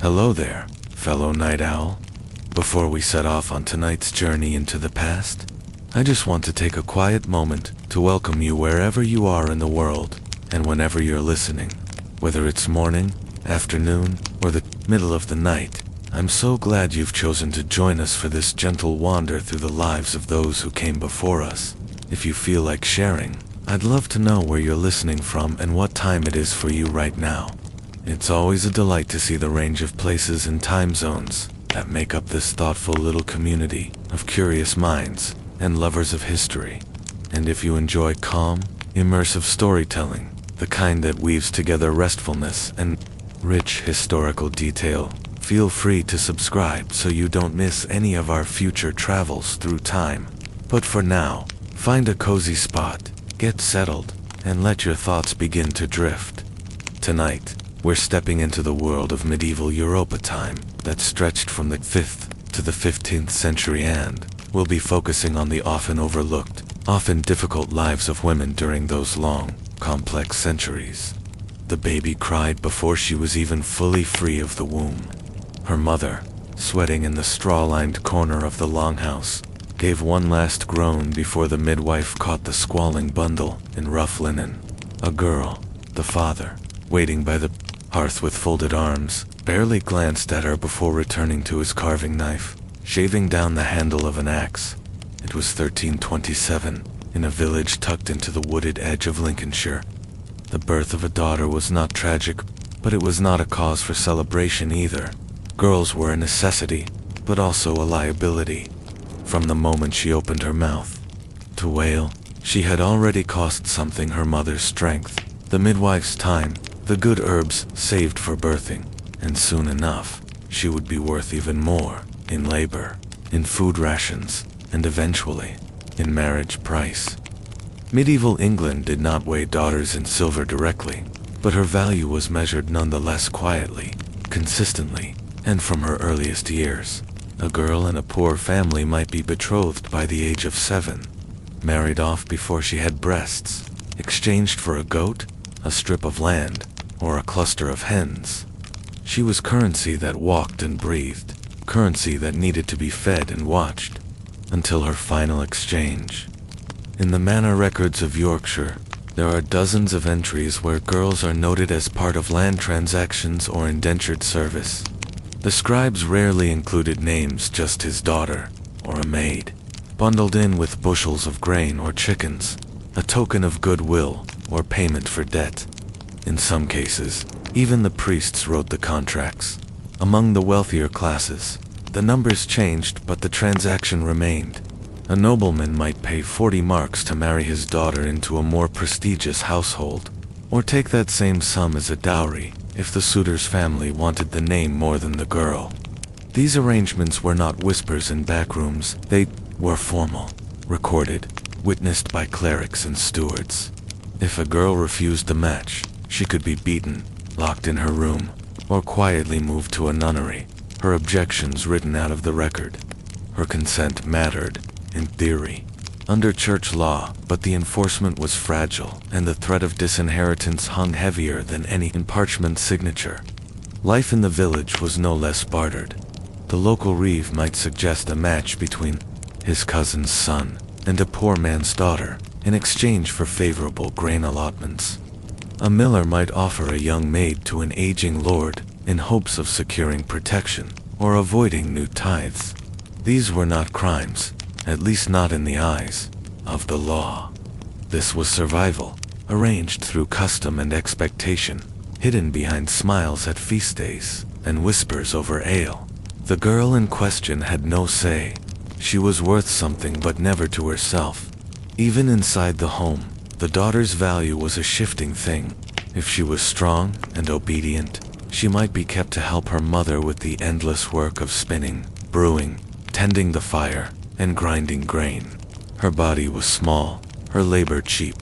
Hello there, fellow night owl. Before we set off on tonight's journey into the past, I just want to take a quiet moment to welcome you wherever you are in the world and whenever you're listening. Whether it's morning, afternoon, or the middle of the night, I'm so glad you've chosen to join us for this gentle wander through the lives of those who came before us. If you feel like sharing, I'd love to know where you're listening from and what time it is for you right now. It's always a delight to see the range of places and time zones that make up this thoughtful little community of curious minds and lovers of history. And if you enjoy calm, immersive storytelling, the kind that weaves together restfulness and rich historical detail, feel free to subscribe so you don't miss any of our future travels through time. But for now, find a cozy spot, get settled, and let your thoughts begin to drift. Tonight, we're stepping into the world of medieval Europa time that stretched from the 5th to the 15th century, and we'll be focusing on the often overlooked, often difficult lives of women during those long, complex centuries. The baby cried before she was even fully free of the womb. Her mother, sweating in the straw-lined corner of the longhouse, gave one last groan before the midwife caught the squalling bundle in rough linen. A girl, the father, waiting by the hearth with folded arms, barely glanced at her before returning to his carving knife, shaving down the handle of an axe. It was 1327, in a village tucked into the wooded edge of Lincolnshire. The birth of a daughter was not tragic, but it was not a cause for celebration either. Girls were a necessity, but also a liability. From the moment she opened her mouth to wail, she had already cost something her mother's strength, the midwife's time, the good herbs saved for birthing, and soon enough, she would be worth even more in labor, in food rations, and eventually, in marriage price. Medieval England did not weigh daughters in silver directly, but her value was measured nonetheless quietly, consistently, and from her earliest years. A girl in a poor family might be betrothed by the age of 7, married off before she had breasts, exchanged for a goat, a strip of land, or a cluster of hens. She was currency that walked and breathed, currency that needed to be fed and watched, until her final exchange. In the manor records of Yorkshire, there are dozens of entries where girls are noted as part of land transactions or indentured service. The scribes rarely included names, just his daughter, or a maid, bundled in with bushels of grain or chickens, a token of goodwill or payment for debt. In some cases, even the priests wrote the contracts. Among the wealthier classes, the numbers changed but the transaction remained. A nobleman might pay 40 marks to marry his daughter into a more prestigious household, or take that same sum as a dowry if the suitor's family wanted the name more than the girl. These arrangements were not whispers in backrooms, they were formal, recorded, witnessed by clerics and stewards. If a girl refused the match, she could be beaten, locked in her room, or quietly moved to a nunnery, her objections written out of the record. Her consent mattered, in theory, under church law, but the enforcement was fragile, and the threat of disinheritance hung heavier than any parchment signature. Life in the village was no less bartered. The local reeve might suggest a match between his cousin's son and a poor man's daughter, in exchange for favorable grain allotments. A miller might offer a young maid to an aging lord in hopes of securing protection or avoiding new tithes. These were not crimes, at least not in the eyes of the law. This was survival, arranged through custom and expectation, hidden behind smiles at feast days and whispers over ale. The girl in question had no say. She was worth something but never to herself. Even inside the home, the daughter's value was a shifting thing. If she was strong and obedient, she might be kept to help her mother with the endless work of spinning, brewing, tending the fire, and grinding grain. Her body was small, her labor cheap.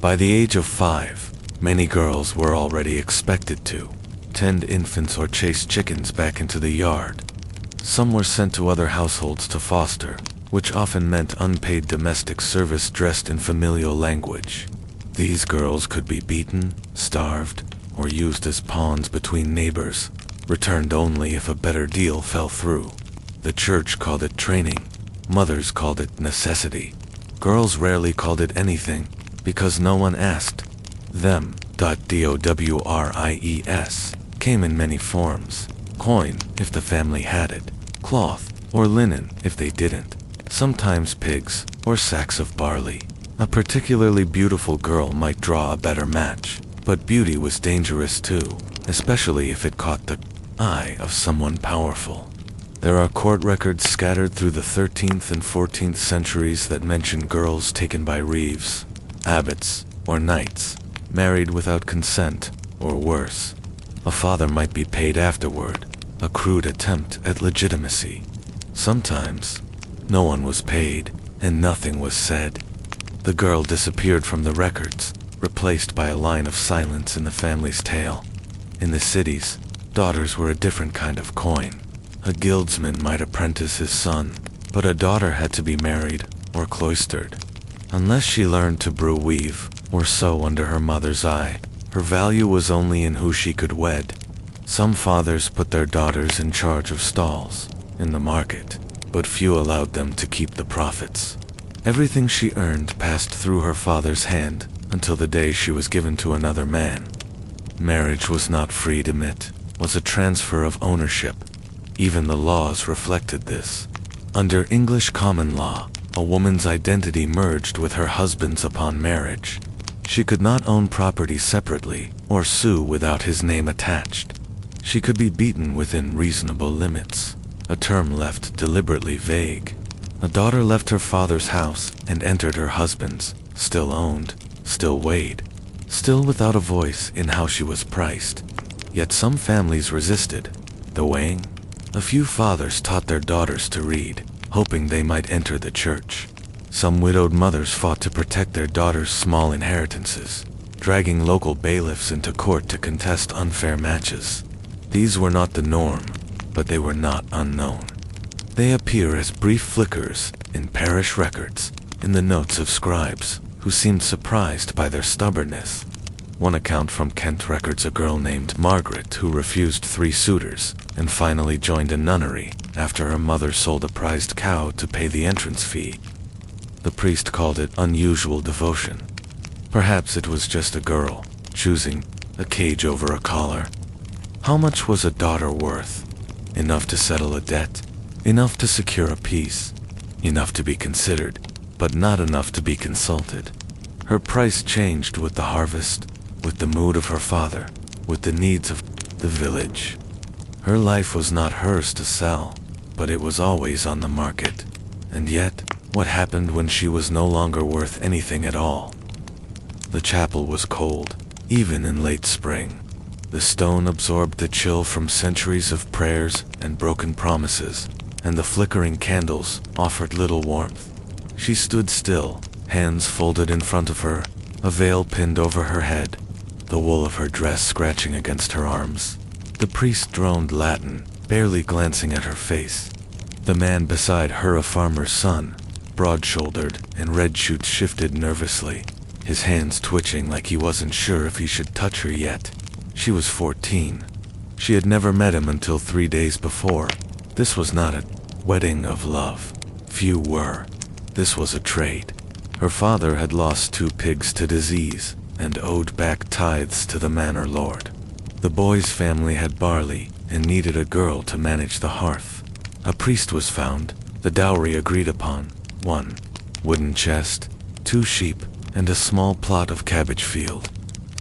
By the age of 5, many girls were already expected to tend infants or chase chickens back into the yard. Some were sent to other households to foster, which often meant unpaid domestic service dressed in familial language. These girls could be beaten, starved, or used as pawns between neighbors, returned only if a better deal fell through. The church called it training. Mothers called it necessity. Girls rarely called it anything, because no one asked them. Dowries came in many forms. Coin, if the family had it. Cloth, or linen, if they didn't. Sometimes pigs, or sacks of barley. A particularly beautiful girl might draw a better match, but beauty was dangerous too, especially if it caught the eye of someone powerful. There are court records scattered through the 13th and 14th centuries that mention girls taken by reeves, abbots, or knights, married without consent, or worse. A father might be paid afterward, a crude attempt at legitimacy. Sometimes, no one was paid, and nothing was said. The girl disappeared from the records, replaced by a line of silence in the family's tale. In the cities, daughters were a different kind of coin. A guildsman might apprentice his son, but a daughter had to be married or cloistered. Unless she learned to weave or sew under her mother's eye, her value was only in who she could wed. Some fathers put their daughters in charge of stalls in the market, but few allowed them to keep the profits. Everything she earned passed through her father's hand until the day she was given to another man. Marriage was not freedom, it was a transfer of ownership. Even the laws reflected this. Under English common law, a woman's identity merged with her husband's upon marriage. She could not own property separately or sue without his name attached. She could be beaten within reasonable limits, a term left deliberately vague. A daughter left her father's house and entered her husband's, still owned, still weighed, still without a voice in how she was priced. Yet some families resisted the weighing. A few fathers taught their daughters to read, hoping they might enter the church. Some widowed mothers fought to protect their daughters' small inheritances, dragging local bailiffs into court to contest unfair matches. These were not the norm, but they were not unknown. They appear as brief flickers in parish records, in the notes of scribes, who seemed surprised by their stubbornness. One account from Kent records a girl named Margaret who refused 3 suitors and finally joined a nunnery after her mother sold a prized cow to pay the entrance fee. The priest called it unusual devotion. Perhaps it was just a girl choosing a cage over a collar. How much was a daughter worth? Enough to settle a debt, enough to secure a peace, enough to be considered, but not enough to be consulted. Her price changed with the harvest, with the mood of her father, with the needs of the village. Her life was not hers to sell, but it was always on the market. And yet, what happened when she was no longer worth anything at all? The chapel was cold, even in late spring. The stone absorbed the chill from centuries of prayers and broken promises, and the flickering candles offered little warmth. She stood still, hands folded in front of her, a veil pinned over her head, the wool of her dress scratching against her arms. The priest droned Latin, barely glancing at her face. The man beside her, a farmer's son, broad-shouldered and red shoots, shifted nervously, his hands twitching like he wasn't sure if he should touch her yet. She was 14. She had never met him until 3 days before. This was not a wedding of love. Few were. This was a trade. Her father had lost 2 pigs to disease and owed back tithes to the manor lord. The boy's family had barley and needed a girl to manage the hearth. A priest was found, the dowry agreed upon: 1 wooden chest, 2 sheep, and a small plot of cabbage field.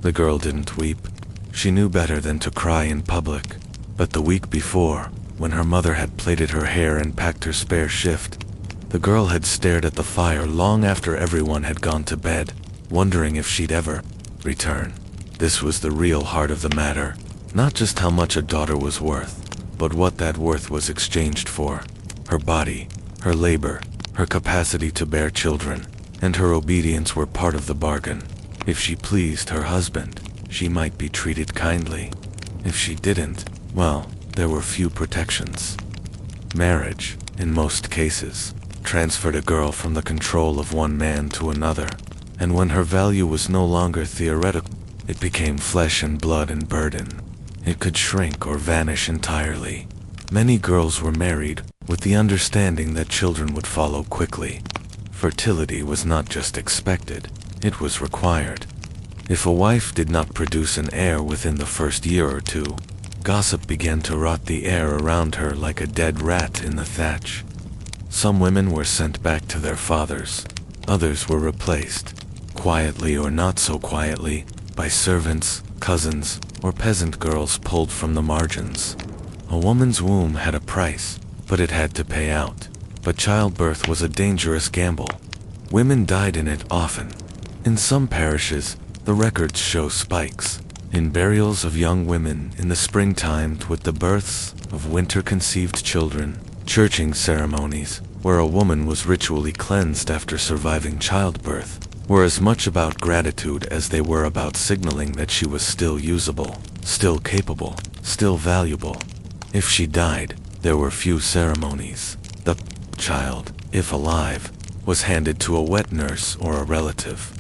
The girl didn't weep. She knew better than to cry in public. But the week before, when her mother had plaited her hair and packed her spare shift, the girl had stared at the fire long after everyone had gone to bed, wondering if she'd ever return. This was the real heart of the matter, not just how much a daughter was worth, but what that worth was exchanged for. Her body, her labor, her capacity to bear children, and her obedience were part of the bargain. If she pleased her husband, she might be treated kindly. If she didn't, well, there were few protections. Marriage, in most cases, transferred a girl from the control of one man to another, and when her value was no longer theoretical, it became flesh and blood and burden. It could shrink or vanish entirely. Many girls were married with the understanding that children would follow quickly. Fertility was not just expected, it was required. If a wife did not produce an heir within the first year or two, gossip began to rot the air around her like a dead rat in the thatch. Some women were sent back to their fathers. Others were replaced, quietly or not so quietly, by servants, cousins, or peasant girls pulled from the margins. A woman's womb had a price, but it had to pay out. But childbirth was a dangerous gamble. Women died in it often. In some parishes, the records show spikes in burials of young women in the springtime with the births of winter-conceived children, churching ceremonies, where a woman was ritually cleansed after surviving childbirth, were as much about gratitude as they were about signaling that she was still usable, still capable, still valuable. If she died, there were few ceremonies. The child, if alive, was handed to a wet nurse or a relative.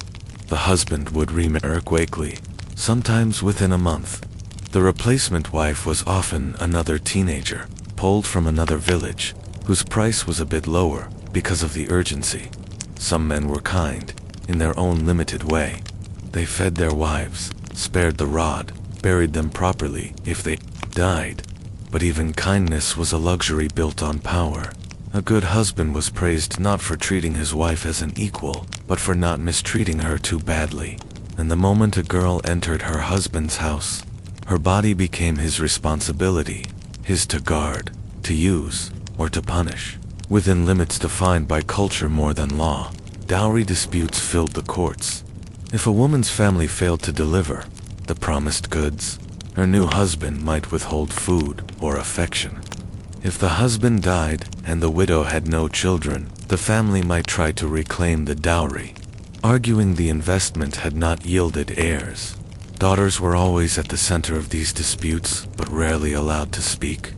The husband would remarry quickly, sometimes within a month. The replacement wife was often another teenager, pulled from another village, whose price was a bit lower because of the urgency. Some men were kind, in their own limited way. They fed their wives, spared the rod, buried them properly if they died. But even kindness was a luxury built on power. A good husband was praised not for treating his wife as an equal, but for not mistreating her too badly. And the moment a girl entered her husband's house, her body became his responsibility, his to guard, to use, or to punish. Within limits defined by culture more than law, dowry disputes filled the courts. If a woman's family failed to deliver the promised goods, her new husband might withhold food or affection. If the husband died and the widow had no children, the family might try to reclaim the dowry, arguing the investment had not yielded heirs. Daughters were always at the center of these disputes, but rarely allowed to speak.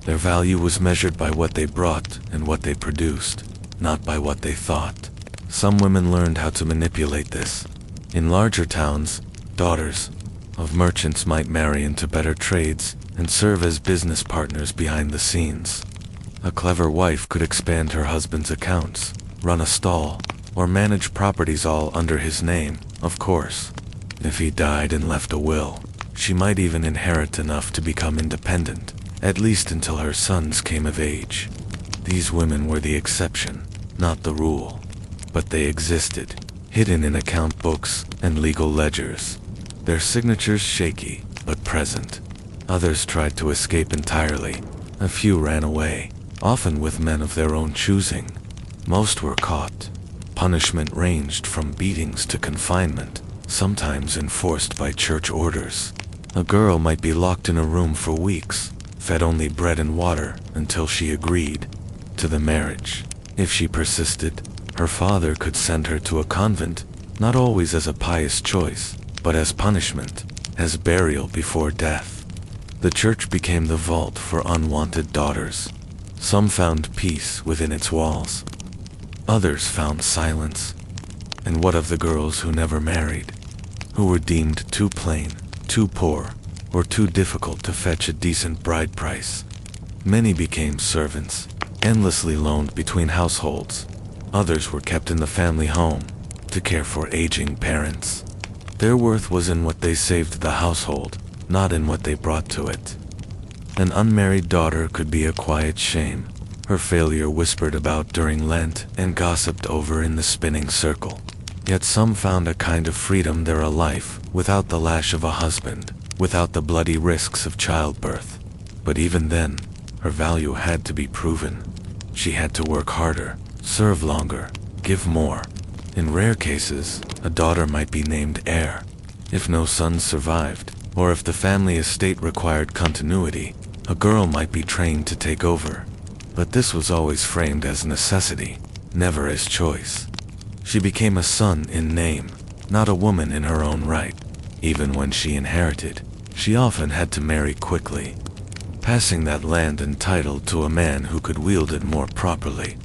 Their value was measured by what they brought and what they produced, not by what they thought. Some women learned how to manipulate this. In larger towns, daughters of merchants might marry into better trades and serve as business partners behind the scenes. A clever wife could expand her husband's accounts, run a stall, or manage properties all under his name, of course. If he died and left a will, she might even inherit enough to become independent, at least until her sons came of age. These women were the exception, not the rule. But they existed, hidden in account books and legal ledgers. Their signatures shaky, but present. Others tried to escape entirely. A few ran away, often with men of their own choosing. Most were caught. Punishment ranged from beatings to confinement, sometimes enforced by church orders. A girl might be locked in a room for weeks, fed only bread and water until she agreed to the marriage. If she persisted, her father could send her to a convent, not always as a pious choice, but as punishment, as burial before death. The church became the vault for unwanted daughters. Some found peace within its walls. Others found silence. And what of the girls who never married, who were deemed too plain, too poor, or too difficult to fetch a decent bride price? Many became servants, endlessly loaned between households. Others were kept in the family home to care for aging parents. Their worth was in what they saved the household, not in what they brought to it. An unmarried daughter could be a quiet shame, her failure whispered about during Lent and gossiped over in the spinning circle. Yet some found a kind of freedom there, a life without the lash of a husband, without the bloody risks of childbirth. But even then, her value had to be proven. She had to work harder, serve longer, give more. In rare cases, a daughter might be named heir. If no sons survived, or if the family estate required continuity, a girl might be trained to take over. But this was always framed as necessity, never as choice. She became a son in name, not a woman in her own right. Even when she inherited, she often had to marry quickly, passing that land and title to a man who could wield it more properly.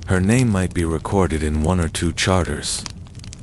Her name might be recorded in 1 or 2 charters,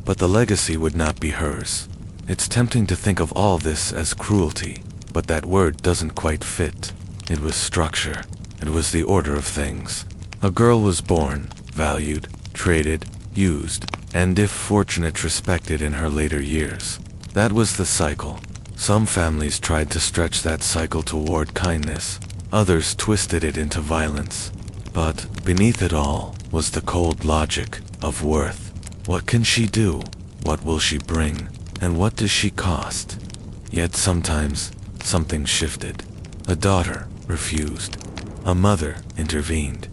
but the legacy would not be hers. It's tempting to think of all this as cruelty, but that word doesn't quite fit. It was structure. It was the order of things. A girl was born, valued, traded, used, and if fortunate, respected in her later years. That was the cycle. Some families tried to stretch that cycle toward kindness. Others twisted it into violence. But beneath it all was the cold logic of worth. What can she do? What will she bring? And what does she cost? Yet sometimes something shifted. A daughter refused. A mother intervened.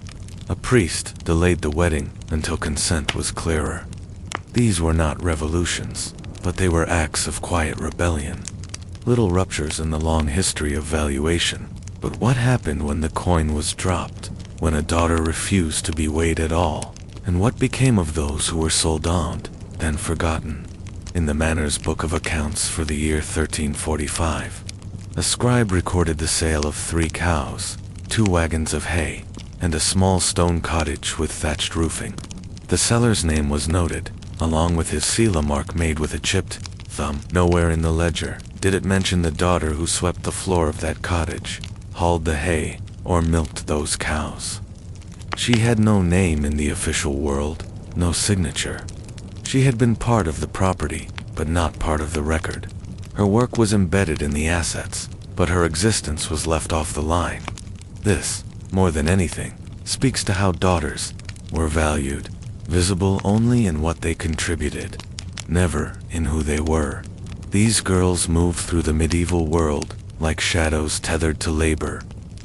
A priest delayed the wedding until consent was clearer. These were not revolutions, but they were acts of quiet rebellion. Little ruptures in the long history of valuation. But what happened when the coin was dropped? When a daughter refused to be weighed at all? And what became of those who were sold on, then forgotten? In the Manners Book of Accounts for the year 1345, a scribe recorded the sale of 3 cows, 2 wagons of hay, and a small stone cottage with thatched roofing. The seller's name was noted, along with his seal mark made with a chipped thumb. Nowhere in the ledger did it mention the daughter who swept the floor of that cottage, hauled the hay, or milked those cows. She had no name in the official world, no signature. She had been part of the property, but not part of the record. Her work was embedded in the assets, but her existence was left off the line. This, more than anything, speaks to how daughters were valued, visible only in what they contributed, never in who they were. These girls moved through the medieval world like shadows tethered to labor.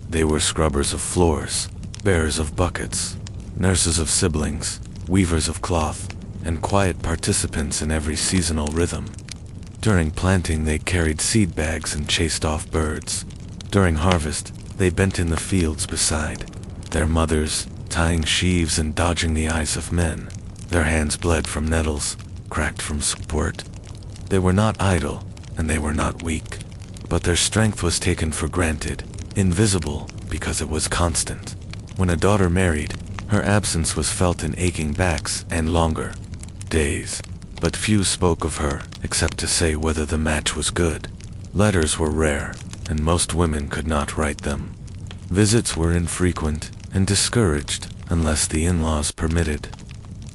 They were scrubbers of floors, bearers of buckets, nurses of siblings, weavers of cloth, and quiet participants in every seasonal rhythm. During planting, they carried seed bags and chased off birds. During harvest, they bent in the fields beside their mothers, tying sheaves and dodging the eyes of men. Their hands bled from nettles, cracked from squirt. They were not idle, and they were not weak, but their strength was taken for granted, invisible because it was constant. When a daughter married, her absence was felt in aching backs and longer days, but few spoke of her except to say whether the match was good. Letters were rare, and most women could not write them. Visits were infrequent and discouraged unless the in-laws permitted.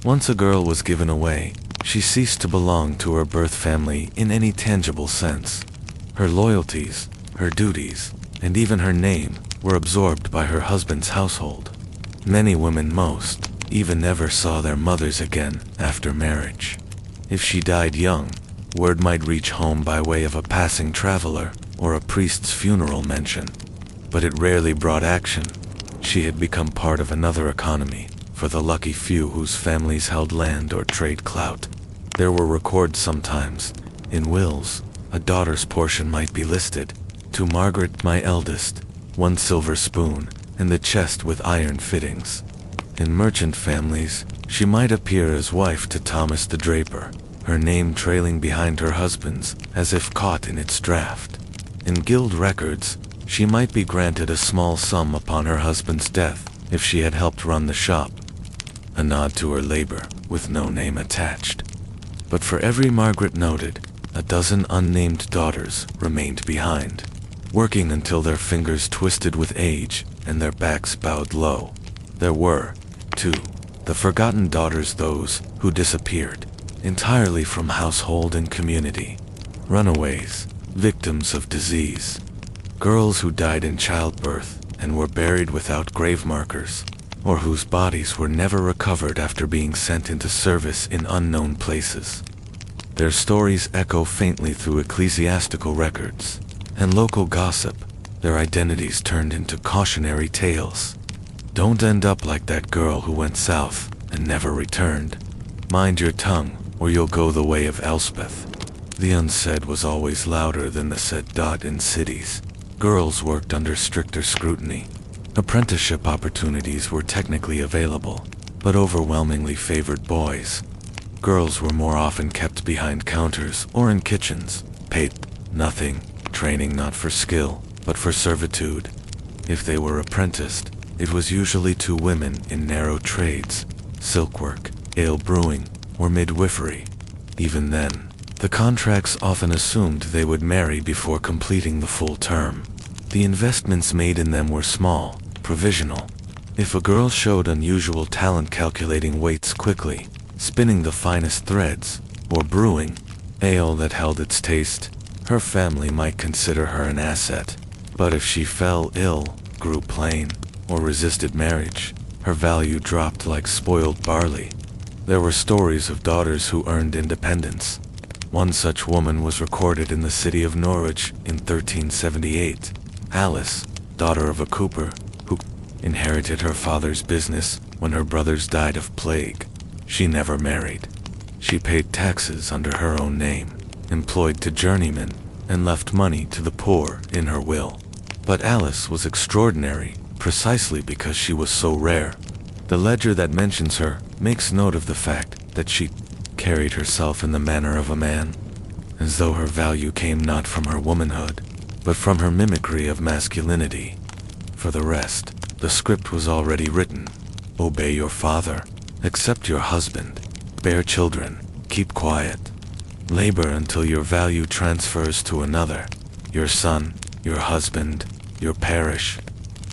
Once a girl was given away, she ceased to belong to her birth family in any tangible sense. Her loyalties, her duties, and even her name were absorbed by her husband's household. Many women, most, even never saw their mothers again after marriage. If she died young, word might reach home by way of a passing traveler or a priest's funeral mention, but it rarely brought action. She had become part of another economy for the lucky few whose families held land or trade clout. There were records sometimes, in wills, a daughter's portion might be listed. To Margaret, my eldest, 1 silver spoon, and the chest with iron fittings. In merchant families, she might appear as wife to Thomas the draper, her name trailing behind her husband's as if caught in its draft. In guild records, she might be granted a small sum upon her husband's death if she had helped run the shop, a nod to her labor with no name attached. But for every Margaret noted, a dozen unnamed daughters remained behind, working until their fingers twisted with age and their backs bowed low. There were, too, the forgotten daughters, those who disappeared entirely from household and community. Runaways, victims of disease, girls who died in childbirth and were buried without grave markers, or whose bodies were never recovered after being sent into service in unknown places. Their stories echo faintly through ecclesiastical records and local gossip, their identities turned into cautionary tales. Don't end up like that girl who went south and never returned. Mind your tongue, or you'll go the way of Elspeth. The unsaid was always louder than the said. In cities, girls worked under stricter scrutiny. Apprenticeship opportunities were technically available, but overwhelmingly favored boys. Girls were more often kept behind counters or in kitchens, paid nothing, training not for skill, but for servitude. If they were apprenticed, it was usually to women in narrow trades, silkwork, ale brewing, or midwifery. Even then, The contracts often assumed they would marry before completing the full term. The investments made in them were small, provisional. If a girl showed unusual talent calculating weights quickly, spinning the finest threads, or brewing ale that held its taste, her family might consider her an asset. But if she fell ill, grew plain, or resisted marriage, her value dropped like spoiled barley. There were stories of daughters who earned independence. One such woman was recorded in the city of Norwich in 1378. Alice, daughter of a cooper, who inherited her father's business when her brothers died of plague. She never married. She paid taxes under her own name, employed two journeymen, and left money to the poor in her will. But Alice was extraordinary, precisely because she was so rare. The ledger that mentions her makes note of the fact that she carried herself in the manner of a man, as though her value came not from her womanhood, but from her mimicry of masculinity. For the rest, the script was already written. Obey your father, accept your husband, bear children, keep quiet, labor until your value transfers to another, your son, your husband, your parish.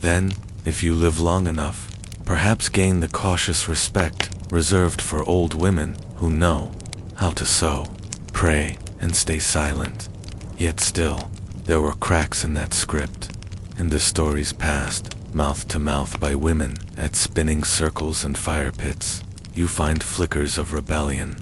Then, if you live long enough, perhaps gain the cautious respect reserved for old women who know how to sew, pray, and stay silent. Yet still, there were cracks in that script, and the stories passed, mouth to mouth by women, at spinning circles and fire pits. You find flickers of rebellion.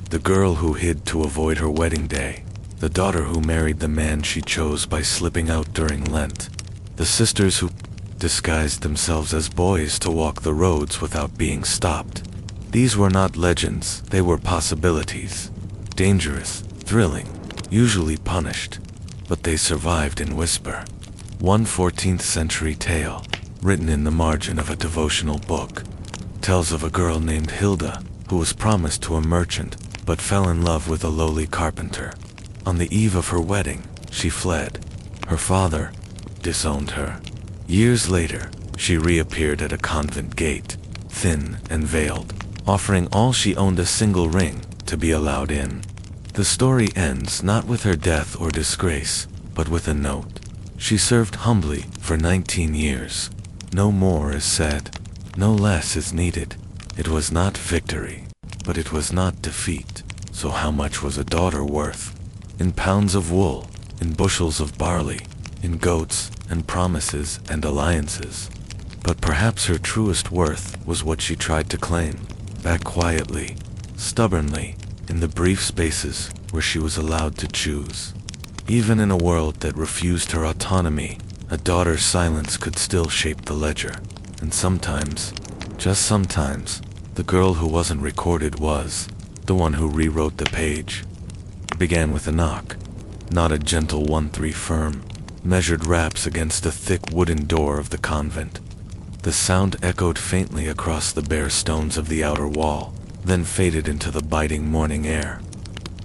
The girl who hid to avoid her wedding day, the daughter who married the man she chose by slipping out during Lent, the sisters who disguised themselves as boys to walk the roads without being stopped. These were not legends, they were possibilities. Dangerous, thrilling, usually punished, but they survived in whisper. One 14th century tale, written in the margin of a devotional book, tells of a girl named Hilda who was promised to a merchant but fell in love with a lowly carpenter. On the eve of her wedding, she fled. Her father disowned her. Years later, she reappeared at a convent gate, thin and veiled, offering all she owned, a single ring, to be allowed in. The story ends not with her death or disgrace, but with a note. She served humbly for 19 years. No more is said, no less is needed. It was not victory, but it was not defeat. So how much was a daughter worth? In pounds of wool, in bushels of barley, in goats and promises and alliances. But perhaps her truest worth was what she tried to claim, back quietly, stubbornly, in the brief spaces where she was allowed to choose. Even in a world that refused her autonomy, a daughter's silence could still shape the ledger. And sometimes, just sometimes, the girl who wasn't recorded was the one who rewrote the page. It began with a knock, not a gentle 1-3 firm, measured raps against the thick wooden door of the convent. The sound echoed faintly across the bare stones of the outer wall, then faded into the biting morning air.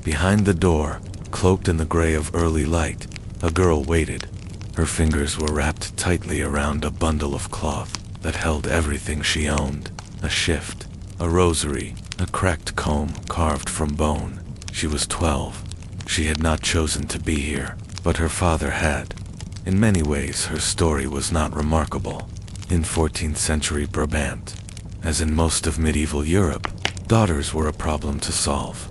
Behind the door, cloaked in the gray of early light, a girl waited. Her fingers were wrapped tightly around a bundle of cloth that held everything she owned: a shift, a rosary, a cracked comb carved from bone. She was 12. She had not chosen to be here, but her father had. In many ways, her story was not remarkable. In 14th century Brabant, as in most of medieval Europe, daughters were a problem to solve.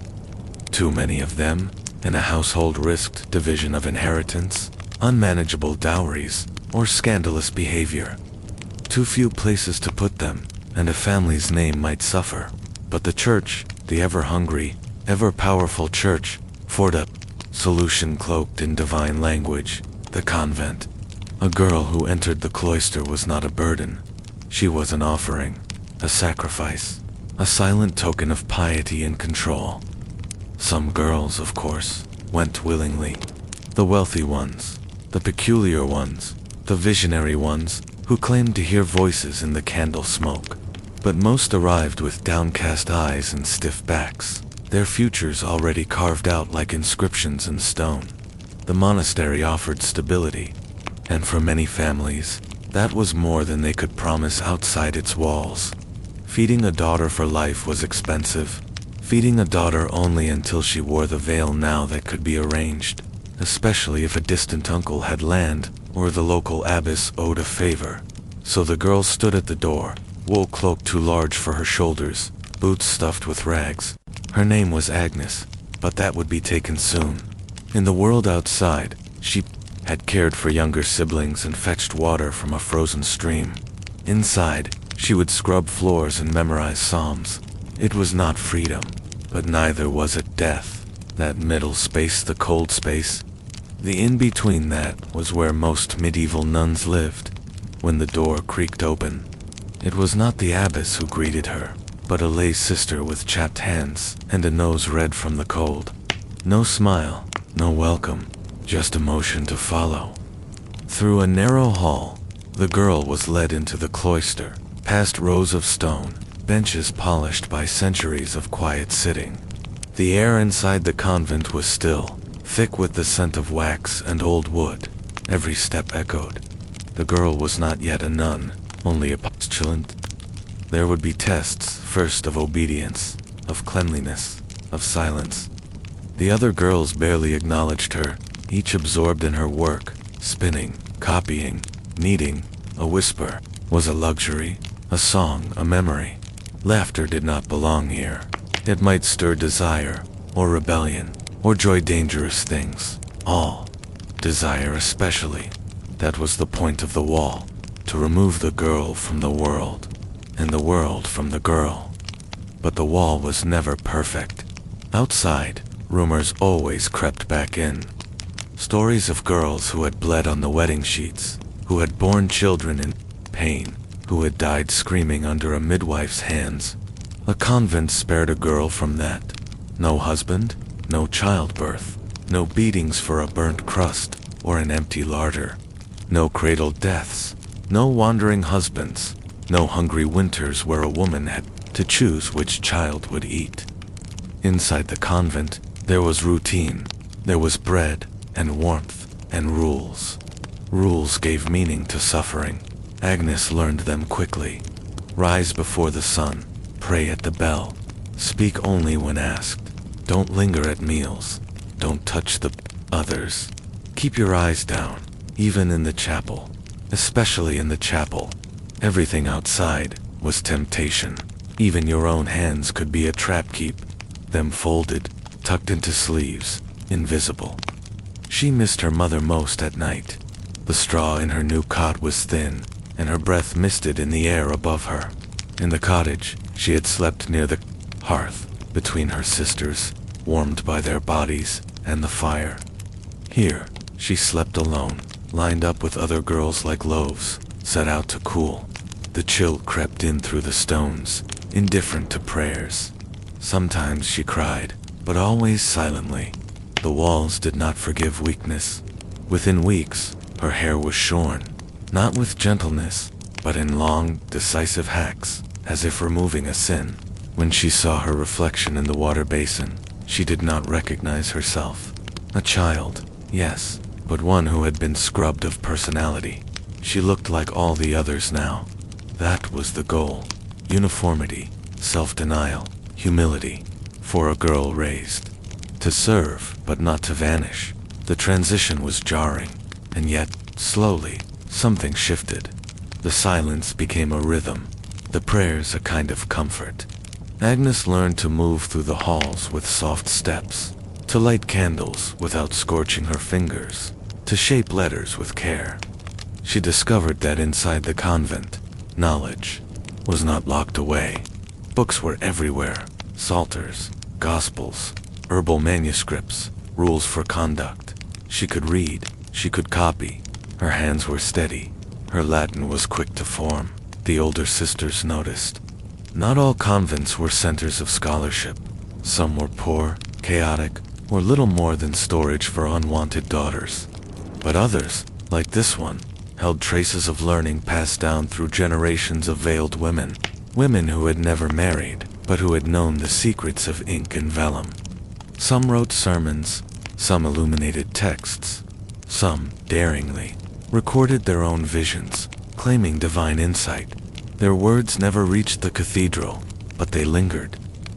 Too many of them, and a household risked division of inheritance, unmanageable dowries, or scandalous behavior. Too few places to put them, and a family's name might suffer. But the church, the ever-hungry, ever-powerful church, poured a solution cloaked in divine language: the convent. A girl who entered the cloister was not a burden. She was an offering, a sacrifice, a silent token of piety and control. Some girls, of course, went willingly. The wealthy ones, the peculiar ones, the visionary ones, who claimed to hear voices in the candle smoke. But most arrived with downcast eyes and stiff backs, their futures already carved out like inscriptions in stone. The monastery offered stability, and for many families, that was more than they could promise outside its walls. Feeding a daughter for life was expensive. feeding a daughter only until she wore the veil now that could be arranged, especially if a distant uncle had land or the local abbess owed a favor. So the girl stood at the door, wool cloak too large for her shoulders, boots stuffed with rags. Her name was Agnes, but that would be taken soon. In the world outside, she had cared for younger siblings and fetched water from a frozen stream. Inside, she would scrub floors and memorize psalms. It was not freedom, but neither was it death. That middle space, the cold space, the in-between, that was where most medieval nuns lived. When the door creaked open, it was not the abbess who greeted her, but a lay sister with chapped hands and a nose red from the cold. No smile, no welcome, just a motion to follow. Through a narrow hall, the girl was led into the cloister, past rows of stone, benches polished by centuries of quiet sitting. The air inside the convent was still, thick with the scent of wax and old wood. Every step echoed. The girl was not yet a nun, only a postulant. There would be tests, first of obedience, of cleanliness, of silence. The other girls barely acknowledged her, each absorbed in her work, spinning, copying, kneading. A whisper was a luxury, a song, a memory. Laughter did not belong here. It might stir desire, or rebellion, or joy, dangerous things. All. Desire especially. That was the point of the wall, to remove the girl from the world, and the world from the girl. But the wall was never perfect. Outside, rumors always crept back in. Stories of girls who had bled on the wedding sheets, who had borne children in pain, who had died screaming under a midwife's hands. A convent spared a girl from that. No husband, no childbirth, no beatings for a burnt crust or an empty larder. No cradled deaths, no wandering husbands, no hungry winters where a woman had to choose which child would eat. Inside the convent, there was routine, there was bread and warmth and rules. Rules gave meaning to suffering. Agnes learned them quickly. Rise before the sun, pray at the bell, speak only when asked, don't linger at meals, don't touch the others. Keep your eyes down, even in the chapel, especially in the chapel. Everything outside was temptation. Even your own hands could be a trap. Keep them folded, tucked into sleeves, invisible. She missed her mother most at night. The straw in her new cot was thin, and her breath misted in the air above her. In the cottage, she had slept near the hearth, between her sisters, warmed by their bodies and the fire. Here, she slept alone, lined up with other girls like loaves, set out to cool. The chill crept in through the stones, indifferent to prayers. Sometimes she cried, but always silently. The walls did not forgive weakness. Within weeks, her hair was shorn, not with gentleness, but in long, decisive hacks, as if removing a sin. When she saw her reflection in the water basin, she did not recognize herself. A child, yes, but one who had been scrubbed of personality. She looked like all the others now. That was the goal. Uniformity, self-denial, humility, for a girl raised to serve, but not to vanish. The transition was jarring, and yet, slowly, something shifted. The silence became a rhythm, the prayers a kind of comfort. Agnes learned to move through the halls with soft steps, to light candles without scorching her fingers, to shape letters with care. She discovered that inside the convent, knowledge was not locked away. Books were everywhere, psalters, gospels, herbal manuscripts, rules for conduct. She could read, she could copy. Her hands were steady. Her Latin was quick to form. The older sisters noticed. Not all convents were centers of scholarship. Some were poor, chaotic, or little more than storage for unwanted daughters. But others, like this one, held traces of learning passed down through generations of veiled women. Women who had never married, but who had known the secrets of ink and vellum. Some wrote sermons, some illuminated texts, some, daringly, recorded their own visions, claiming divine insight. Their words never reached the cathedral, but they lingered.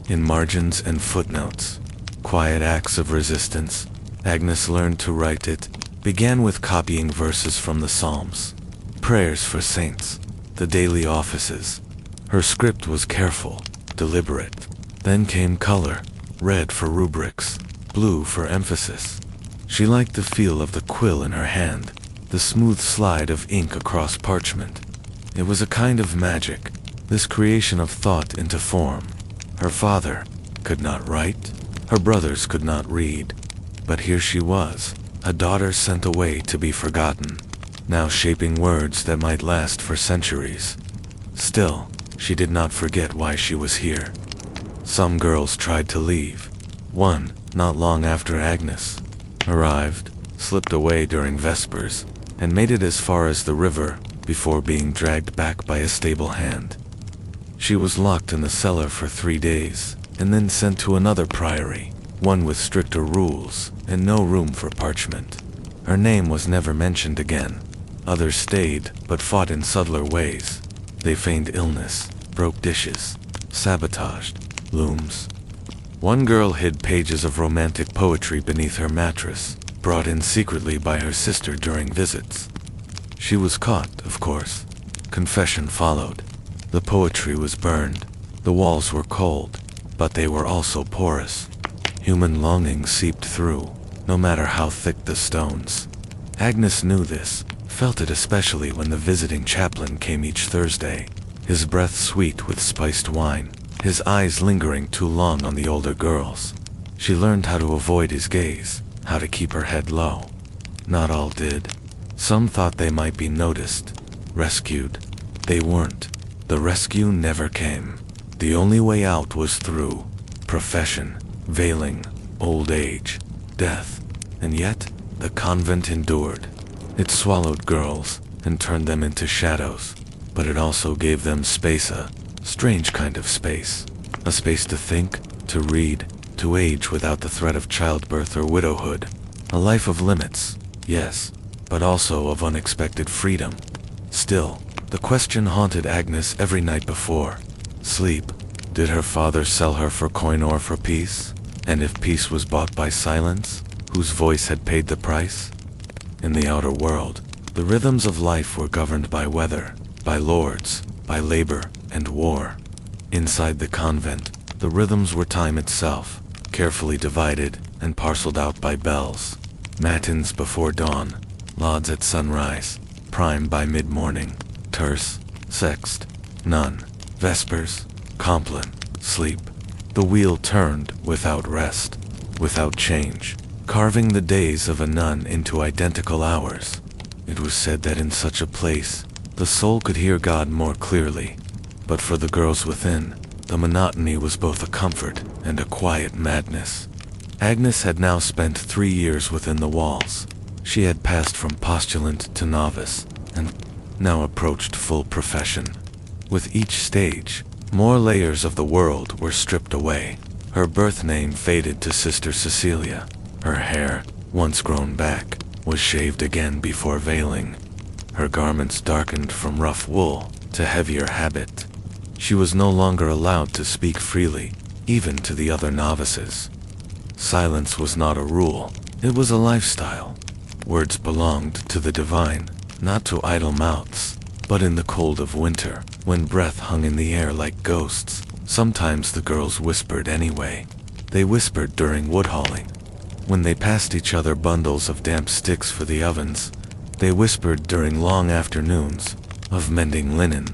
In margins and footnotes, quiet acts of resistance, Agnes learned to write it, began with copying verses from the Psalms, prayers for saints, the daily offices. Her script was careful, deliberate. Then came color, red for rubrics, blue for emphasis. She liked the feel of the quill in her hand, the smooth slide of ink across parchment. It was a kind of magic, this creation of thought into form. Her father could not write, her brothers could not read, but here she was, a daughter sent away to be forgotten, now shaping words that might last for centuries. Still, she did not forget why she was here. Some girls tried to leave. One, not long after Agnes arrived, slipped away during Vespers, and made it as far as the river before being dragged back by a stable hand. She was locked in the cellar for 3 days, and then sent to another priory, one with stricter rules and no room for parchment. Her name was never mentioned again. Others stayed, but fought in subtler ways. They feigned illness, broke dishes, sabotaged looms. One girl hid pages of romantic poetry beneath her mattress, brought in secretly by her sister during visits. She was caught, of course. Confession followed. The poetry was burned. The walls were cold, but they were also porous. Human longing seeped through, no matter how thick the stones. Agnes knew this, felt it especially when the visiting chaplain came each Thursday, his breath sweet with spiced wine, his eyes lingering too long on the older girls. She learned how to avoid his gaze, how to keep her head low. Not all did. Some thought they might be noticed, rescued. They weren't. The rescue never came. The only way out was through profession, veiling, old age, death. And yet, the convent endured. It swallowed girls and turned them into shadows, but it also gave them space, a strange kind of space. A space to think, to read, to age without the threat of childbirth or widowhood. A life of limits, yes, but also of unexpected freedom. Still, the question haunted Agnes every night before sleep. Did her father sell her for coin or for peace? And if peace was bought by silence, whose voice had paid the price? In the outer world, the rhythms of life were governed by weather, by lords, by labor, and war. Inside the convent, the rhythms were time itself, carefully divided and parceled out by bells. Matins before dawn, lauds at sunrise, prime by mid-morning, terce, sext, none, vespers, compline, sleep. The wheel turned without rest, without change, carving the days of a nun into identical hours. It was said that in such a place, the soul could hear God more clearly. But for the girls within, the monotony was both a comfort and a quiet madness. Agnes had now spent 3 years within the walls. She had passed from postulant to novice, and now approached full profession. With each stage, more layers of the world were stripped away. Her birth name faded to Sister Cecilia. Her hair, once grown back, was shaved again before veiling. Her garments darkened from rough wool to heavier habit. She was no longer allowed to speak freely, even to the other novices. Silence was not a rule, it was a lifestyle. Words belonged to the divine, not to idle mouths. But in the cold of winter, when breath hung in the air like ghosts, sometimes the girls whispered anyway. They whispered during wood hauling. When they passed each other bundles of damp sticks for the ovens, they whispered during long afternoons of mending linen.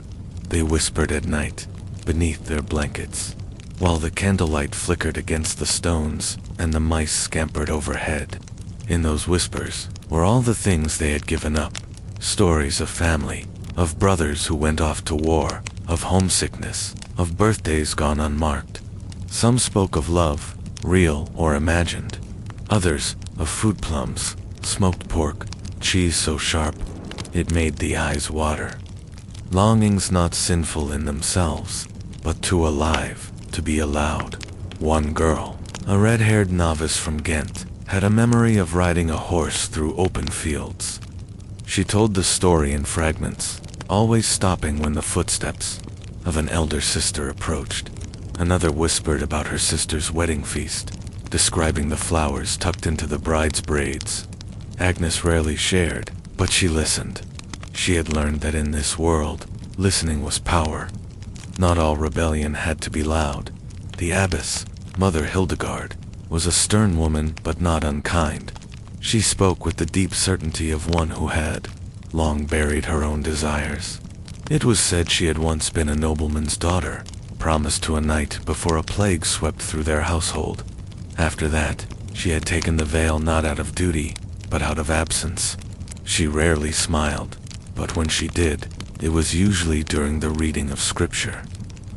They whispered at night, beneath their blankets, while the candlelight flickered against the stones and the mice scampered overhead. In those whispers were all the things they had given up. Stories of family, of brothers who went off to war, of homesickness, of birthdays gone unmarked. Some spoke of love, real or imagined. Others of fruit plums, smoked pork, cheese so sharp it made the eyes water. Longings not sinful in themselves, but too alive to be allowed. One girl, a red-haired novice from Ghent, had a memory of riding a horse through open fields. She told the story in fragments, always stopping when the footsteps of an elder sister approached. Another whispered about her sister's wedding feast, describing the flowers tucked into the bride's braids. Agnes rarely shared, but she listened. She had learned that in this world, listening was power. Not all rebellion had to be loud. The abbess, Mother Hildegard, was a stern woman but not unkind. She spoke with the deep certainty of one who had long buried her own desires. It was said she had once been a nobleman's daughter, promised to a knight before a plague swept through their household. After that, she had taken the veil not out of duty, but out of absence. She rarely smiled, but when she did, it was usually during the reading of scripture.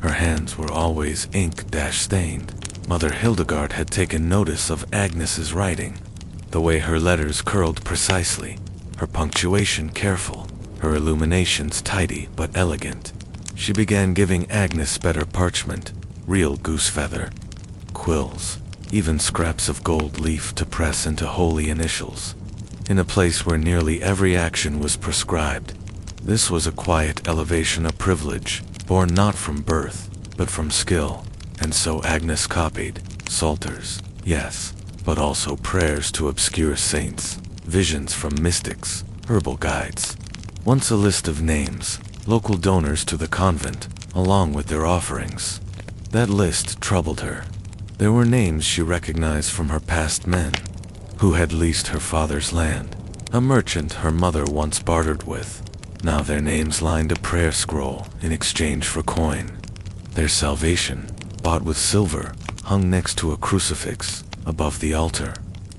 Her hands were always ink-stained. Mother Hildegard had taken notice of Agnes's writing, the way her letters curled precisely, her punctuation careful, her illuminations tidy but elegant. She began giving Agnes better parchment, real goose feather, quills, even scraps of gold leaf to press into holy initials. In a place where nearly every action was prescribed, this was a quiet elevation of privilege, born not from birth, but from skill. And so Agnes copied psalters, yes, but also prayers to obscure saints, visions from mystics, herbal guides. Once a list of names, local donors to the convent, along with their offerings. That list troubled her. There were names she recognized from her past men, who had leased her father's land, a merchant her mother once bartered with. Now their names lined a prayer scroll in exchange for coin. Their salvation, bought with silver, hung next to a crucifix above the altar.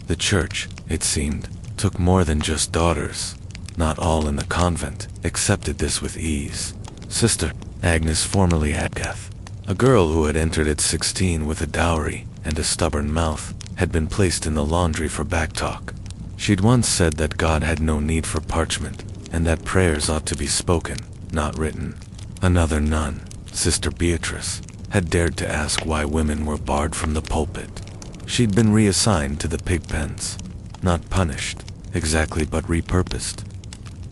The church, it seemed, took more than just daughters. Not all in the convent accepted this with ease. Sister Agnes, formerly Agatha, a girl who had entered at 16 with a dowry and a stubborn mouth, had been placed in the laundry for backtalk. She'd once said that God had no need for parchment, and that prayers ought to be spoken, not written. Another nun, Sister Beatrice, had dared to ask why women were barred from the pulpit. She'd been reassigned to the pigpens, not punished, exactly, but repurposed.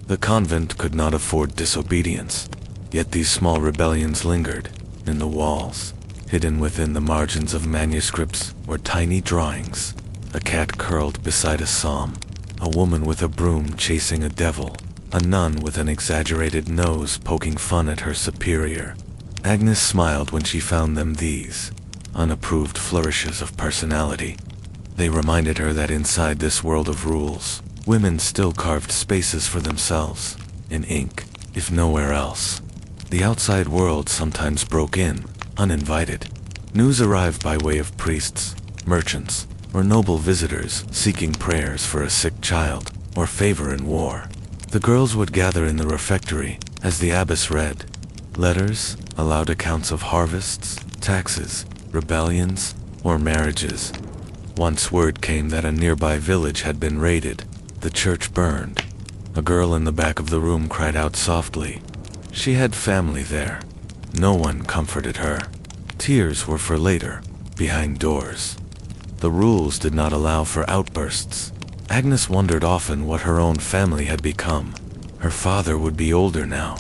The convent could not afford disobedience, yet these small rebellions lingered in the walls. Hidden within the margins of manuscripts were tiny drawings, a cat curled beside a psalm, a woman with a broom chasing a devil, a nun with an exaggerated nose poking fun at her superior. Agnes smiled when she found them, these unapproved flourishes of personality. They reminded her that inside this world of rules, women still carved spaces for themselves, in ink, if nowhere else. The outside world sometimes broke in, uninvited. News arrived by way of priests, merchants, or noble visitors seeking prayers for a sick child, or favor in war. The girls would gather in the refectory as the abbess read. Letters allowed accounts of harvests, taxes, rebellions, or marriages. Once word came that a nearby village had been raided. The church burned. A girl in the back of the room cried out softly. She had family there. No one comforted her. Tears were for later, behind doors. The rules did not allow for outbursts. Agnes wondered often what her own family had become. Her father would be older now.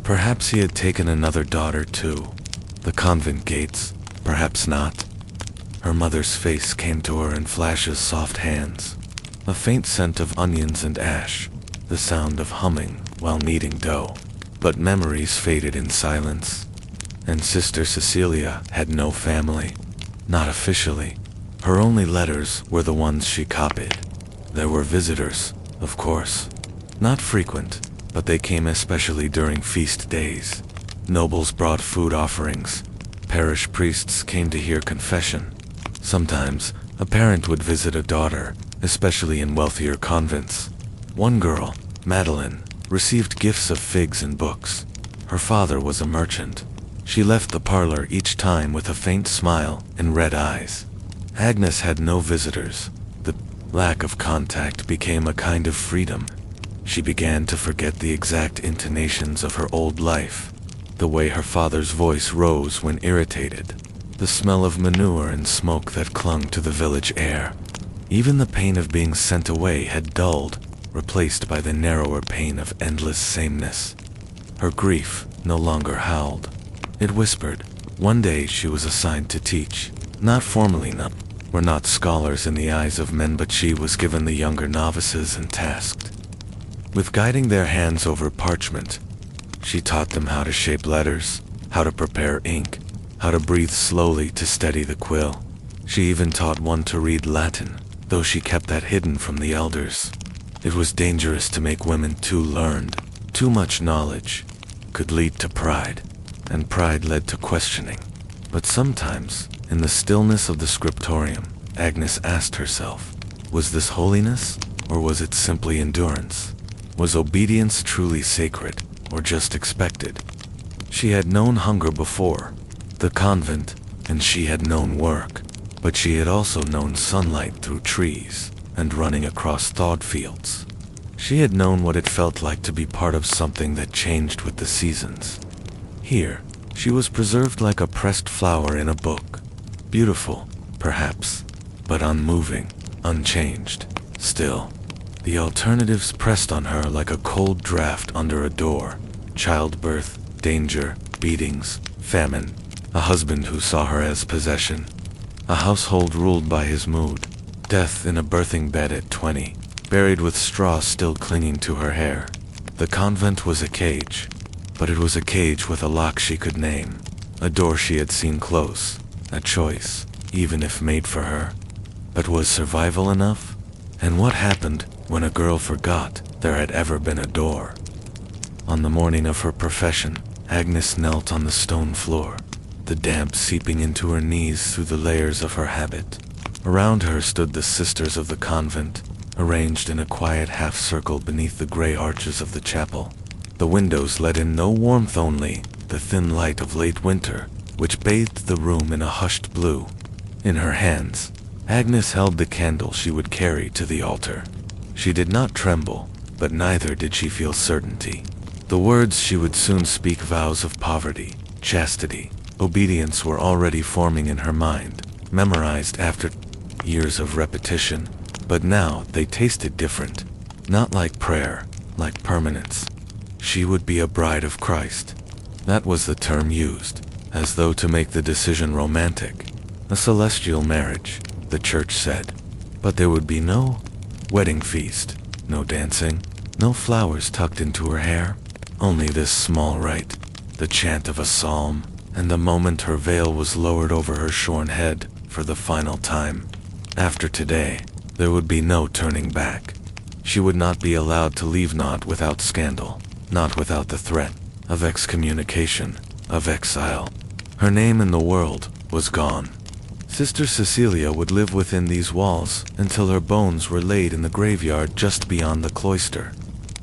Perhaps he had taken another daughter too. The convent gates, perhaps not. Her mother's face came to her in flashes, soft hands. A faint scent of onions and ash, the sound of humming while kneading dough. But memories faded in silence. And Sister Cecilia had no family. Not officially. Her only letters were the ones she copied. There were visitors, of course. Not frequent, but they came especially during feast days. Nobles brought food offerings. Parish priests came to hear confession. Sometimes, a parent would visit a daughter, especially in wealthier convents. One girl, Madeline, received gifts of figs and books. Her father was a merchant. She left the parlor each time with a faint smile and red eyes. Agnes had no visitors. The lack of contact became a kind of freedom. She began to forget the exact intonations of her old life, the way her father's voice rose when irritated, the smell of manure and smoke that clung to the village air. Even the pain of being sent away had dulled, replaced by the narrower pain of endless sameness. Her grief no longer howled. It whispered, One day she was assigned to teach. Not formally, no. We're not scholars in the eyes of men, but she was given the younger novices and tasked with guiding their hands over parchment. She taught them how to shape letters, how to prepare ink, how to breathe slowly to steady the quill. She even taught one to read Latin, though she kept that hidden from the elders. It was dangerous to make women too learned. Too much knowledge could lead to pride, and pride led to questioning. But sometimes, in the stillness of the scriptorium, Agnes asked herself, was this holiness, or was it simply endurance? Was obedience truly sacred, or just expected? She had known hunger before, the convent, and she had known work, but she had also known sunlight through trees and running across thawed fields. She had known what it felt like to be part of something that changed with the seasons. Here, she was preserved like a pressed flower in a book. Beautiful, perhaps, but unmoving, unchanged. Still, the alternatives pressed on her like a cold draft under a door. Childbirth, danger, beatings, famine, a husband who saw her as possession, a household ruled by his mood, death in a birthing bed at 20, buried with straw still clinging to her hair. The convent was a cage, but it was a cage with a lock she could name, a door she had seen close, a choice, even if made for her. But was survival enough? And what happened when a girl forgot there had ever been a door? On the morning of her profession, Agnes knelt on the stone floor, the damp seeping into her knees through the layers of her habit. Around her stood the sisters of the convent, arranged in a quiet half-circle beneath the gray arches of the chapel. The windows let in no warmth, only the thin light of late winter, which bathed the room in a hushed blue. In her hands, Agnes held the candle she would carry to the altar. She did not tremble, but neither did she feel certainty. The words she would soon speak, vows of poverty, chastity, obedience, were already forming in her mind, memorized after years of repetition. But now they tasted different, not like prayer, like permanence. She would be a bride of Christ. That was the term used, as though to make the decision romantic. A celestial marriage, the church said. But there would be no wedding feast, no dancing, no flowers tucked into her hair. Only this small rite, the chant of a psalm, and the moment her veil was lowered over her shorn head for the final time. After today, there would be no turning back. She would not be allowed to leave, not without scandal, not without the threat of excommunication, of exile. Her name in the world was gone. Sister Cecilia would live within these walls until her bones were laid in the graveyard just beyond the cloister.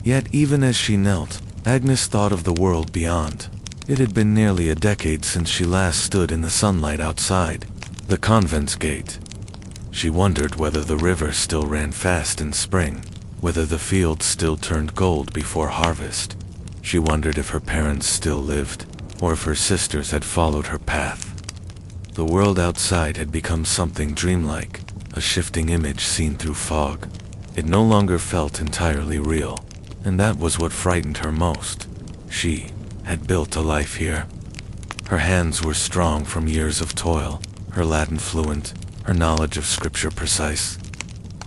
Yet even as she knelt, Agnes thought of the world beyond. It had been nearly a decade since she last stood in the sunlight outside the convent's gate. She wondered whether the river still ran fast in spring, whether the fields still turned gold before harvest. She wondered if her parents still lived, or if her sisters had followed her path. The world outside had become something dreamlike, a shifting image seen through fog. It no longer felt entirely real, and that was what frightened her most. She had built a life here. Her hands were strong from years of toil, her Latin fluent, her knowledge of scripture precise.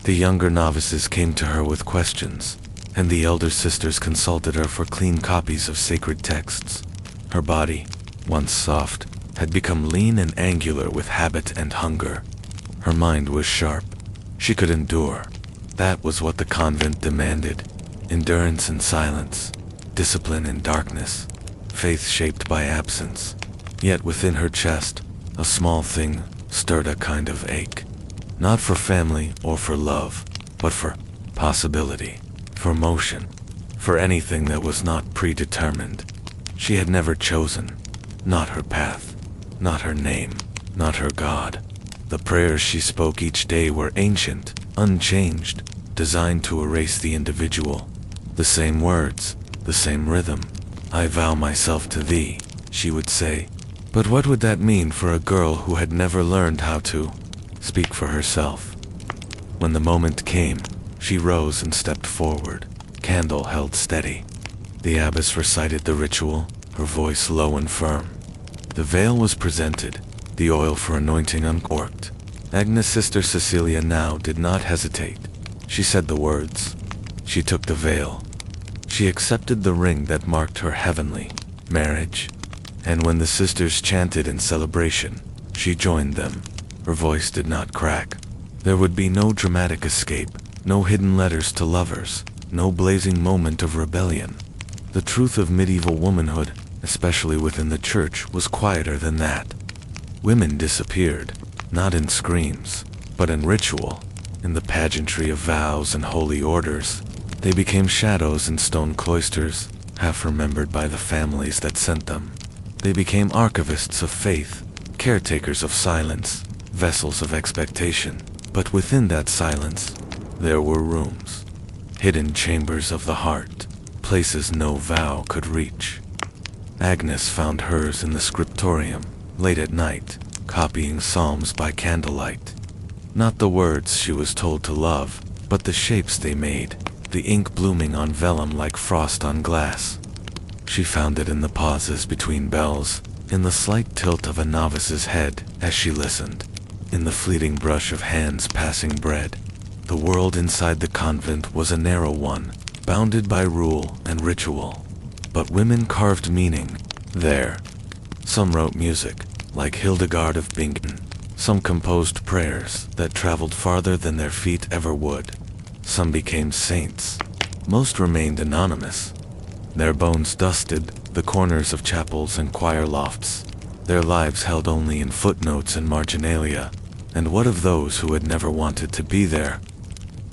The younger novices came to her with questions, and the elder sisters consulted her for clean copies of sacred texts. Her body, once soft, had become lean and angular with habit and hunger. Her mind was sharp. She could endure. That was what the convent demanded. Endurance in silence, discipline in darkness, faith shaped by absence. Yet within her chest, a small thing stirred a kind of ache. Not for family or for love, but for possibility, for motion, for anything that was not predetermined. She had never chosen, not her path, not her name, not her God. The prayers she spoke each day were ancient, unchanged, designed to erase the individual. The same words, the same rhythm. I vow myself to thee, she would say. But what would that mean for a girl who had never learned how to speak for herself? When the moment came, she rose and stepped forward, candle held steady. The abbess recited the ritual, her voice low and firm. The veil was presented, the oil for anointing uncorked. Agnes' sister Cecilia now did not hesitate. She said the words. She took the veil. She accepted the ring that marked her heavenly marriage. And when the sisters chanted in celebration, she joined them. Her voice did not crack. There would be no dramatic escape, no hidden letters to lovers, no blazing moment of rebellion. The truth of medieval womanhood, especially within the church, was quieter than that. Women disappeared, not in screams, but in ritual, in the pageantry of vows and holy orders. They became shadows in stone cloisters, half remembered by the families that sent them. They became archivists of faith, caretakers of silence, vessels of expectation. But within that silence, there were rooms, hidden chambers of the heart, places no vow could reach. Agnes found hers in the scriptorium, late at night, copying psalms by candlelight. Not the words she was told to love, but the shapes they made, the ink blooming on vellum like frost on glass. She found it in the pauses between bells, in the slight tilt of a novice's head as she listened, in the fleeting brush of hands passing bread. The world inside the convent was a narrow one, bounded by rule and ritual. But women carved meaning there. Some wrote music, like Hildegard of Bingen. Some composed prayers that traveled farther than their feet ever would. Some became saints. Most remained anonymous. Their bones dusted the corners of chapels and choir lofts. Their lives held only in footnotes and marginalia. And what of those who had never wanted to be there?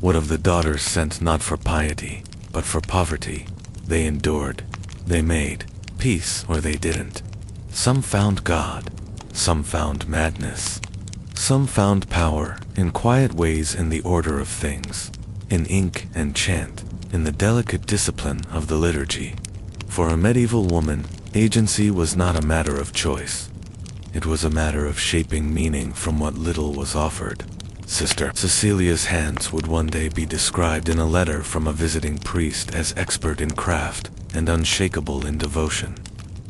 What of the daughters sent not for piety, but for poverty? They endured. They made peace, or they didn't. Some found God. Some found madness. Some found power in quiet ways, in the order of things, in ink and chant, in the delicate discipline of the liturgy. For a medieval woman, agency was not a matter of choice. It was a matter of shaping meaning from what little was offered. Sister Cecilia's hands would one day be described in a letter from a visiting priest as expert in craft and unshakable in devotion.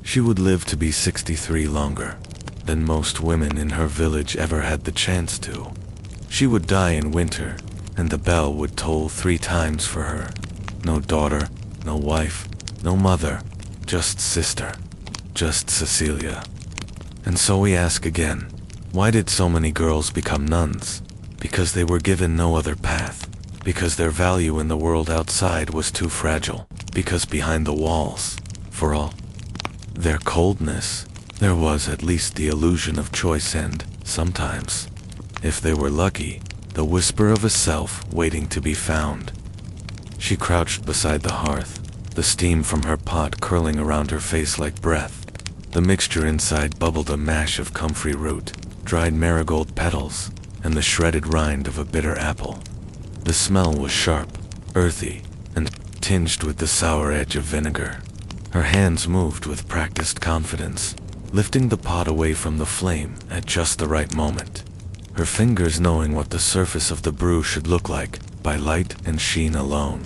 She would live to be 63 longer than most women in her village ever had the chance to. She would die in winter, and the bell would toll 3 times for her. No daughter, no wife, no mother, just sister, just Cecilia. And so we ask again, why did so many girls become nuns? Because they were given no other path. Because their value in the world outside was too fragile. Because behind the walls, for all their coldness, there was at least the illusion of choice and, sometimes, if they were lucky, the whisper of a self waiting to be found. She crouched beside the hearth, the steam from her pot curling around her face like breath. The mixture inside bubbled a mash of comfrey root, dried marigold petals, and the shredded rind of a bitter apple. The smell was sharp, earthy, and tinged with the sour edge of vinegar. Her hands moved with practiced confidence, lifting the pot away from the flame at just the right moment. Her fingers knowing what the surface of the brew should look like by light and sheen alone.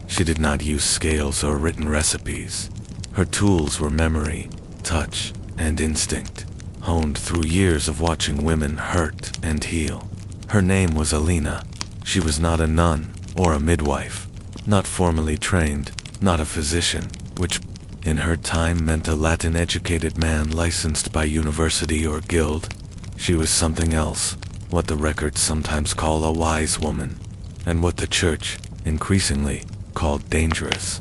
She did not use scales or written recipes. Her tools were memory, touch, and instinct, honed through years of watching women hurt and heal. Her name was Alina. She was not a nun or a midwife, not formally trained, not a physician, which in her time meant a Latin-educated man licensed by university or guild. She was something else, what the records sometimes call a wise woman, and what the church, increasingly, called dangerous.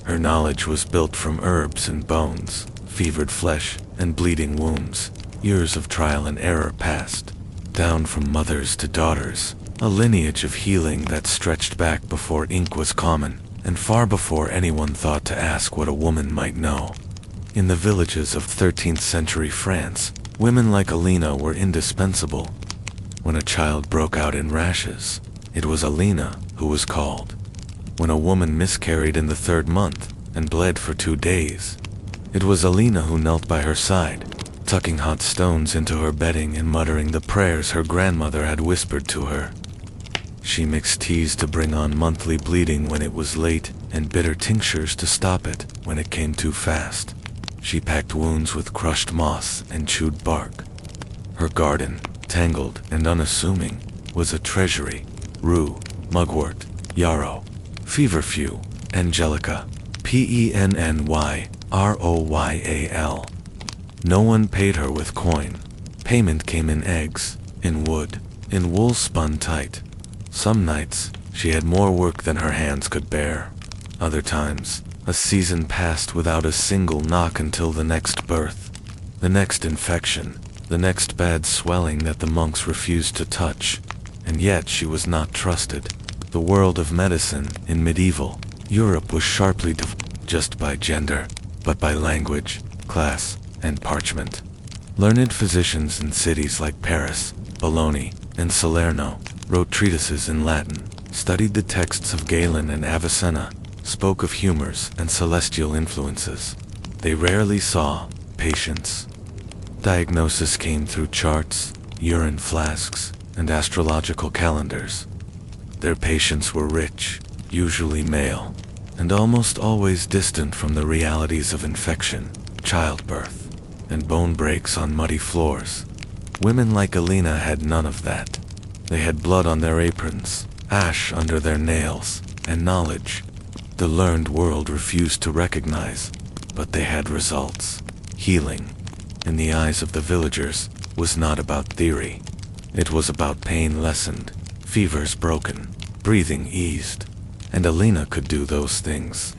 Her knowledge was built from herbs and bones, fevered flesh and bleeding wounds, years of trial and error passed, down from mothers to daughters, a lineage of healing that stretched back before ink was common, and far before anyone thought to ask what a woman might know. In the villages of 13th century France, women like Alina were indispensable. When a child broke out in rashes, it was Alina who was called. When a woman miscarried in the 3rd month and bled for 2 days, it was Alina who knelt by her side, tucking hot stones into her bedding and muttering the prayers her grandmother had whispered to her. She mixed teas to bring on monthly bleeding when it was late, and bitter tinctures to stop it when it came too fast. She packed wounds with crushed moss and chewed bark. Her garden, tangled and unassuming, was a treasury. Rue, mugwort, yarrow, feverfew, angelica, pennyroyal. No one paid her with coin. Payment came in eggs, in wood, in wool spun tight. Some nights, she had more work than her hands could bear. Other times, a season passed without a single knock until the next birth, the next infection, the next bad swelling that the monks refused to touch. And yet she was not trusted. The world of medicine in medieval Europe was sharply divided just by gender, but by language, class, and parchment. Learned physicians in cities like Paris, Bologna, and Salerno wrote treatises in Latin, studied the texts of Galen and Avicenna, spoke of humors and celestial influences. They rarely saw patients. Diagnosis came through charts, urine flasks, and astrological calendars. Their patients were rich, usually male, and almost always distant from the realities of infection, childbirth, and bone breaks on muddy floors. Women like Alina had none of that. They had blood on their aprons, ash under their nails, and knowledge the learned world refused to recognize, but they had results. Healing, in the eyes of the villagers, was not about theory. It was about pain lessened, fevers broken, breathing eased, and Alina could do those things.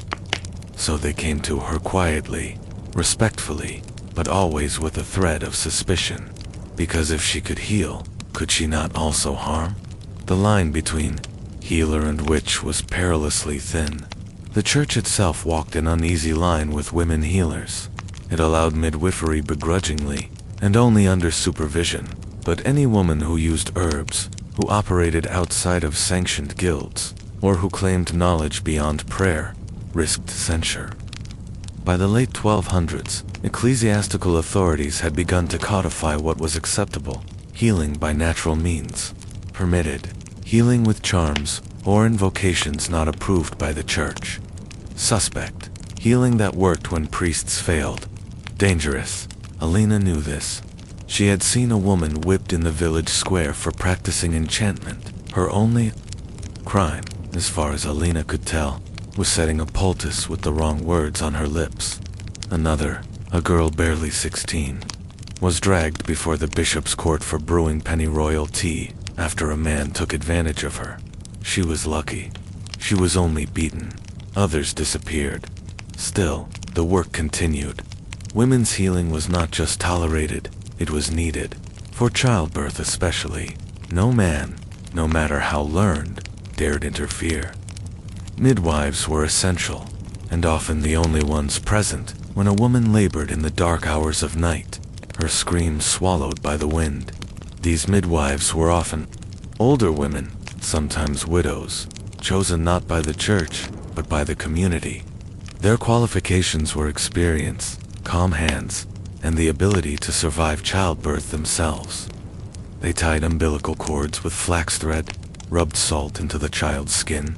So they came to her quietly, respectfully, but always with a thread of suspicion. Because if she could heal, could she not also harm? The line between healer and witch was perilously thin. The church itself walked an uneasy line with women healers. It allowed midwifery begrudgingly, and only under supervision. But any woman who used herbs, who operated outside of sanctioned guilds, or who claimed knowledge beyond prayer, risked censure. By the late 1200s, ecclesiastical authorities had begun to codify what was acceptable: healing by natural means, permitted; healing with charms, or invocations not approved by the church, suspect; healing that worked when priests failed, dangerous. Alina knew this. She had seen a woman whipped in the village square for practicing enchantment. Her only crime, as far as Alina could tell, was setting a poultice with the wrong words on her lips. Another, a girl barely 16, was dragged before the bishop's court for brewing pennyroyal tea after a man took advantage of her. She was lucky. She was only beaten. Others disappeared. Still, the work continued. Women's healing was not just tolerated, it was needed. For childbirth especially. No man, no matter how learned, dared interfere. Midwives were essential, and often the only ones present when a woman labored in the dark hours of night, her screams swallowed by the wind. These midwives were often older women, sometimes widows, chosen not by the church, but by the community. Their qualifications were experience, calm hands, and the ability to survive childbirth themselves. They tied umbilical cords with flax thread, rubbed salt into the child's skin,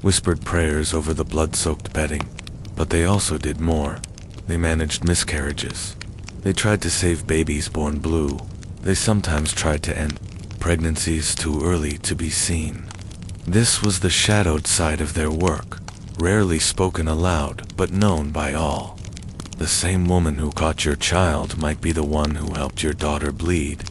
whispered prayers over the blood-soaked bedding. But they also did more. They managed miscarriages. They tried to save babies born blue. They sometimes tried to end pregnancies too early to be seen. This was the shadowed side of their work, rarely spoken aloud but known by all. The same woman who caught your child might be the one who helped your daughter bleed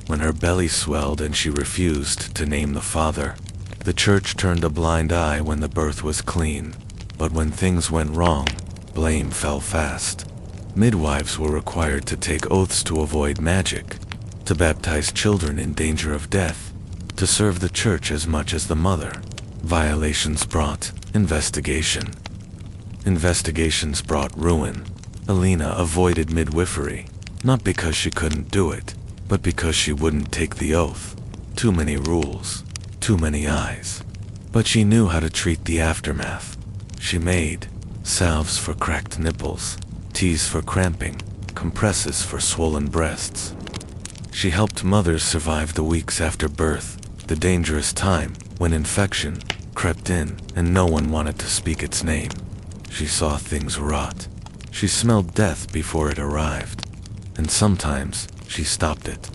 when her belly swelled and she refused to name the father. The church turned a blind eye when the birth was clean, but when things went wrong, blame fell fast. Midwives were required to take oaths to avoid magic, to baptize children in danger of death, to serve the church as much as the mother. Violations brought investigation. Investigations brought ruin. Alina avoided midwifery, not because she couldn't do it, but because she wouldn't take the oath. Too many rules, too many eyes. But she knew how to treat the aftermath. She made salves for cracked nipples, teas for cramping, compresses for swollen breasts. She helped mothers survive the weeks after birth, the dangerous time when infection crept in and no one wanted to speak its name. She saw things rot. She smelled death before it arrived. And sometimes she stopped it.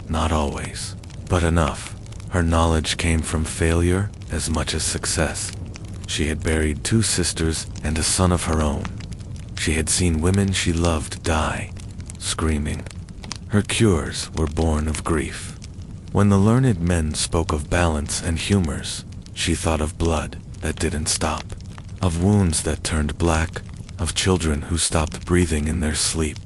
Not always, but enough. Her knowledge came from failure as much as success. She had buried 2 sisters and a son of her own. She had seen women she loved die, screaming. Her cures were born of grief. When the learned men spoke of balance and humors, she thought of blood that didn't stop, of wounds that turned black, of children who stopped breathing in their sleep.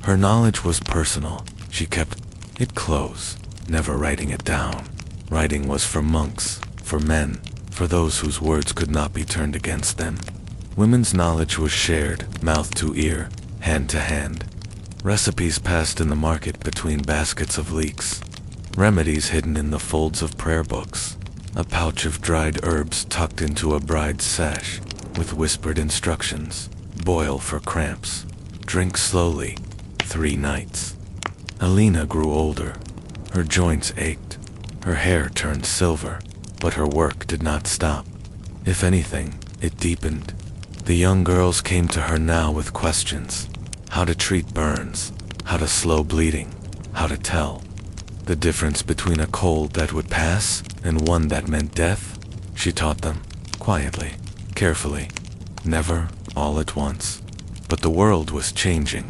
Her knowledge was personal. She kept it close, never writing it down. Writing was for monks, for men, for those whose words could not be turned against them. Women's knowledge was shared, mouth to ear, hand to hand. Recipes passed in the market between baskets of leeks. Remedies hidden in the folds of prayer books. A pouch of dried herbs tucked into a bride's sash, with whispered instructions. Boil for cramps. Drink slowly. 3 nights. Alina grew older. Her joints ached. Her hair turned silver, but her work did not stop. If anything, it deepened. The young girls came to her now with questions. How to treat burns, how to slow bleeding, how to tell the difference between a cold that would pass and one that meant death. She taught them, quietly, carefully, never all at once. But the world was changing.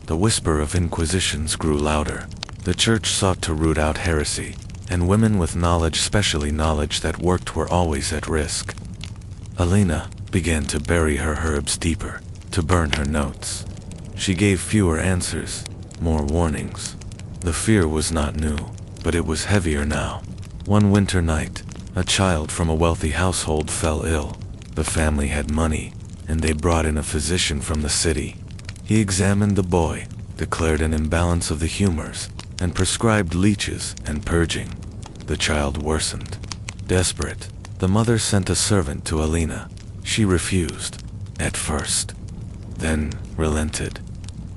The whisper of inquisitions grew louder. The church sought to root out heresy, and women with knowledge, especially knowledge that worked, were always at risk. Alina began to bury her herbs deeper, to burn her notes. She gave fewer answers, more warnings. The fear was not new, but it was heavier now. One winter night, a child from a wealthy household fell ill. The family had money, and they brought in a physician from the city. He examined the boy, declared an imbalance of the humors, and prescribed leeches and purging. The child worsened. Desperate, the mother sent a servant to Alina. She refused, at first, then relented.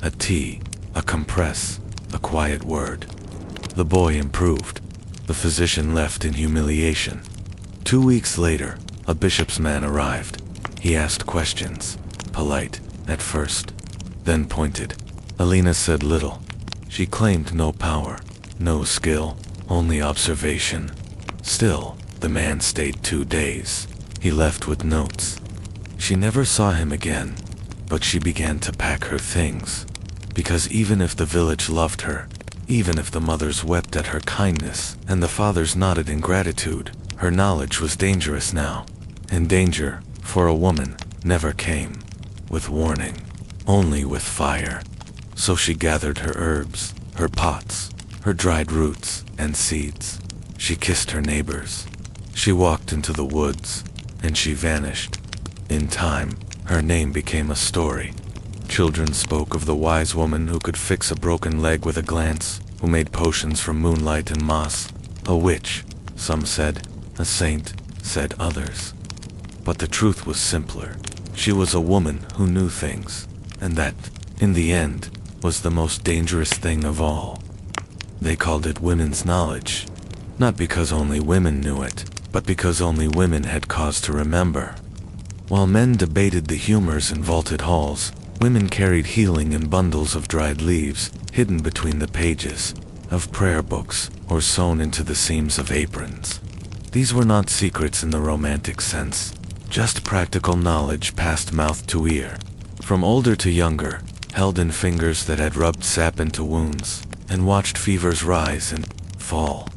A tea, a compress, a quiet word. The boy improved. The physician left in humiliation. 2 weeks later, a bishop's man arrived. He asked questions, polite at first, then pointed. Alina said little. She claimed no power, no skill, only observation. Still, the man stayed 2 days. He left with notes. She never saw him again, but she began to pack her things. Because even if the village loved her, even if the mothers wept at her kindness and the fathers nodded in gratitude, her knowledge was dangerous now. And danger, for a woman, never came with warning, only with fire. So she gathered her herbs, her pots, her dried roots and seeds. She kissed her neighbors. She walked into the woods, and she vanished. In time, her name became a story. Children spoke of the wise woman who could fix a broken leg with a glance, who made potions from moonlight and moss. A witch, some said. A saint, said others. But the truth was simpler. She was a woman who knew things, and that, in the end, was the most dangerous thing of all. They called it women's knowledge, not because only women knew it, but because only women had cause to remember. While men debated the humors in vaulted halls, women carried healing in bundles of dried leaves, hidden between the pages of prayer books or sewn into the seams of aprons. These were not secrets in the romantic sense, just practical knowledge passed mouth to ear, from older to younger, held in fingers that had rubbed sap into wounds and watched fevers rise and fall.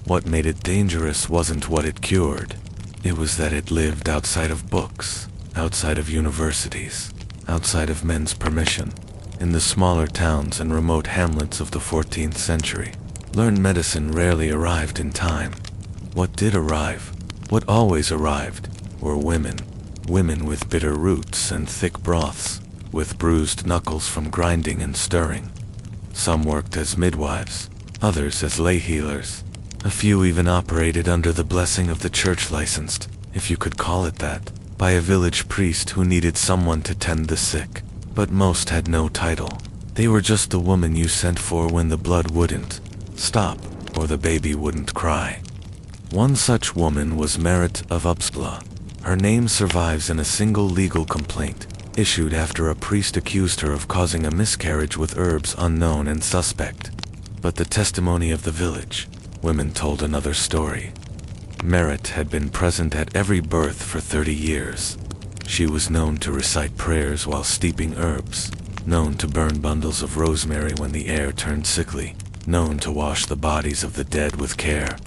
What made it dangerous wasn't what it cured. It was that it lived outside of books, outside of universities, outside of men's permission. In the smaller towns and remote hamlets of the 14th century, learned medicine rarely arrived in time. What did arrive, what always arrived, were women. Women with bitter roots and thick broths, with bruised knuckles from grinding and stirring. Some worked as midwives, others as lay healers. A few even operated under the blessing of the church, licensed, if you could call it that, by a village priest who needed someone to tend the sick. But most had no title. They were just the woman you sent for when the blood wouldn't stop or the baby wouldn't cry. One such woman was Merit of Uppsala. Her name survives in a single legal complaint. issued after a priest accused her of causing a miscarriage with herbs unknown and suspect. But the testimony of the village, women told another story. Merit had been present at every birth for 30 years. She was known to recite prayers while steeping herbs, known to burn bundles of rosemary when the air turned sickly, known to wash the bodies of the dead with care.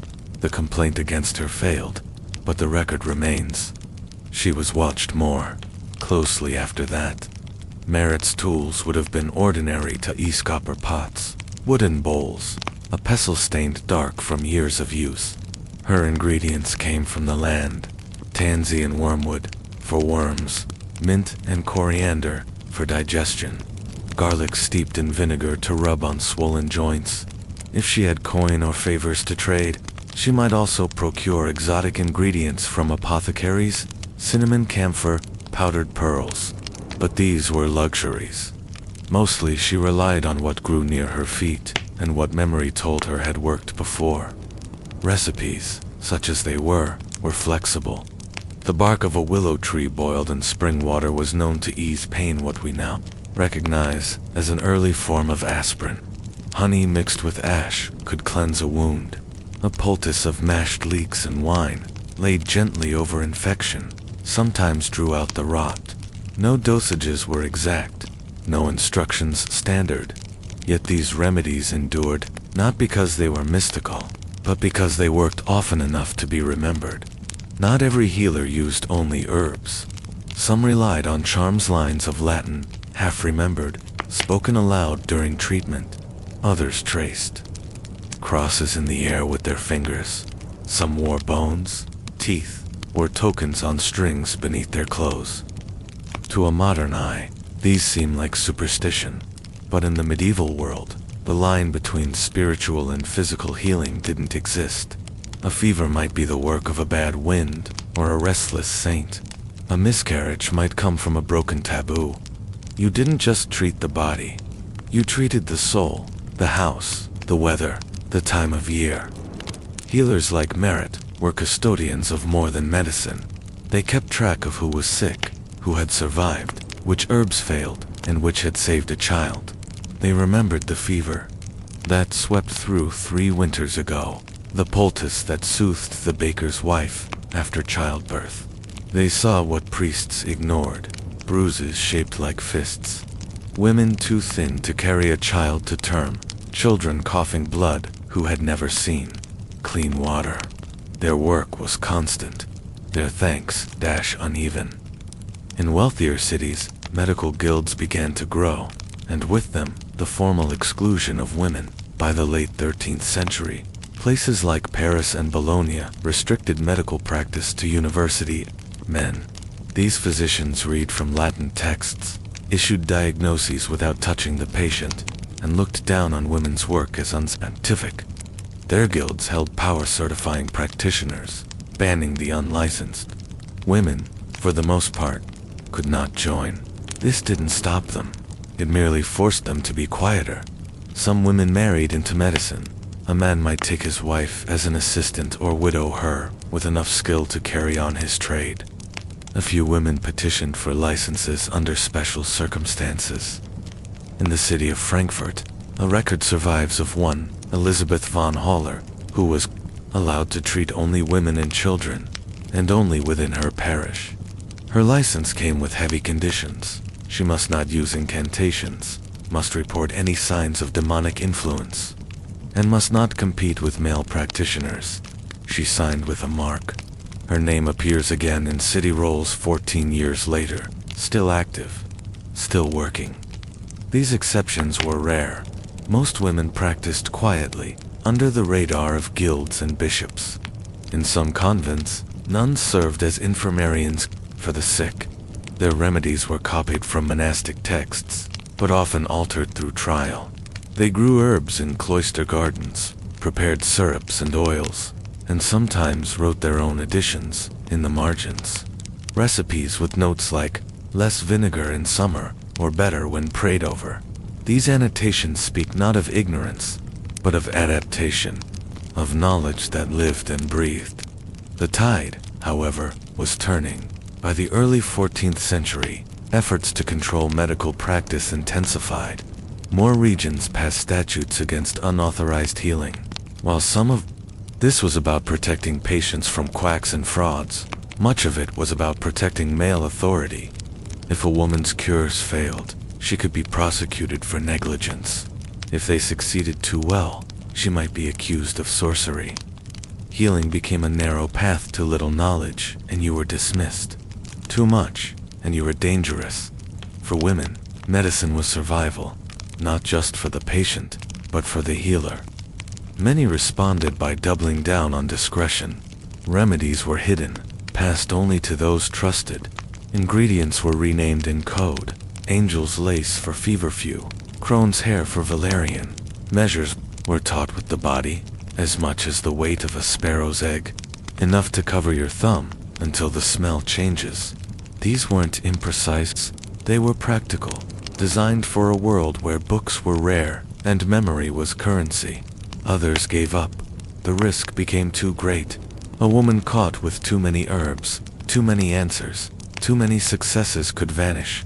The complaint against her failed, but the record remains. She was watched more closely after that. Merit's tools would have been ordinary to East copper pots, wooden bowls, a pestle stained dark from years of use. Her ingredients came from the land: tansy and wormwood for worms, mint and coriander for digestion, garlic steeped in vinegar to rub on swollen joints. If she had coin or favors to trade, she might also procure exotic ingredients from apothecaries: cinnamon camphor, powdered pearls. But these were luxuries. Mostly she relied on what grew near her feet and what memory told her had worked before. Recipes, such as they were flexible. The bark of a willow tree boiled in spring water was known to ease pain, what we now recognize as an early form of aspirin. Honey mixed with ash could cleanse a wound. A poultice of mashed leeks and wine, laid gently over infection, sometimes drew out the rot. No dosages were exact, no instructions standard. Yet these remedies endured, not because they were mystical, but because they worked often enough to be remembered. Not every healer used only herbs. Some relied on charms, lines of Latin, half remembered, spoken aloud during treatment. Others traced crosses in the air with their fingers. Some wore bones, teeth, or tokens on strings beneath their clothes. To a modern eye, these seem like superstition, but in the medieval world, the line between spiritual and physical healing didn't exist. A fever might be the work of a bad wind or a restless saint. A miscarriage might come from a broken taboo. You didn't just treat the body. You treated the soul, the house, the weather, the time of year. Healers like Merit were custodians of more than medicine. They kept track of who was sick, who had survived, which herbs failed, and which had saved a child. They remembered the fever that swept through 3 winters ago, the poultice that soothed the baker's wife after childbirth. They saw what priests ignored: bruises shaped like fists, women too thin to carry a child to term, children coughing blood who had never seen clean water. Their work was constant, their thanks uneven. In wealthier cities, medical guilds began to grow, and with them, the formal exclusion of women. By the late 13th century, places like Paris and Bologna restricted medical practice to university men. These physicians read from Latin texts, issued diagnoses without touching the patient, and looked down on women's work as unscientific. Their guilds held power certifying practitioners, banning the unlicensed. Women, for the most part, could not join. This didn't stop them. It merely forced them to be quieter. Some women married into medicine. A man might take his wife as an assistant or widow her with enough skill to carry on his trade. A few women petitioned for licenses under special circumstances. In the city of Frankfurt, a record survives of one, Elizabeth von Haller, who was allowed to treat only women and children, and only within her parish. Her license came with heavy conditions. She must not use incantations, must report any signs of demonic influence, and must not compete with male practitioners. She signed with a mark. Her name appears again in city rolls 14 years later, still active, still working. These exceptions were rare. Most women practiced quietly, under the radar of guilds and bishops. In some convents, nuns served as infirmarians for the sick. Their remedies were copied from monastic texts, but often altered through trial. They grew herbs in cloister gardens, prepared syrups and oils, and sometimes wrote their own additions in the margins. Recipes with notes like, less vinegar in summer, or better when prayed over. These annotations speak not of ignorance, but of adaptation, of knowledge that lived and breathed. The tide, however, was turning. By the early 14th century, Efforts to control medical practice intensified. More regions passed statutes against unauthorized healing. While some of this was about protecting patients from quacks and frauds, much of it was about protecting male authority. If a woman's cures failed, she could be prosecuted for negligence. If they succeeded too well, she might be accused of sorcery. Healing became a narrow path to little knowledge, and you were dismissed. Too much, and you were dangerous. For women, medicine was survival, not just for the patient, but for the healer. Many responded by doubling down on discretion. Remedies were hidden, passed only to those trusted. Ingredients were renamed in code: angel's lace for feverfew, crone's hair for valerian. Measures were taught with the body, as much as the weight of a sparrow's egg, enough to cover your thumb until the smell changes. These weren't imprecise, they were practical, designed for a world where books were rare and memory was currency. Others gave up. The risk became too great. A woman caught with too many herbs, too many answers, too many successes could vanish.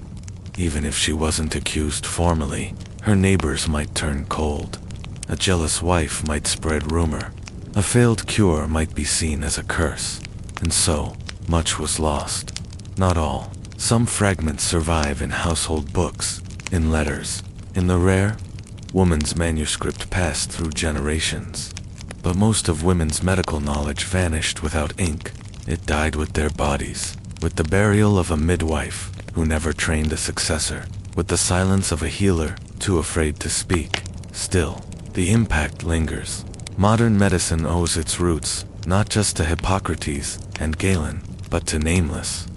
Even if she wasn't accused formally, her neighbors might turn cold. A jealous wife might spread rumor. A failed cure might be seen as a curse. And so, much was lost. Not all. Some fragments survive in household books, in letters. In the rare, woman's manuscript passed through generations. But most of women's medical knowledge vanished without ink. It died with their bodies, with the burial of a midwife who never trained a successor, with the silence of a healer too afraid to speak. Still, the impact lingers. Modern medicine owes its roots, not just to Hippocrates and Galen, but to nameless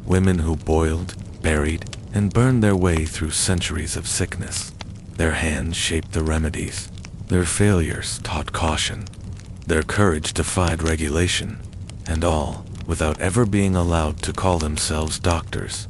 women who boiled, buried, and burned their way through centuries of sickness. Their hands shaped the remedies. Their failures taught caution. Their courage defied regulation. And all, without ever being allowed to call themselves doctors.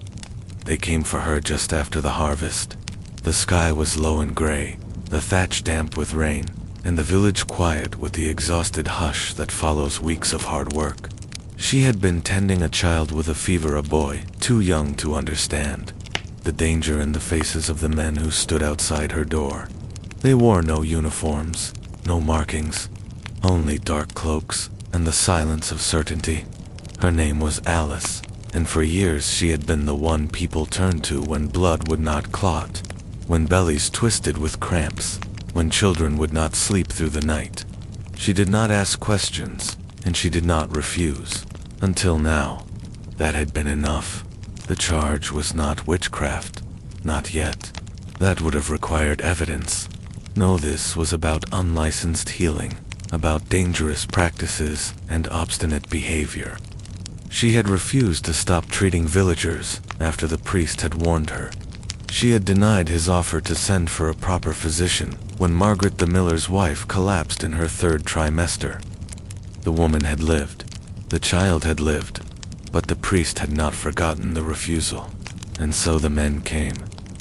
They came for her just after the harvest. The sky was low and gray, the thatch damp with rain, and the village quiet with the exhausted hush that follows weeks of hard work. She had been tending a child with a fever, a boy, too young to understand the danger in the faces of the men who stood outside her door. They wore no uniforms, no markings, only dark cloaks and the silence of certainty. Her name was Alice, and for years she had been the one people turned to when blood would not clot, when bellies twisted with cramps, when children would not sleep through the night. She did not ask questions, and she did not refuse. Until now, that had been enough. The charge was not witchcraft. Not yet. That would have required evidence. No, this was about unlicensed healing, about dangerous practices and obstinate behavior. She had refused to stop treating villagers after the priest had warned her. She had denied his offer to send for a proper physician when Margaret the miller's wife collapsed in her third trimester. The woman had lived. The child had lived. But the priest had not forgotten the refusal. And so the men came.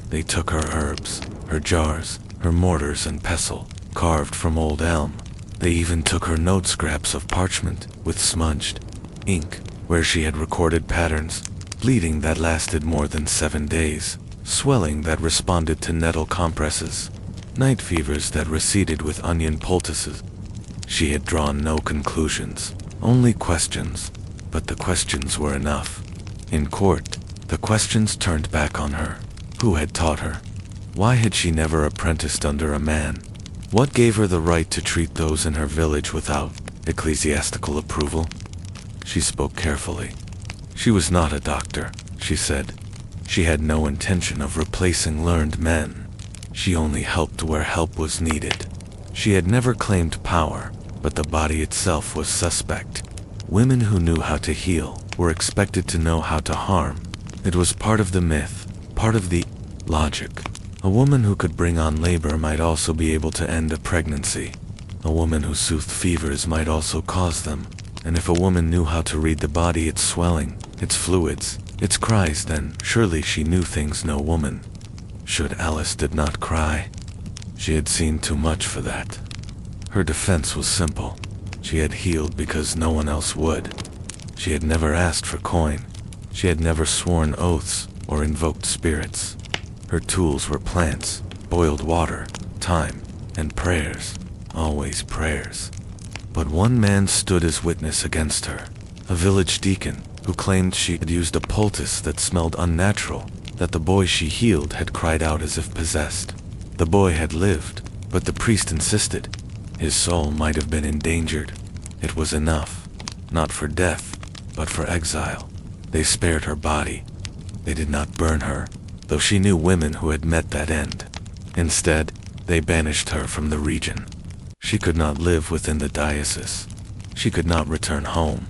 They took her herbs, her jars, her mortars and pestle, carved from old elm. They even took her note scraps of parchment with smudged ink, where she had recorded patterns, bleeding that lasted more than 7 days, swelling that responded to nettle compresses, night fevers that receded with onion poultices. She had drawn no conclusions, only questions, but the questions were enough. In court, the questions turned back on her. Who had taught her? Why had she never apprenticed under a man? What gave her the right to treat those in her village without ecclesiastical approval? She spoke carefully. She was not a doctor, she said. She had no intention of replacing learned men. She only helped where help was needed. She had never claimed power, but the body itself was suspect. Women who knew how to heal were expected to know how to harm. It was part of the myth, part of the logic. A woman who could bring on labor might also be able to end a pregnancy. A woman who soothed fevers might also cause them. And if a woman knew how to read the body, its swelling, its fluids, its cries, then surely she knew things no woman should. Alice did not cry. She had seen too much for that. Her defense was simple. She had healed because no one else would. She had never asked for coin. She had never sworn oaths or invoked spirits. Her tools were plants, boiled water, time, and prayers, always prayers. But one man stood as witness against her, a village deacon who claimed she had used a poultice that smelled unnatural, that the boy she healed had cried out as if possessed. The boy had lived, but the priest insisted. His soul might have been endangered. It was enough, not for death, but for exile. They spared her body. They did not burn her, though she knew women who had met that end. Instead, they banished her from the region. She could not live within the diocese. She could not return home.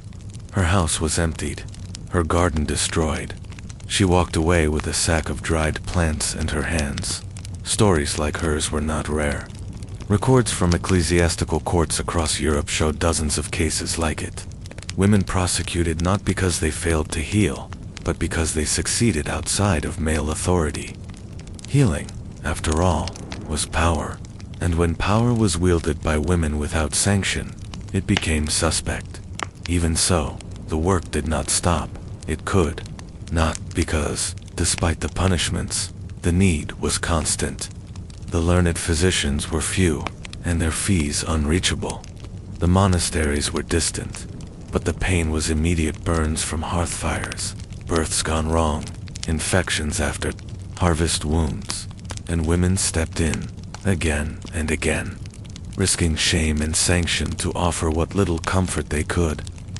Her house was emptied, her garden destroyed. She walked away with a sack of dried plants in her hands. Stories like hers were not rare. Records from ecclesiastical courts across Europe show dozens of cases like it. Women prosecuted not because they failed to heal, but because they succeeded outside of male authority. Healing, after all, was power, and when power was wielded by women without sanction, it became suspect. Even so, the work did not stop. It could. Not because, despite the punishments, the need was constant. The learned physicians were few, and their fees unreachable. The monasteries were distant, but the pain was immediate: burns from hearth fires, births gone wrong, infections after, harvest wounds, and women stepped in, again and again, risking shame and sanction to offer what little comfort they could.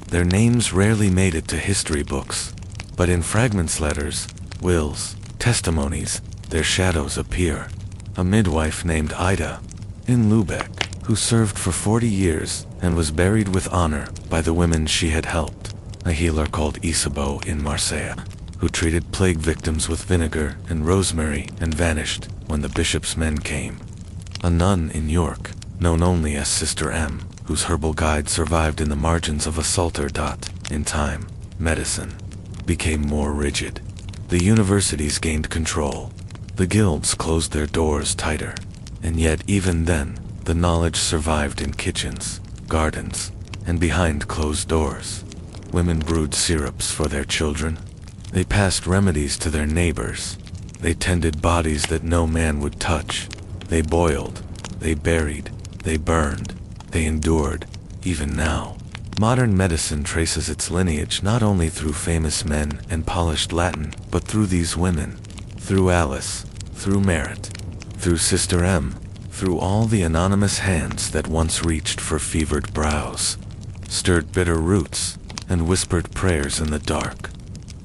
Their names rarely made it to history books, but in fragments, letters, wills, testimonies, their shadows appear. A midwife named Ida, in Lubeck, who served for 40 years and was buried with honor by the women she had helped. A healer called Isabeau in Marseille, who treated plague victims with vinegar and rosemary and vanished when the bishop's men came. A nun in York, known only as Sister M, whose herbal guide survived in the margins of a Psalter. In time, medicine became more rigid. The universities gained control. The guilds closed their doors tighter. And yet even then, the knowledge survived in kitchens, gardens, and behind closed doors. Women brewed syrups for their children. They passed remedies to their neighbors. They tended bodies that no man would touch. They boiled, they buried, they burned, they endured. Even now, modern medicine traces its lineage not only through famous men and polished Latin, but through these women, through Alice, through Merit, through Sister M, through all the anonymous hands that once reached for fevered brows, stirred bitter roots, and whispered prayers in the dark.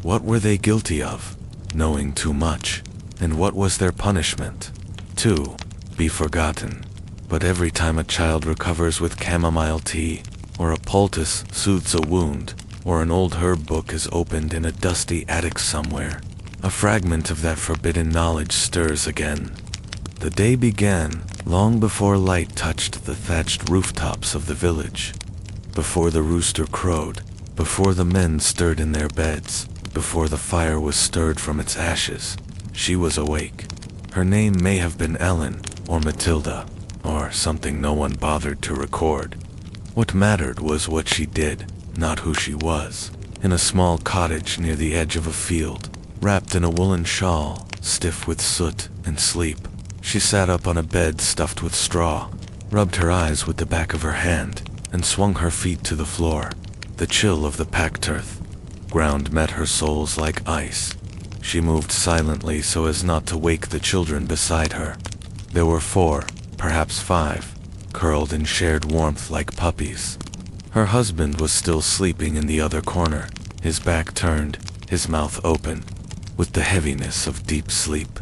What were they guilty of? Knowing too much. And what was their punishment? To be forgotten. But every time a child recovers with chamomile tea, or a poultice soothes a wound, or an old herb book is opened in a dusty attic somewhere, a fragment of that forbidden knowledge stirs again. The day began long before light touched the thatched rooftops of the village, before the rooster crowed, before the men stirred in their beds, before the fire was stirred from its ashes. She was awake. Her name may have been Ellen, or Matilda, or something no one bothered to record. What mattered was what she did, not who she was. In a small cottage near the edge of a field, wrapped in a woolen shawl, stiff with soot and sleep, she sat up on a bed stuffed with straw, rubbed her eyes with the back of her hand, and swung her feet to the floor. The chill of the packed earth ground met her soles like ice. She moved silently so as not to wake the children beside her. There were 4, perhaps 5, curled in shared warmth like puppies. Her husband was still sleeping in the other corner, his back turned, his mouth open, with the heaviness of deep sleep.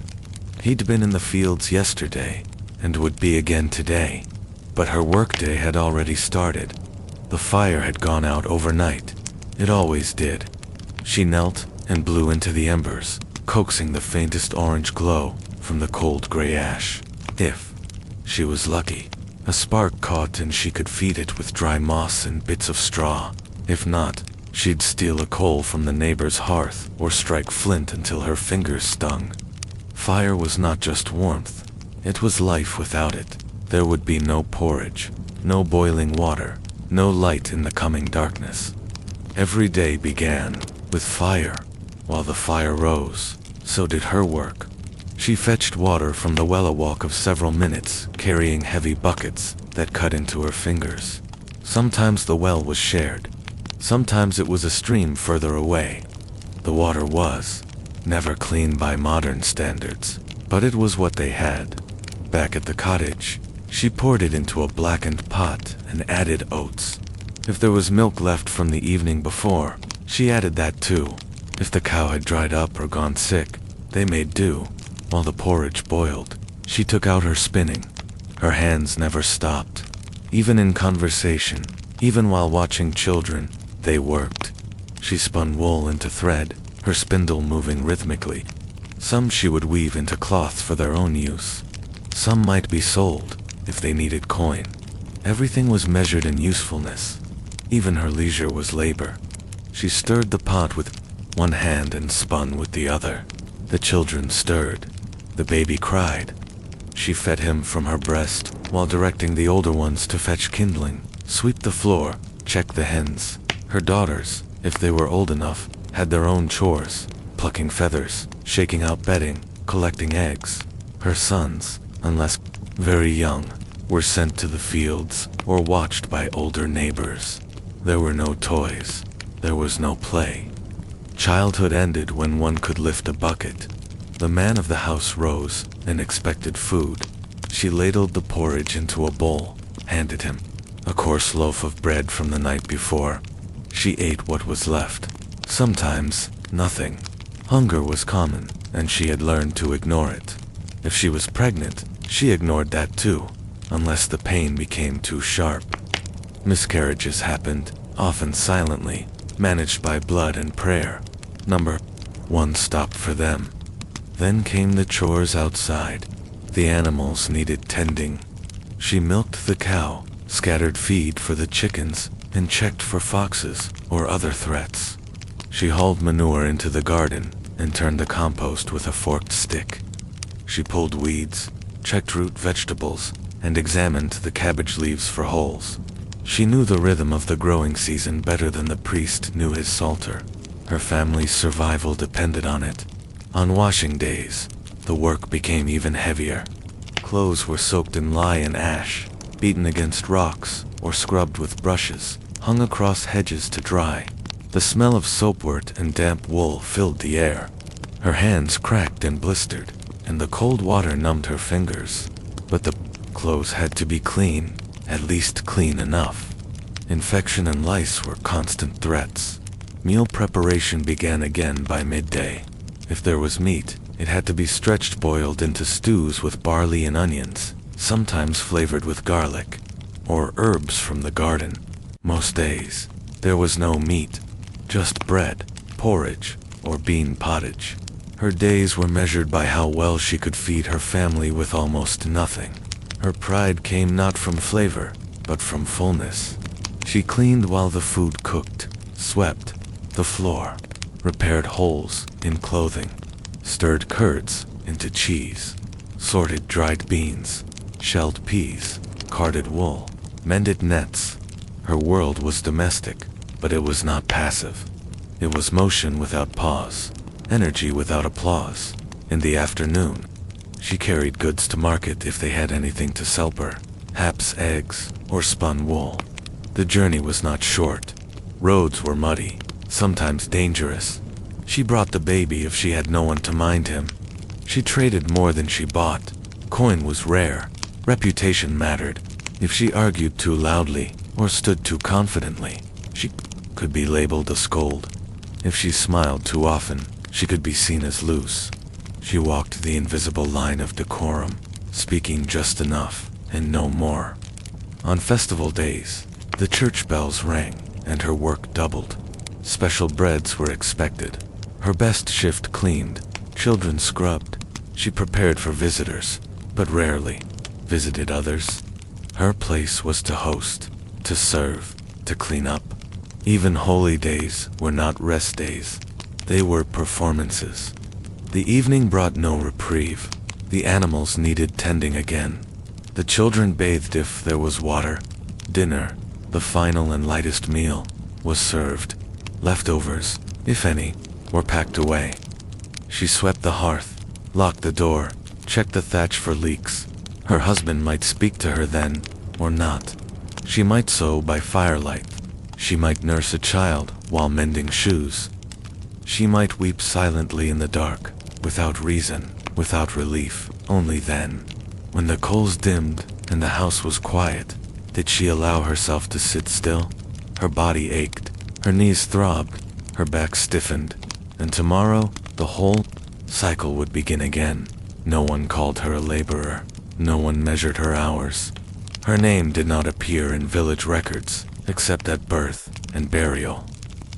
He'd been in the fields yesterday, and would be again today, but her workday had already started. The fire had gone out overnight. It always did. She knelt and blew into the embers, coaxing the faintest orange glow from the cold gray ash. If she was lucky, a spark caught and she could feed it with dry moss and bits of straw. If not, she'd steal a coal from the neighbor's hearth or strike flint until her fingers stung. Fire was not just warmth, it was life without it. There would be no porridge, no boiling water, no light in the coming darkness. Every day began with fire. While the fire rose, so did her work. She fetched water from the well a walk of several minutes, carrying heavy buckets that cut into her fingers. Sometimes the well was shared. Sometimes it was a stream further away. The water was never clean by modern standards, but it was what they had. Back at the cottage, she poured it into a blackened pot and added oats. If there was milk left from the evening before, she added that too. If the cow had dried up or gone sick, they made do. While the porridge boiled, she took out her spinning. Her hands never stopped. Even in conversation, even while watching children, they worked. She spun wool into thread, her spindle moving rhythmically. Some she would weave into cloth for their own use. Some might be sold, if they needed coin. Everything was measured in usefulness. Even her leisure was labor. She stirred the pot with one hand and spun with the other. The children stirred. The baby cried. She fed him from her breast, while directing the older ones to fetch kindling, sweep the floor, check the hens. Her daughters, if they were old enough, had their own chores, plucking feathers, shaking out bedding, collecting eggs. Her sons, unless very young, were sent to the fields or watched by older neighbors. There were no toys. There was no play. Childhood ended when one could lift a bucket. The man of the house rose and expected food. She ladled the porridge into a bowl, handed him a coarse loaf of bread from the night before. She ate what was left. Sometimes, nothing. Hunger was common, and she had learned to ignore it. If she was pregnant, she ignored that too, unless the pain became too sharp. Miscarriages happened, often silently, managed by blood and prayer. Number 1 stopped for them. Then came the chores outside. The animals needed tending. She milked the cow, scattered feed for the chickens, and checked for foxes or other threats. She hauled manure into the garden and turned the compost with a forked stick. She pulled weeds, checked root vegetables, and examined the cabbage leaves for holes. She knew the rhythm of the growing season better than the priest knew his psalter. Her family's survival depended on it. On washing days, the work became even heavier. Clothes were soaked in lye and ash, beaten against rocks, or scrubbed with brushes, hung across hedges to dry. The smell of soapwort and damp wool filled the air. Her hands cracked and blistered, and the cold water numbed her fingers. But the clothes had to be clean, at least clean enough. Infection and lice were constant threats. Meal preparation began again by midday. If there was meat, it had to be stretched boiled into stews with barley and onions, sometimes flavored with garlic, or herbs from the garden. Most days, there was no meat, just bread, porridge, or bean pottage. Her days were measured by how well she could feed her family with almost nothing. Her pride came not from flavor, but from fullness. She cleaned while the food cooked, swept the floor, repaired holes in clothing, stirred curds into cheese, sorted dried beans, shelled peas, carded wool, mended nets. Her world was domestic, but it was not passive. It was motion without pause, energy without applause. In the afternoon, she carried goods to market if they had anything to sell her, haps eggs, or spun wool. The journey was not short. Roads were muddy, sometimes dangerous. She brought the baby if she had no one to mind him. She traded more than she bought. Coin was rare. Reputation mattered. If she argued too loudly, or stood too confidently, she could be labeled a scold. If she smiled too often, she could be seen as loose. She walked the invisible line of decorum, speaking just enough and no more. On festival days, the church bells rang and her work doubled. Special breads were expected. Her best shift cleaned, children scrubbed. She prepared for visitors, but rarely visited others. Her place was to host, to serve, to clean up. Even holy days were not rest days. They were performances. The evening brought no reprieve. The animals needed tending again. The children bathed if there was water. Dinner, the final and lightest meal, was served. Leftovers, if any, were packed away. She swept the hearth, locked the door, checked the thatch for leaks. Her husband might speak to her then, or not. She might sew by firelight. She might nurse a child while mending shoes. She might weep silently in the dark, without reason, without relief. Only then, when the coals dimmed and the house was quiet, did she allow herself to sit still. Her body ached, her knees throbbed, her back stiffened, and tomorrow the whole cycle would begin again. No one called her a laborer. No one measured her hours. Her name did not appear in village records, except at birth and burial.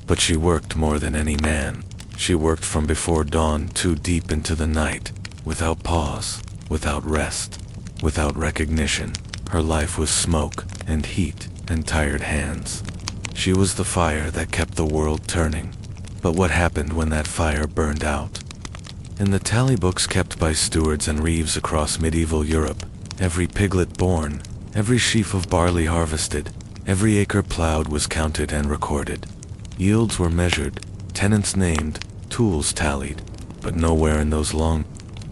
But she worked more than any man. She worked from before dawn to deep into the night, without pause, without rest, without recognition. Her life was smoke and heat and tired hands. She was the fire that kept the world turning. But what happened when that fire burned out? In the tally books kept by stewards and reeves across medieval Europe, every piglet born, every sheaf of barley harvested, every acre plowed was counted and recorded. Yields were measured, tenants named, tools tallied, but nowhere in those long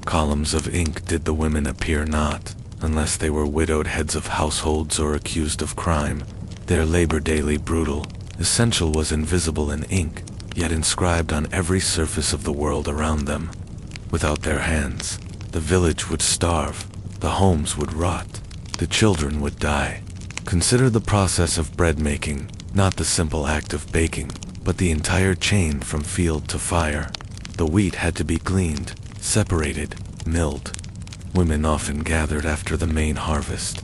columns of ink did the women appear, not unless they were widowed heads of households or accused of crime. Their labor daily brutal, essential was invisible in ink, yet inscribed on every surface of the world around them. Without their hands, the village would starve, the homes would rot, the children would die. Consider the process of bread making, not the simple act of baking, but the entire chain from field to fire. The wheat had to be gleaned, separated, milled. Women often gathered after the main harvest,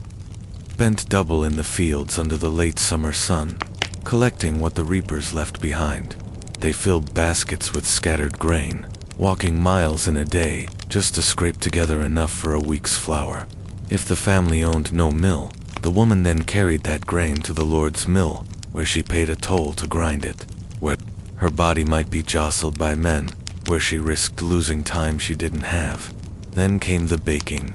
bent double in the fields under the late summer sun, collecting what the reapers left behind. They filled baskets with scattered grain, walking miles in a day just to scrape together enough for a week's flour. If the family owned no mill, the woman then carried that grain to the Lord's mill, where she paid a toll to grind it, where her body might be jostled by men, where she risked losing time she didn't have. Then came the baking.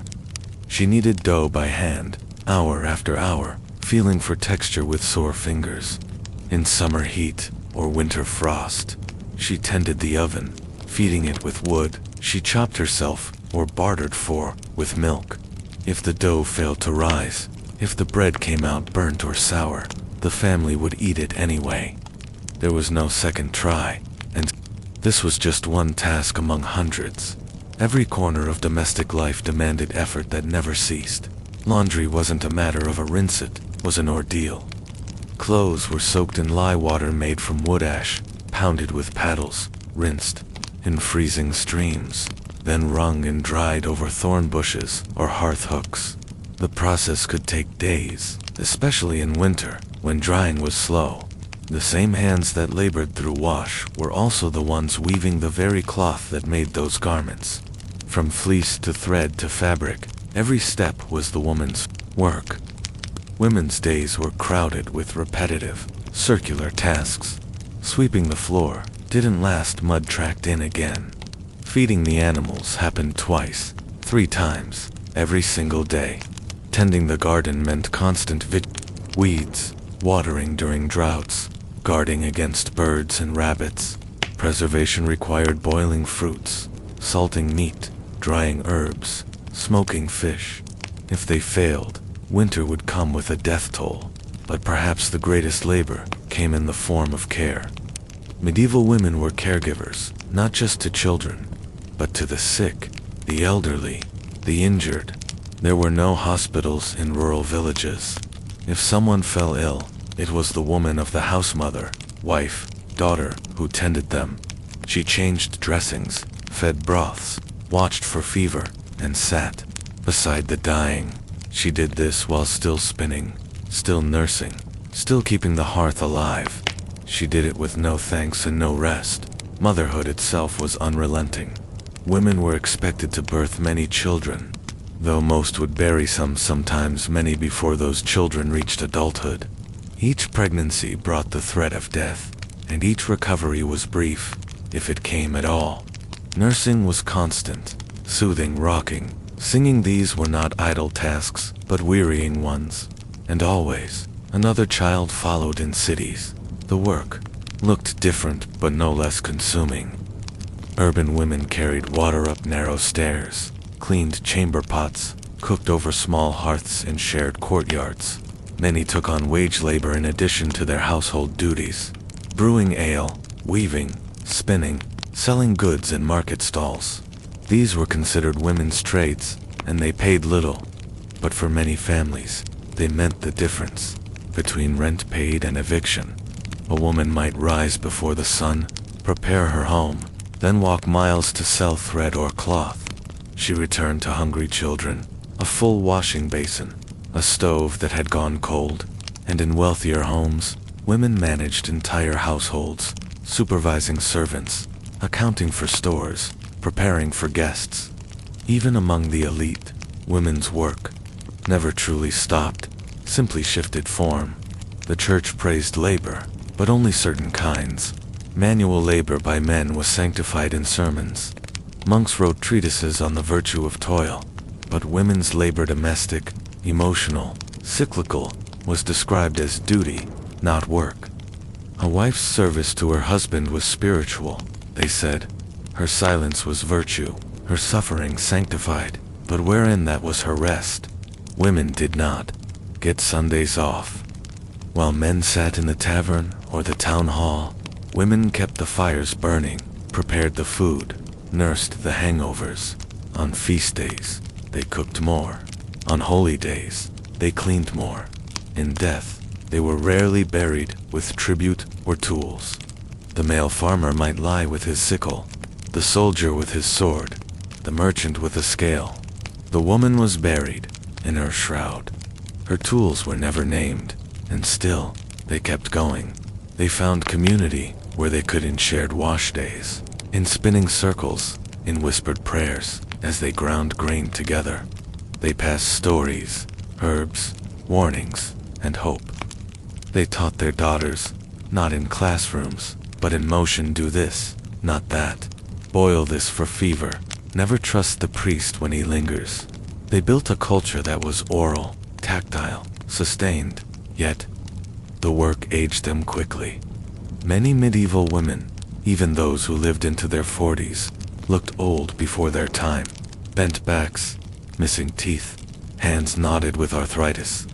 She kneaded dough by hand, hour after hour, feeling for texture with sore fingers. In summer heat or winter frost, she tended the oven, feeding it with wood. She chopped herself, or bartered for, with milk. If the dough failed to rise, if the bread came out burnt or sour, the family would eat it anyway. There was no second try, and this was just one task among hundreds. Every corner of domestic life demanded effort that never ceased. Laundry wasn't a matter of a rinse, it was an ordeal. Clothes were soaked in lye water made from wood ash, pounded with paddles, rinsed in freezing streams, then wrung and dried over thorn bushes or hearth hooks. The process could take days, especially in winter, when drying was slow. The same hands that labored through wash were also the ones weaving the very cloth that made those garments. From fleece to thread to fabric, every step was the woman's work. Women's days were crowded with repetitive, circular tasks. Sweeping the floor didn't last mud tracked in again. Feeding the animals happened twice, 3 times, every single day. Tending the garden meant constant weeds, watering during droughts, guarding against birds and rabbits. Preservation required boiling fruits, salting meat, drying herbs, smoking fish. If they failed, winter would come with a death toll. But perhaps the greatest labor came in the form of care. Medieval women were caregivers, not just to children, but to the sick, the elderly, the injured. There were no hospitals in rural villages. If someone fell ill, it was the woman of the house mother, wife, daughter who tended them. She changed dressings, fed broths, watched for fever, and sat beside the dying. She did this while still spinning, still nursing, still keeping the hearth alive. She did it with no thanks and no rest. Motherhood itself was unrelenting. Women were expected to birth many children, though most would bury some, sometimes many before those children reached adulthood. Each pregnancy brought the threat of death, and each recovery was brief, if it came at all. Nursing was constant, soothing, rocking, singing. These were not idle tasks, but wearying ones. And always, another child followed in cities. The work looked different, but no less consuming. Urban women carried water up narrow stairs, cleaned chamber pots, cooked over small hearths in shared courtyards. Many took on wage labor in addition to their household duties, brewing ale, weaving, spinning, selling goods in market stalls. These were considered women's trades, and they paid little, but for many families, they meant the difference between rent paid and eviction. A woman might rise before the sun, prepare her home, then walk miles to sell thread or cloth. She returned to hungry children, a full washing basin, a stove that had gone cold, and in wealthier homes, women managed entire households, supervising servants, accounting for stores, preparing for guests. Even among the elite, women's work never truly stopped, simply shifted form. The church praised labor, but only certain kinds. Manual labor by men was sanctified in sermons. Monks wrote treatises on the virtue of toil, but women's labor, domestic, emotional, cyclical, was described as duty, not work. A wife's service to her husband was spiritual, they said. Her silence was virtue, her suffering sanctified, but wherein that was her rest. Women did not get Sundays off. While men sat in the tavern or the town hall, women kept the fires burning, prepared the food, nursed the hangovers. On feast days, they cooked more. On holy days, they cleaned more. In death, they were rarely buried with tribute or tools. The male farmer might lie with his sickle, the soldier with his sword, the merchant with a scale. The woman was buried in her shroud. Her tools were never named, and still, they kept going. They found community where they could in shared wash days, in spinning circles, in whispered prayers, as they ground grain together. They passed stories, herbs, warnings, and hope. They taught their daughters, not in classrooms, but in motion: do this, not that. Boil this for fever. Never trust the priest when he lingers. They built a culture that was oral, tactile, sustained, yet the work aged them quickly. Many medieval women, even those who lived into their 40s, looked old before their time. Bent backs, missing teeth, hands knotted with arthritis.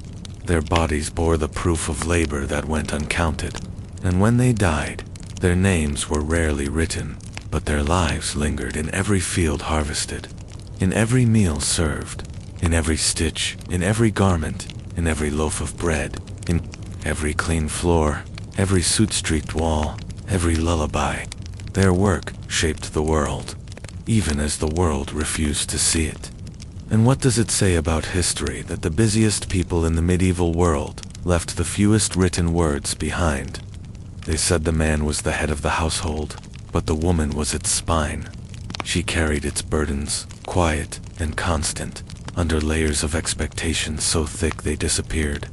Their bodies bore the proof of labor that went uncounted, and when they died, their names were rarely written, but their lives lingered in every field harvested, in every meal served, in every stitch, in every garment, in every loaf of bread, in every clean floor, every soot-streaked wall, every lullaby. Their work shaped the world, even as the world refused to see it. And what does it say about history that the busiest people in the medieval world left the fewest written words behind? They said the man was the head of the household, but the woman was its spine. She carried its burdens, quiet and constant, under layers of expectation so thick they disappeared.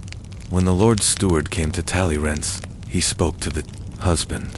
When the Lord Steward came to tally rents, he spoke to the husband.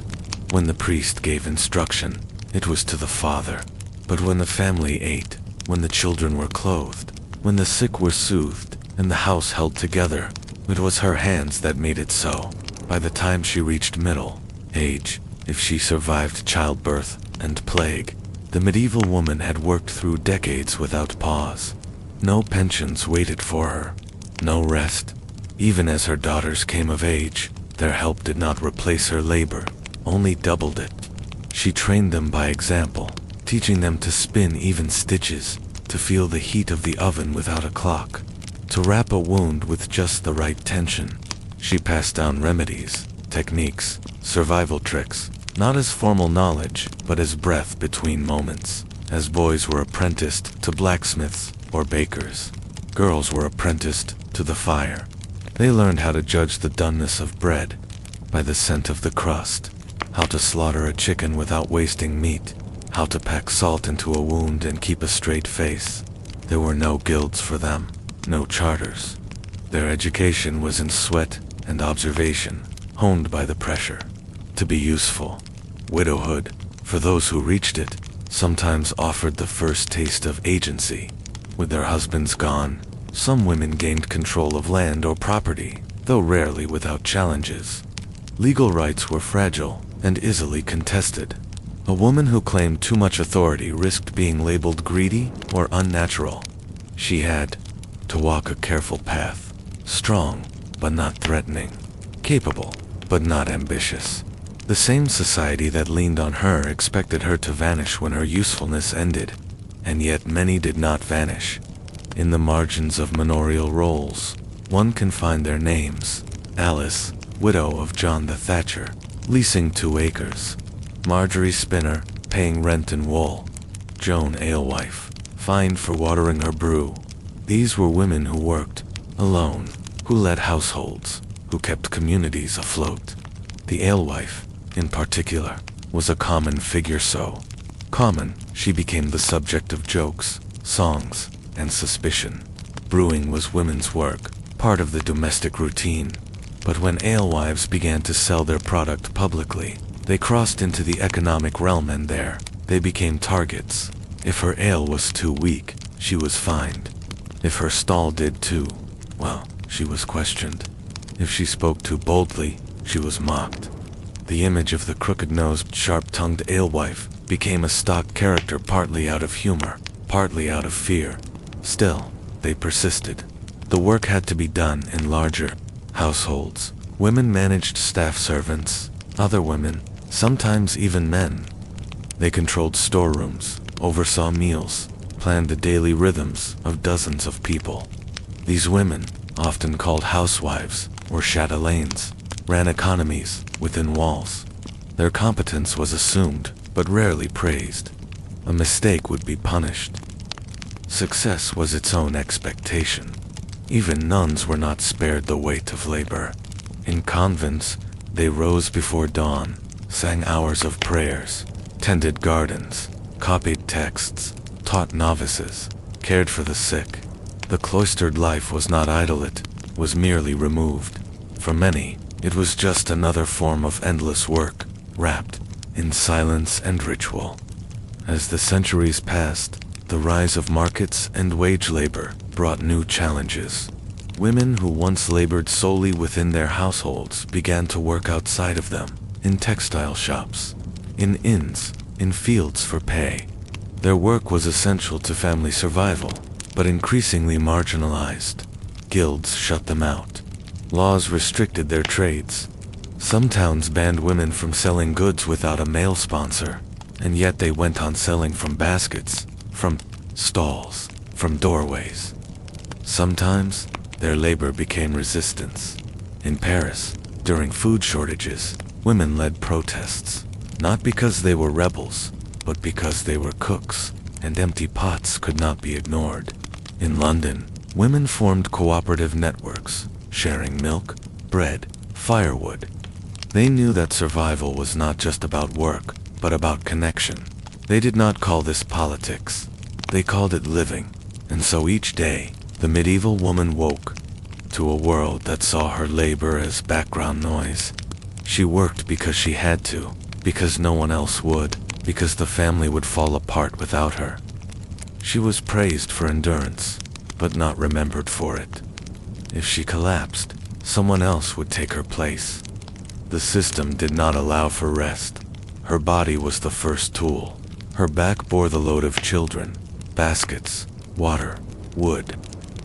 When the priest gave instruction, it was to the father. But when the family ate, when the children were clothed, when the sick were soothed, and the house held together, it was her hands that made it so. By the time she reached middle age, if she survived childbirth and plague, the medieval woman had worked through decades without pause. No pensions waited for her, no rest. Even as her daughters came of age, their help did not replace her labor, only doubled it. She trained them by example, teaching them to spin even stitches, to feel the heat of the oven without a clock, to wrap a wound with just the right tension. She passed down remedies, techniques, survival tricks, not as formal knowledge, but as breath between moments. As boys were apprenticed to blacksmiths or bakers, girls were apprenticed to the fire. They learned how to judge the doneness of bread by the scent of the crust, how to slaughter a chicken without wasting meat, how to pack salt into a wound and keep a straight face. There were no guilds for them, no charters. Their education was in sweat and observation, honed by the pressure to be useful. Widowhood, for those who reached it, sometimes offered the first taste of agency. With their husbands gone, some women gained control of land or property, though rarely without challenges. Legal rights were fragile and easily contested. A woman who claimed too much authority risked being labeled greedy or unnatural. She had to walk a careful path, strong but not threatening, capable but not ambitious. The same society that leaned on her expected her to vanish when her usefulness ended, and yet many did not vanish. In the margins of manorial roles, one can find their names: Alice, widow of John the Thatcher, leasing 2 acres; Marjorie Spinner, paying rent and wool; Joan Alewife, fined for watering her brew. These were women who worked alone, who led households, who kept communities afloat. The alewife, in particular, was a common figure, so common she became the subject of jokes, songs, and suspicion. Brewing was women's work, part of the domestic routine. But when alewives began to sell their product publicly, they crossed into the economic realm, and there they became targets. If her ale was too weak, she was fined. If her stall did too well, she was questioned. If she spoke too boldly, she was mocked. The image of the crooked-nosed, sharp-tongued alewife became a stock character, partly out of humor, partly out of fear. Still, they persisted. The work had to be done in larger households. Women managed staff servants, other women, sometimes even men. They controlled storerooms, oversaw meals, planned the daily rhythms of dozens of people. These women, often called housewives or chatelaines, ran economies within walls. Their competence was assumed, but rarely praised. A mistake would be punished. Success was its own expectation. Even nuns were not spared the weight of labor. In convents, they rose before dawn, sang hours of prayers, tended gardens, copied texts, taught novices, cared for the sick. The cloistered life was not idle, it was merely removed. For many, it was just another form of endless work, wrapped in silence and ritual. As the centuries passed, the rise of markets and wage labor brought new challenges. Women who once labored solely within their households began to work outside of them, in textile shops, in inns, in fields for pay. Their work was essential to family survival, but increasingly marginalized. Guilds shut them out. Laws restricted their trades. Some towns banned women from selling goods without a male sponsor, and yet they went on selling from baskets, from stalls, from doorways. Sometimes, their labor became resistance. In Paris, during food shortages, women led protests, not because they were rebels, but because they were cooks, and empty pots could not be ignored. In London, women formed cooperative networks, sharing milk, bread, firewood. They knew that survival was not just about work, but about connection. They did not call this politics. They called it living. And so each day, the medieval woman woke to a world that saw her labor as background noise. She worked because she had to, because no one else would, because the family would fall apart without her. She was praised for endurance, but not remembered for it. If she collapsed, someone else would take her place. The system did not allow for rest. Her body was the first tool. Her back bore the load of children, baskets, water, wood.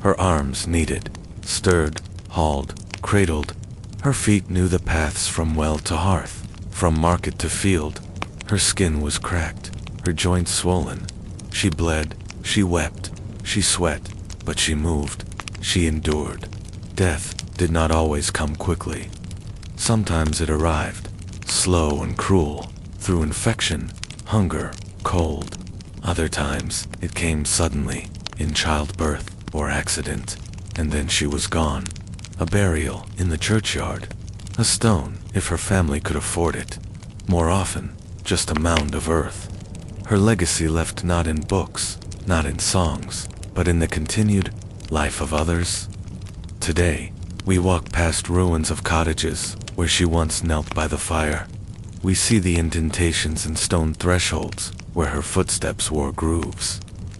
Her arms kneaded, stirred, hauled, cradled. Her feet knew the paths from well to hearth, from market to field. Her skin was cracked, her joints swollen. She bled, she wept, she sweat, but she moved, she endured. Death did not always come quickly. Sometimes it arrived, slow and cruel, through infection, hunger, cold. Other times, it came suddenly, in childbirth or accident, and then she was gone. A burial in the churchyard, a stone if her family could afford it. More often, just a mound of earth. Her legacy left not in books, not in songs, but in the continued life of others. Today, we walk past ruins of cottages where she once knelt by the fire. We see the indentations in stone thresholds where her footsteps wore grooves.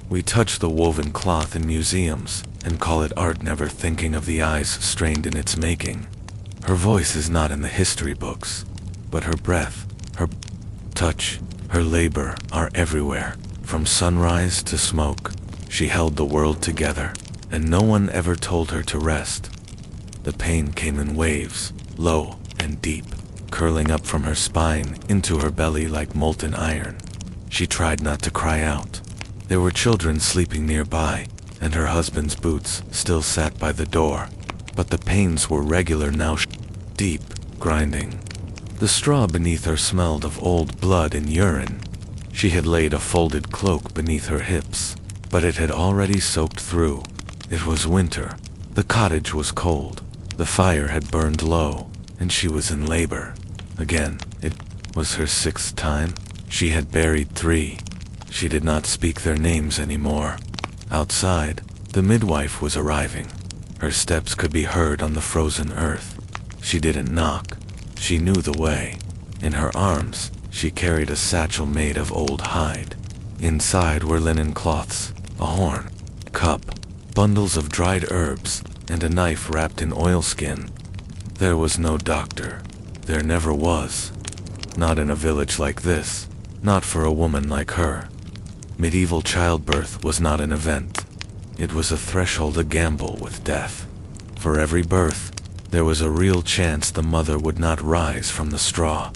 We touch the woven cloth in museums and call it art, never thinking of the eyes strained in its making. Her voice is not in the history books, but her breath, her touch, Her labor are everywhere, from sunrise to smoke. She held the world together, and no one ever told her to rest. The pain came in waves, low and deep, curling up from her spine into her belly like molten iron. She tried not to cry out. There were children sleeping nearby, and her husband's boots still sat by the door. But the pains were regular now, deep, grinding. The straw beneath her smelled of old blood and urine. She had laid a folded cloak beneath her hips, but it had already soaked through. It was winter. The cottage was cold. The fire had burned low, and she was in labor. Again, it was her 6th time. She had buried 3. She did not speak their names anymore. Outside, the midwife was arriving. Her steps could be heard on the frozen earth. She didn't knock. She knew the way. In her arms, she carried a satchel made of old hide. Inside were linen cloths, a horn, cup, bundles of dried herbs, and a knife wrapped in oilskin. There was no doctor. There never was. Not in a village like this. Not for a woman like her. Medieval childbirth was not an event. It was a threshold, a gamble with death. For every birth, there was a real chance the mother would not rise from the straw.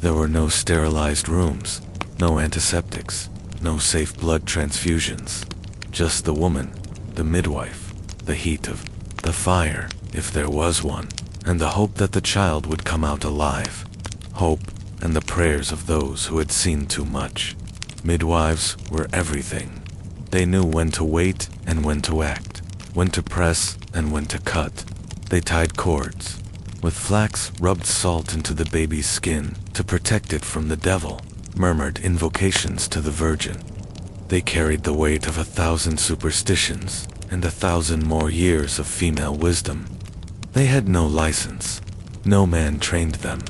There were no sterilized rooms, no antiseptics, no safe blood transfusions. Just the woman, the midwife, the heat of the fire, if there was one, and the hope that the child would come out alive. Hope and the prayers of those who had seen too much. Midwives were everything. They knew when to wait and when to act, when to press and when to cut. They tied cords. With flax rubbed salt into the baby's skin to protect it from the devil, murmured invocations to the Virgin. They carried the weight of 1,000 superstitions and 1,000 more years of female wisdom. They had no license. No man trained them.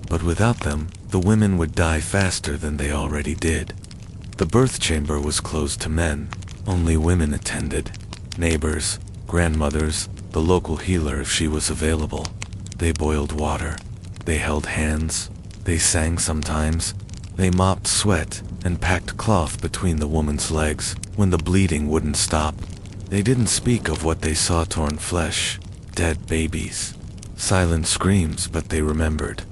But without them, the women would die faster than they already did. The birth chamber was closed to men. Only women attended. Neighbors, grandmothers, the local healer if she was available. They boiled water. They held hands. They sang sometimes. They mopped sweat and packed cloth between the woman's legs when the bleeding wouldn't stop. They didn't speak of what they saw: torn flesh, dead babies, silent screams, but they remembered.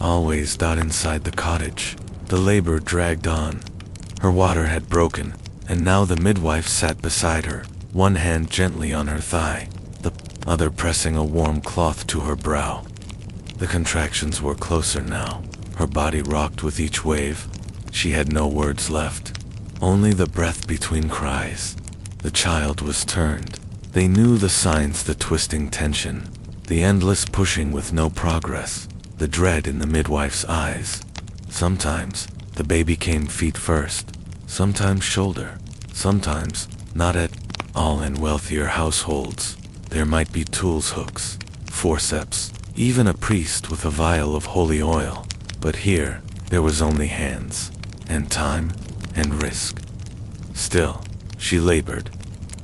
Always inside the cottage, the labor dragged on. Her water had broken, and now the midwife sat beside her, one hand gently on her thigh, the other pressing a warm cloth to her brow. The contractions were closer now. Her body rocked with each wave. She had no words left, only the breath between cries. The child was turned. They knew the signs: the twisting tension, the endless pushing with no progress, the dread in the midwife's eyes. Sometimes the baby came feet first, sometimes shoulder, sometimes not at all. In wealthier households, there might be tools, hooks, forceps, even a priest with a vial of holy oil. But here, there was only hands, and time, and risk. Still, she labored.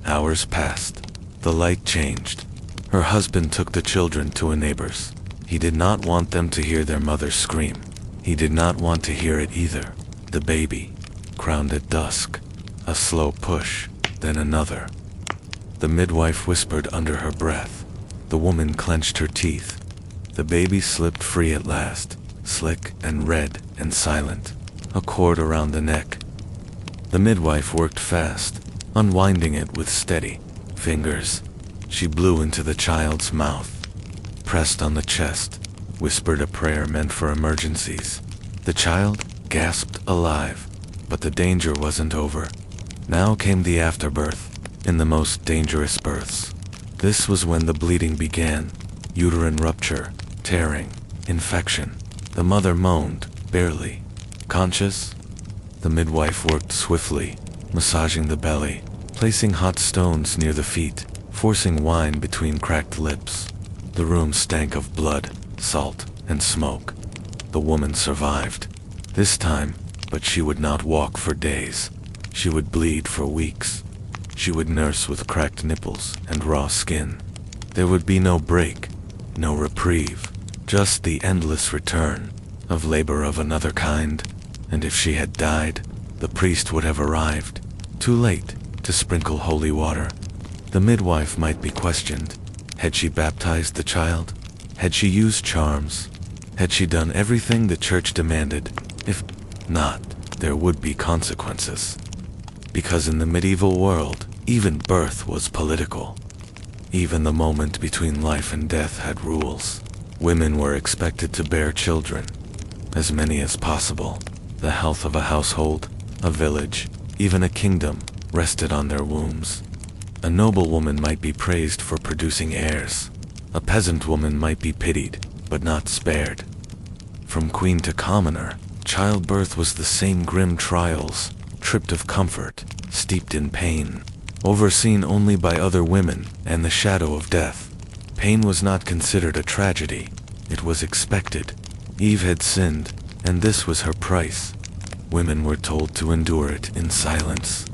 Hours passed. The light changed. Her husband took the children to a neighbor's. He did not want them to hear their mother scream. He did not want to hear it either. The baby, crowned at dusk. A slow push, then another. The midwife whispered under her breath. The woman clenched her teeth. The baby slipped free at last, slick and red and silent, a cord around the neck. The midwife worked fast, unwinding it with steady fingers. She blew into the child's mouth, pressed on the chest, whispered a prayer meant for emergencies. The child gasped alive, but the danger wasn't over. Now came the afterbirth, in the most dangerous births. This was when the bleeding began: uterine rupture, tearing, infection. The mother moaned, barely conscious. The midwife worked swiftly, massaging the belly, placing hot stones near the feet, forcing wine between cracked lips. The room stank of blood, salt, and smoke. The woman survived. This time, but she would not walk for days. She would bleed for weeks. She would nurse with cracked nipples and raw skin. There would be no break, no reprieve, just the endless return of labor of another kind, and if she had died, the priest would have arrived, too late, to sprinkle holy water. The midwife might be questioned. Had she baptized the child? Had she used charms? Had she done everything the church demanded? If not, there would be consequences. Because in the medieval world, even birth was political. Even the moment between life and death had rules. Women were expected to bear children, as many as possible. The health of a household, a village, even a kingdom, rested on their wombs. A noblewoman might be praised for producing heirs. A peasant woman might be pitied, but not spared. From queen to commoner, childbirth was the same grim trials, stripped of comfort, steeped in pain, overseen only by other women and the shadow of death. Pain was not considered a tragedy. It was expected. Eve had sinned, and this was her price. Women were told to endure it in silence,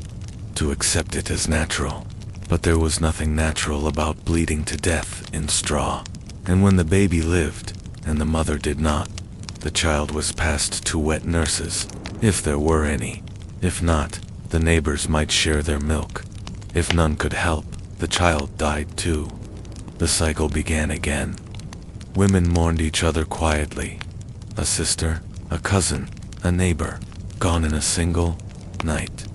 to accept it as natural. But there was nothing natural about bleeding to death in straw. And when the baby lived, and the mother did not, the child was passed to wet nurses, if there were any. If not, the neighbors might share their milk. If none could help, the child died too. The cycle began again. Women mourned each other quietly. A sister, a cousin, a neighbor, gone in a single night.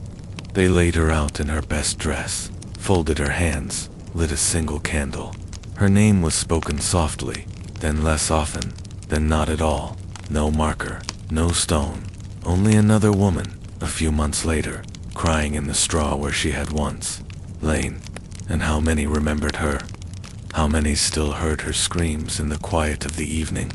They laid her out in her best dress, folded her hands, lit a single candle. Her name was spoken softly, then less often, then not at all. No marker, no stone, only another woman, a few months later, crying in the straw where she had once lain. And how many remembered her? How many still heard her screams in the quiet of the evening?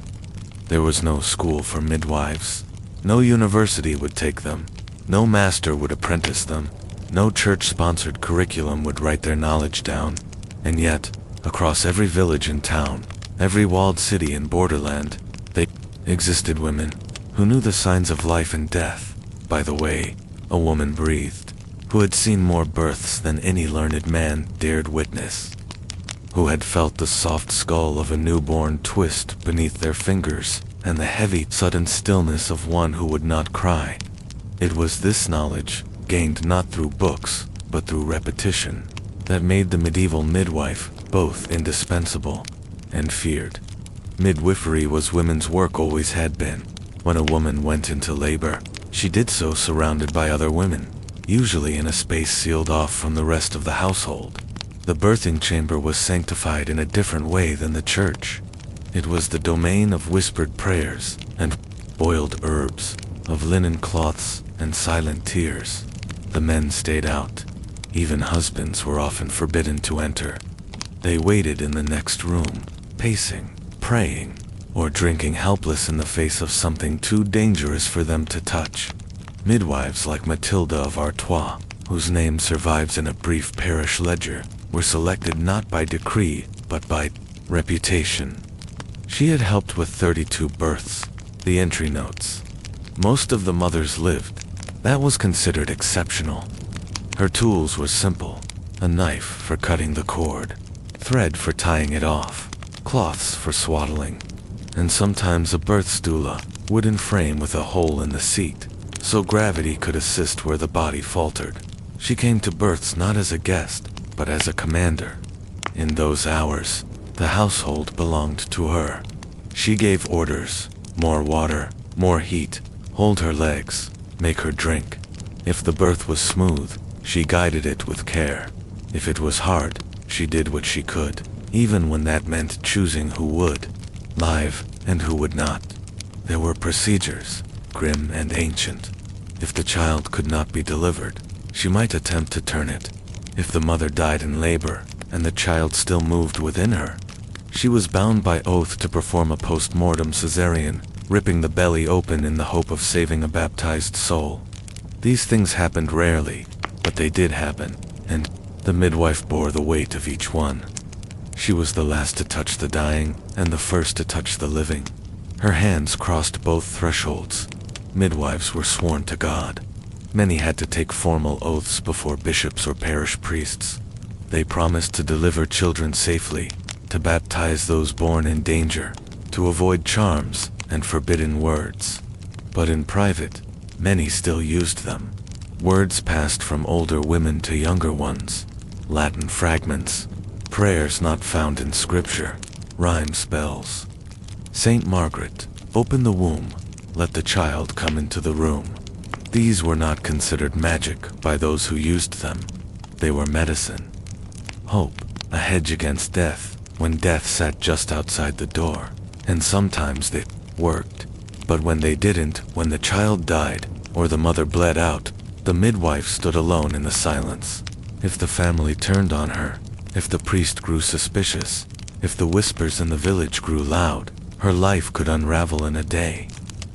There was no school for midwives. No university would take them. No master would apprentice them. No church-sponsored curriculum would write their knowledge down. And yet, across every village and town, every walled city and borderland, they existed women who knew the signs of life and death. By the way, a woman breathed, who had seen more births than any learned man dared witness, who had felt the soft skull of a newborn twist beneath their fingers and the heavy, sudden stillness of one who would not cry. It was this knowledge, gained not through books, but through repetition, that made the medieval midwife both indispensable and feared. Midwifery was women's work, always had been. When a woman went into labor, she did so surrounded by other women, usually in a space sealed off from the rest of the household. The birthing chamber was sanctified in a different way than the church. It was the domain of whispered prayers and boiled herbs, of linen cloths and silent tears. The men stayed out. Even husbands were often forbidden to enter. They waited in the next room, pacing, praying, or drinking helpless in the face of something too dangerous for them to touch. Midwives like Matilda of Artois, whose name survives in a brief parish ledger, were selected not by decree, but by reputation. She had helped with 32 births. The entry notes. Most of the mothers lived. That was considered exceptional. Her tools were simple: a knife for cutting the cord, thread for tying it off, cloths for swaddling, and sometimes a birth doula, wooden frame with a hole in the seat, so gravity could assist where the body faltered. She came to births not as a guest, but as a commander. In those hours, the household belonged to her. She gave orders: more water, more heat, hold her legs, make her drink. If the birth was smooth, she guided it with care. If it was hard, she did what she could, even when that meant choosing who would live and who would not. There were procedures, grim and ancient. If the child could not be delivered, she might attempt to turn it. If the mother died in labor, and the child still moved within her, she was bound by oath to perform a post-mortem cesarean, ripping the belly open in the hope of saving a baptized soul. These things happened rarely, but they did happen, and the midwife bore the weight of each one. She was the last to touch the dying, and the first to touch the living. Her hands crossed both thresholds. Midwives were sworn to God. Many had to take formal oaths before bishops or parish priests. They promised to deliver children safely, to baptize those born in danger, to avoid charms and forbidden words. But in private, Many still used them. Words passed from older women to younger ones. Latin fragments. Prayers not found in scripture. Rhyme spells. Saint Margaret, open the womb, let the child come into the room. These were not considered magic by those who used them. They were medicine. Hope, a hedge against death, when death sat just outside the door. And sometimes they worked. But when they didn't, when the child died, or the mother bled out, the midwife stood alone in the silence. If the family turned on her, if the priest grew suspicious, if the whispers in the village grew loud, her life could unravel in a day.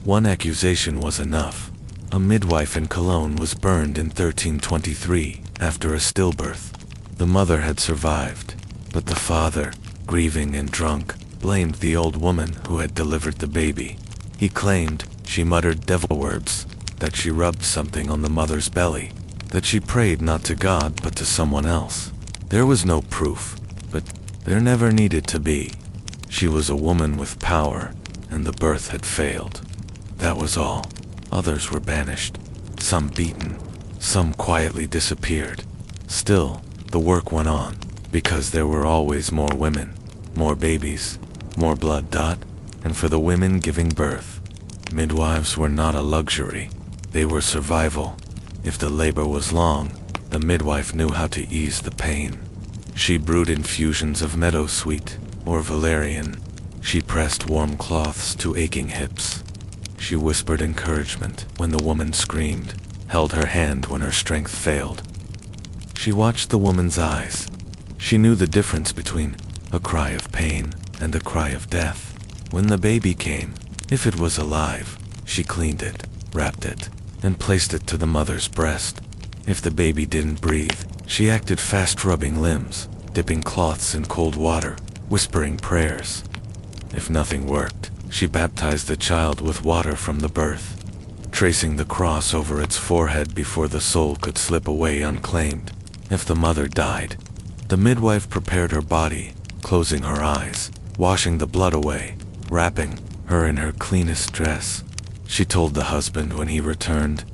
One accusation was enough. A midwife in Cologne was burned in 1323 after a stillbirth. The mother had survived, but the father, grieving and drunk, blamed the old woman who had delivered the baby. He claimed she muttered devil words, that she rubbed something on the mother's belly, that she prayed not to God but to someone else. There was no proof, but there never needed to be. She was a woman with power, and the birth had failed. That was all. Others were banished, some beaten, some quietly disappeared. Still, the work went on, because there were always more women, more babies, more blood. And for the women giving birth, midwives were not a luxury. They were survival. If the labor was long, the midwife knew how to ease the pain. She brewed infusions of meadowsweet or valerian. She pressed warm cloths to aching hips. She whispered encouragement when the woman screamed, held her hand when her strength failed. She watched the woman's eyes. She knew the difference between a cry of pain and a cry of death. When the baby came, if it was alive, she cleaned it, wrapped it, and placed it to the mother's breast. If the baby didn't breathe, she acted fast, rubbing limbs, dipping cloths in cold water, whispering prayers. If nothing worked, she baptized the child with water from the birth, tracing the cross over its forehead before the soul could slip away unclaimed. If the mother died, the midwife prepared her body, closing her eyes, washing the blood away, wrapping her in her cleanest dress. She told the husband when he returned.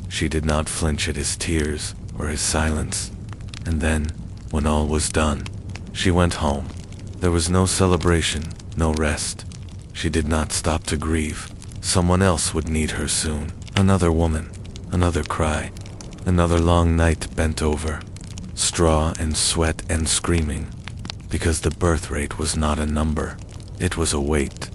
She did not flinch at his tears or his silence. And then, when all was done, she went home. There was no celebration, no rest. She did not stop to grieve. Someone else would need her soon. Another woman, another cry, another long night bent over, straw and sweat and screaming, because the birth rate was not a number. It was a weight.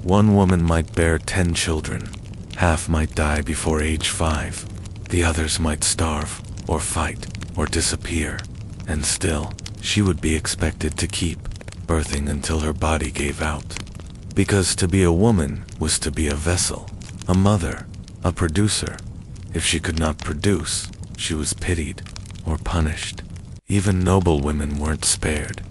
One woman might bear 10 children. Half might die before age 5. The others might starve, or fight, or disappear. And still, she would be expected to keep birthing until her body gave out. Because to be a woman was to be a vessel, a mother, a producer. If she could not produce, she was pitied or punished. Even noble women weren't spared.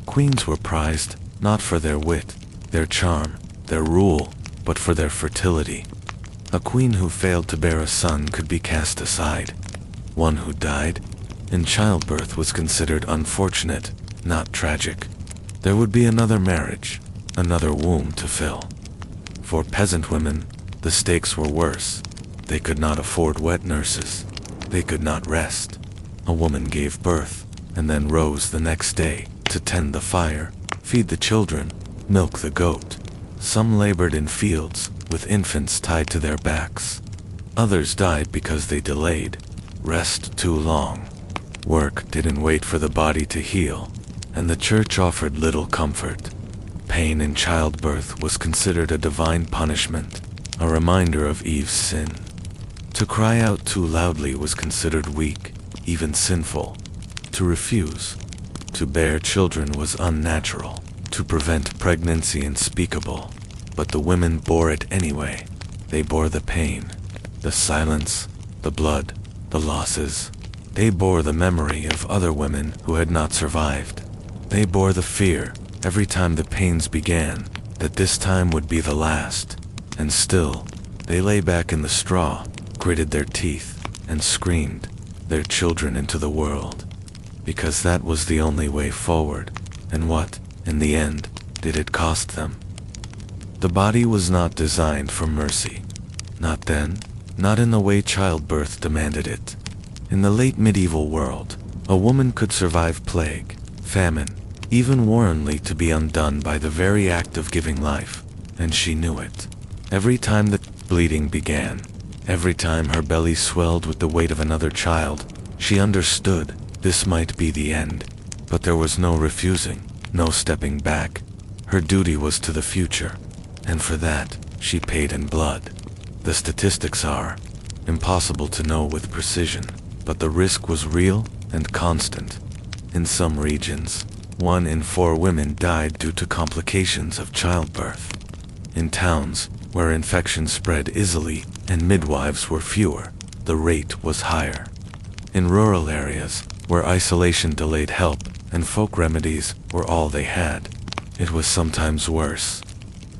Queens were prized not for their wit, their charm, their rule, but for their fertility. A queen who failed to bear a son could be cast aside. One who died in childbirth was considered unfortunate, not tragic. There would be another marriage, another womb to fill. For peasant women, the stakes were worse. They could not afford wet nurses. They could not rest. A woman gave birth, and then rose the next day to tend the fire, feed the children, milk the goat. Some labored in fields, with infants tied to their backs. Others died because they delayed rest too long. Work didn't wait for the body to heal, and the church offered little comfort. Pain in childbirth was considered a divine punishment, a reminder of Eve's sin. To cry out too loudly was considered weak, even sinful. To refuse to bear children was unnatural. To prevent pregnancy unspeakable. But the women bore it anyway. They bore the pain, the silence, the blood, the losses. They bore the memory of other women who had not survived. They bore the fear, every time the pains began, that this time would be the last. And still, they lay back in the straw, gritted their teeth, and screamed their children into the world. Because that was the only way forward. And what, in the end, did it cost them? The body was not designed for mercy. Not then, not in the way childbirth demanded it. In the late medieval world, a woman could survive plague, famine, even war only to be undone by the very act of giving life, and she knew it. Every time the bleeding began, every time her belly swelled with the weight of another child, she understood this might be the end. But there was no refusing, no stepping back. Her duty was to the future, and for that, she paid in blood. The statistics are impossible to know with precision, but the risk was real and constant. In some regions, 1 in 4 women died due to complications of childbirth. In towns where infection spread easily and midwives were fewer, the rate was higher. In rural areas, where isolation delayed help and folk remedies were all they had, it was sometimes worse.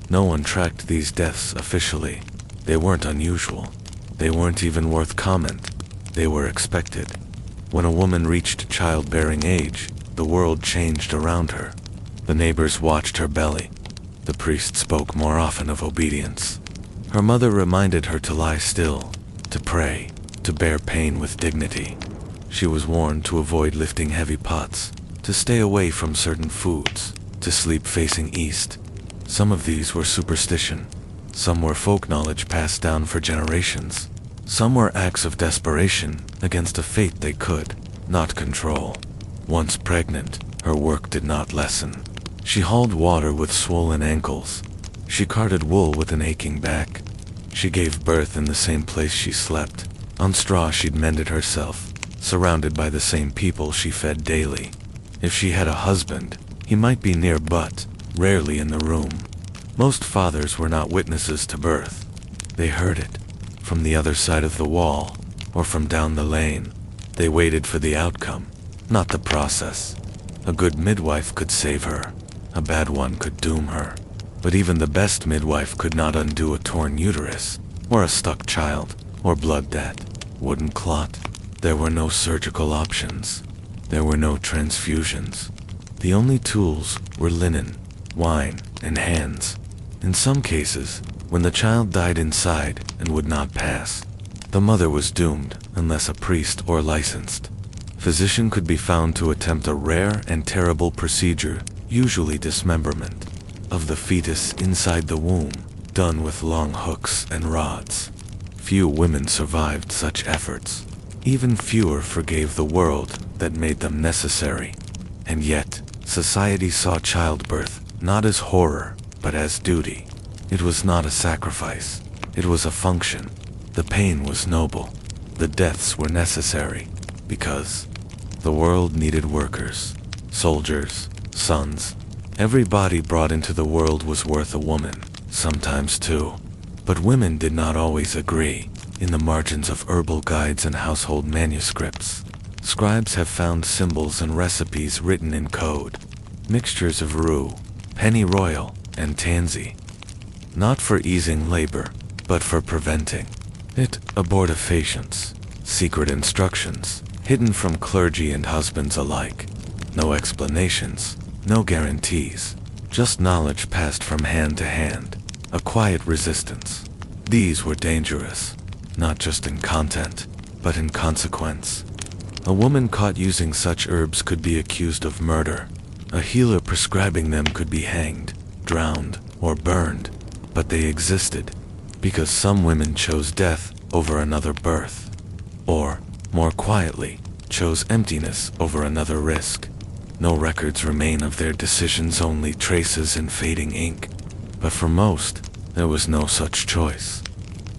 No one tracked these deaths officially. They weren't unusual. They weren't even worth comment. They were expected. When a woman reached childbearing age, the world changed around her. The neighbors watched her belly. The priest spoke more often of obedience. Her mother reminded her to lie still, to pray, to bear pain with dignity. She was warned to avoid lifting heavy pots, to stay away from certain foods, to sleep facing east. Some of these were superstition. Some were folk knowledge passed down for generations. Some were acts of desperation against a fate they could not control. Once pregnant, her work did not lessen. She hauled water with swollen ankles. She carted wool with an aching back. She gave birth in the same place she slept. On straw she'd mended herself, surrounded by the same people she fed daily. If she had a husband, he might be near but rarely in the room. Most fathers were not witnesses to birth. They heard it from the other side of the wall or from down the lane. They waited for the outcome, not the process. A good midwife could save her. A bad one could doom her. But even the best midwife could not undo a torn uterus, or a stuck child, or blood that wouldn't clot. There were no surgical options. There were no transfusions. The only tools were linen, wine, and hands. In some cases, when the child died inside and would not pass, the mother was doomed unless a priest or licensed physician could be found to attempt a rare and terrible procedure, usually dismemberment, of the fetus inside the womb, done with long hooks and rods. Few women survived such efforts. Even fewer forgave the world that made them necessary. And yet, society saw childbirth not as horror, but as duty. It was not a sacrifice. It was a function. The pain was noble. The deaths were necessary, because the world needed workers, soldiers, sons. Every body brought into the world was worth a woman, sometimes two. But women did not always agree. In the margins of herbal guides and household manuscripts, scribes have found symbols and recipes written in code, mixtures of rue, pennyroyal, and tansy, not for easing labor, but for preventing it. Abortifacients, secret instructions, hidden from clergy and husbands alike. No explanations, no guarantees, just knowledge passed from hand to hand, a quiet resistance. These were dangerous, not just in content, but in consequence. A woman caught using such herbs could be accused of murder. A healer prescribing them could be hanged, drowned, or burned. But they existed because some women chose death over another birth, or, more quietly, chose emptiness over another risk. No records remain of their decisions, only traces in fading ink. But for most, there was no such choice.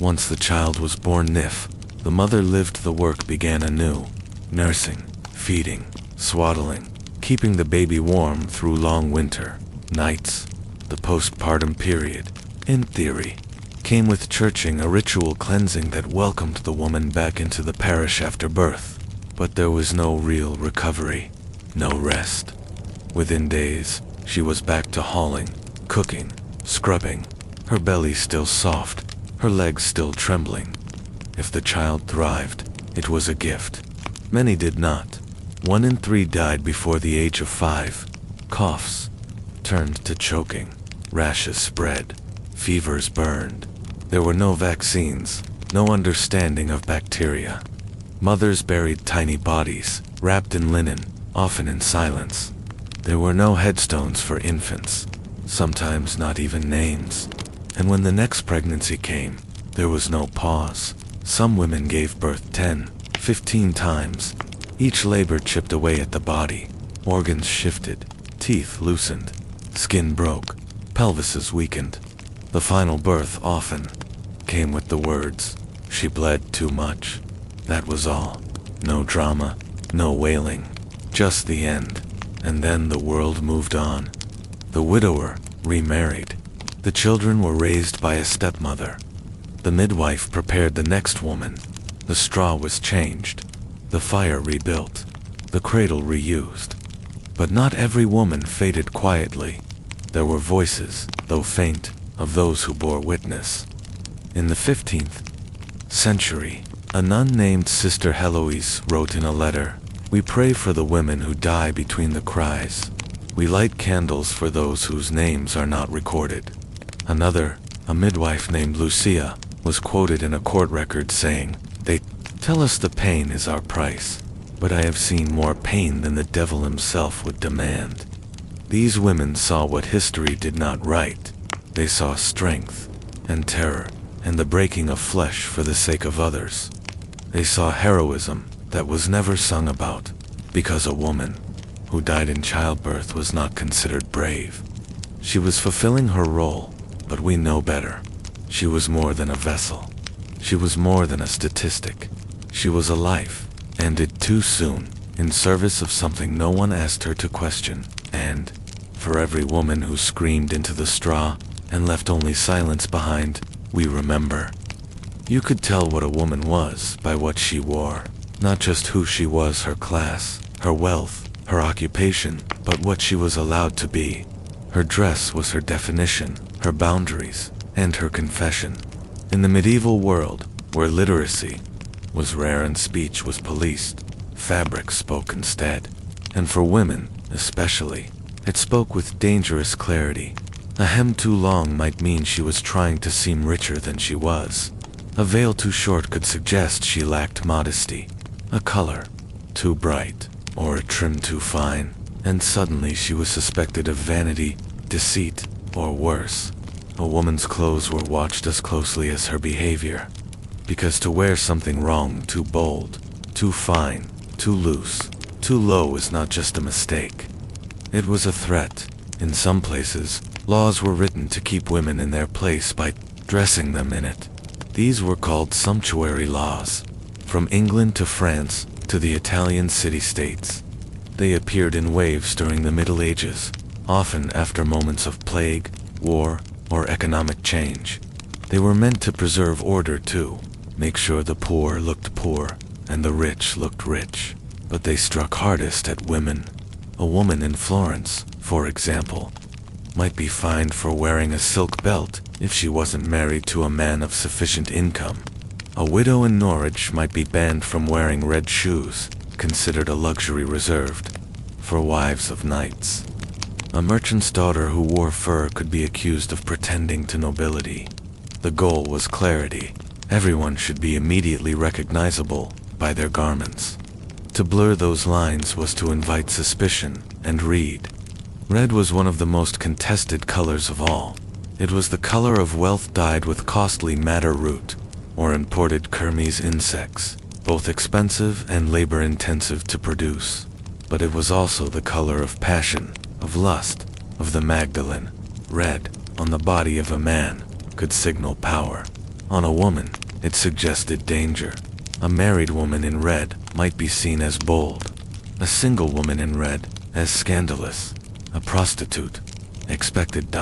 Once the child was born, if the mother lived, the work began anew. Nursing, feeding, swaddling, keeping the baby warm through long winter nights. The postpartum period, in theory, came with churching, a ritual cleansing that welcomed the woman back into the parish after birth. But there was no real recovery, no rest. Within days, she was back to hauling, cooking, scrubbing, her belly still soft, her legs still trembling. If the child thrived, it was a gift. Many did not. 1 in 3 died before the age of 5. Coughs turned to choking, rashes spread, fevers burned. There were no vaccines, no understanding of bacteria. Mothers buried tiny bodies, wrapped in linen, often in silence. There were no headstones for infants, sometimes not even names. And when the next pregnancy came, there was no pause. Some women gave birth 10, 15 times. Each labor chipped away at the body. Organs shifted, teeth loosened, skin broke, pelvises weakened. The final birth often came with the words, "She bled too much." That was all. No drama, no wailing, just the end. And then the world moved on. The widower remarried. The children were raised by a stepmother. The midwife prepared the next woman. The straw was changed. The fire rebuilt. The cradle reused. But not every woman faded quietly. There were voices, though faint, of those who bore witness. In the 15th century, a nun named Sister Heloise wrote in a letter, "We pray for the women who die between the cries. We light candles for those whose names are not recorded." Another, a midwife named Lucia, was quoted in a court record saying, "They tell us the pain is our price, but I have seen more pain than the devil himself would demand." These women saw what history did not write. They saw strength and terror and the breaking of flesh for the sake of others. They saw heroism that was never sung about, because a woman who died in childbirth was not considered brave. She was fulfilling her role, but we know better. She was more than a vessel. She was more than a statistic. She was a life, ended too soon, in service of something no one asked her to question. And, for every woman who screamed into the straw and left only silence behind, we remember. You could tell what a woman was by what she wore, not just who she was, her class, her wealth, her occupation, but what she was allowed to be. Her dress was her definition, her boundaries, and her confession. In the medieval world, where literacy was rare and speech was policed, fabric spoke instead. And for women, especially, it spoke with dangerous clarity. A hem too long might mean she was trying to seem richer than she was. A veil too short could suggest she lacked modesty. A color too bright, or a trim too fine, and suddenly she was suspected of vanity, deceit, or worse. A woman's clothes were watched as closely as her behavior, because to wear something wrong, too bold, too fine, too loose, too low was not just a mistake. It was a threat. In some places, laws were written to keep women in their place by dressing them in it. These were called sumptuary laws. From England to France to the Italian city-states, they appeared in waves during the Middle Ages, often after moments of plague, war, or economic change. They were meant to preserve order too, make sure the poor looked poor and the rich looked rich. But they struck hardest at women. A woman in Florence, for example, might be fined for wearing a silk belt if she wasn't married to a man of sufficient income. A widow in Norwich might be banned from wearing red shoes, considered a luxury reserved for wives of knights. A merchant's daughter who wore fur could be accused of pretending to nobility. The goal was clarity. Everyone should be immediately recognizable by their garments. To blur those lines was to invite suspicion and read. Red was one of the most contested colors of all. It was the color of wealth dyed with costly madder root, or imported Kermes insects, both expensive and labor-intensive to produce. But it was also the color of passion, of lust, of the Magdalene. Red, on the body of a man, could signal power. On a woman, it suggested danger. A married woman in red might be seen as bold. A single woman in red as scandalous. A prostitute expected.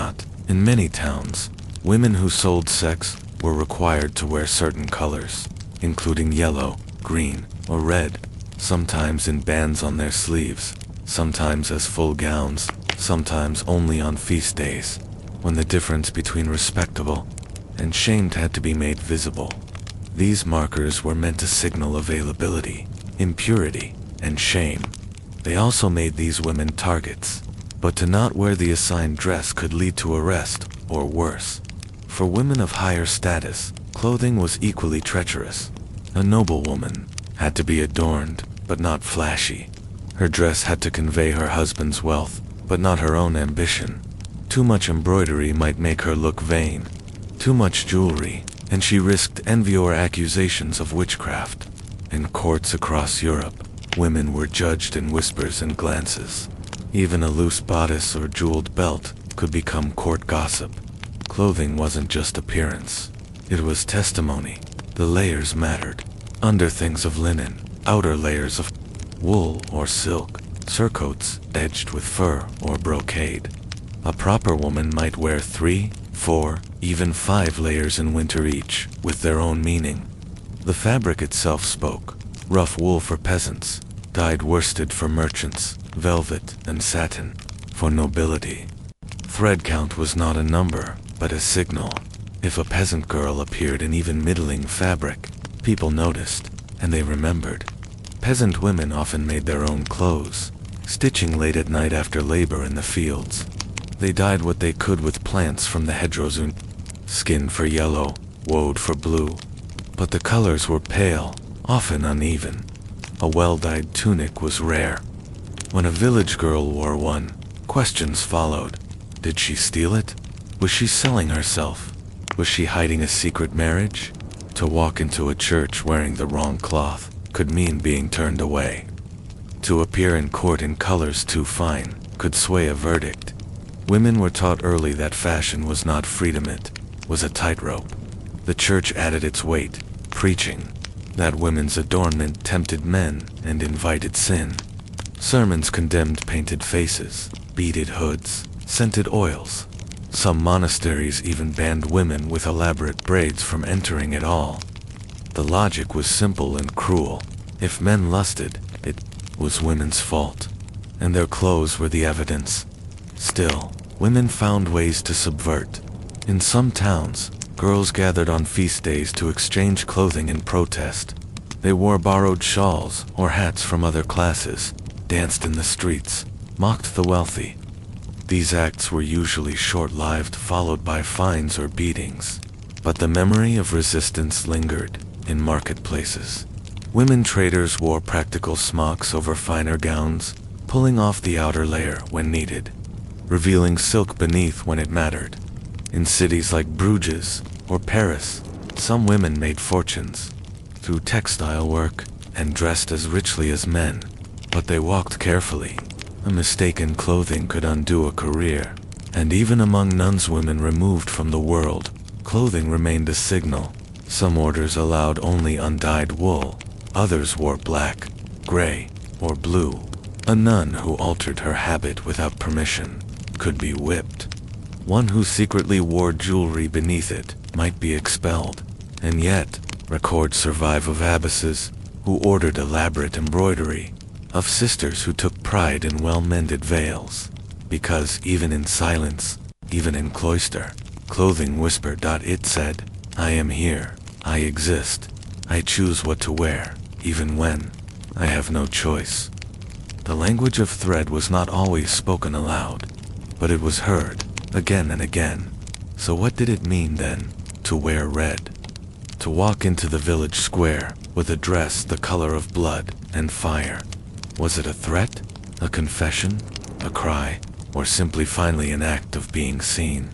In many towns, women who sold sex were required to wear certain colors, including yellow, green, or red, sometimes in bands on their sleeves, sometimes as full gowns, sometimes only on feast days, when the difference between respectable and shamed had to be made visible. These markers were meant to signal availability, impurity, and shame. They also made these women targets, but to not wear the assigned dress could lead to arrest, or worse. For women of higher status, clothing was equally treacherous. A noblewoman had to be adorned, but not flashy. Her dress had to convey her husband's wealth, but not her own ambition. Too much embroidery might make her look vain. Too much jewelry, and she risked envy or accusations of witchcraft. In courts across Europe, women were judged in whispers and glances. Even a loose bodice or jeweled belt could become court gossip. Clothing wasn't just appearance. It was testimony. The layers mattered. Underthings of linen, outer layers of wool or silk, surcoats edged with fur or brocade. A proper woman might wear 3, 4, even 5 layers in winter each, with their own meaning. The fabric itself spoke. Rough wool for peasants, dyed worsted for merchants, velvet and satin for nobility. Thread count was not a number, but a signal. If a peasant girl appeared in even middling fabric, people noticed, and they remembered. Peasant women often made their own clothes, stitching late at night after labor in the fields. They dyed what they could with plants from the hedgerows, skinned for yellow, wove for blue. But the colors were pale, often uneven. A well-dyed tunic was rare. When a village girl wore one, questions followed. Did she steal it? Was she selling herself? Was she hiding a secret marriage? To walk into a church wearing the wrong cloth could mean being turned away. To appear in court in colors too fine could sway a verdict. Women were taught early that fashion was not freedom, it was a tightrope. The church added its weight, preaching that women's adornment tempted men and invited sin. Sermons condemned painted faces, beaded hoods, scented oils. Some monasteries even banned women with elaborate braids from entering at all. The logic was simple and cruel. If men lusted, it was women's fault, and their clothes were the evidence. Still, women found ways to subvert. In some towns, girls gathered on feast days to exchange clothing in protest. They wore borrowed shawls or hats from other classes, danced in the streets, mocked the wealthy. These acts were usually short-lived, followed by fines or beatings. But the memory of resistance lingered in marketplaces. Women traders wore practical smocks over finer gowns, pulling off the outer layer when needed, revealing silk beneath when it mattered. In cities like Bruges or Paris, some women made fortunes through textile work and dressed as richly as men, but they walked carefully. A mistake in clothing could undo a career, and even among nuns, women removed from the world, clothing remained a signal. Some orders allowed only undyed wool, others wore black, gray, or blue. A nun who altered her habit without permission could be whipped. One who secretly wore jewelry beneath it might be expelled. And yet, records survive of abbesses who ordered elaborate embroidery, of sisters who took pride in well-mended veils, because even in silence, even in cloister, clothing whispered. It said, "I am here, I exist, I choose what to wear, even when I have no choice." The language of thread was not always spoken aloud, but it was heard, again and again. So what did it mean then, to wear red? To walk into the village square with a dress the color of blood and fire? Was it a threat, a confession, a cry, or simply finally an act of being seen?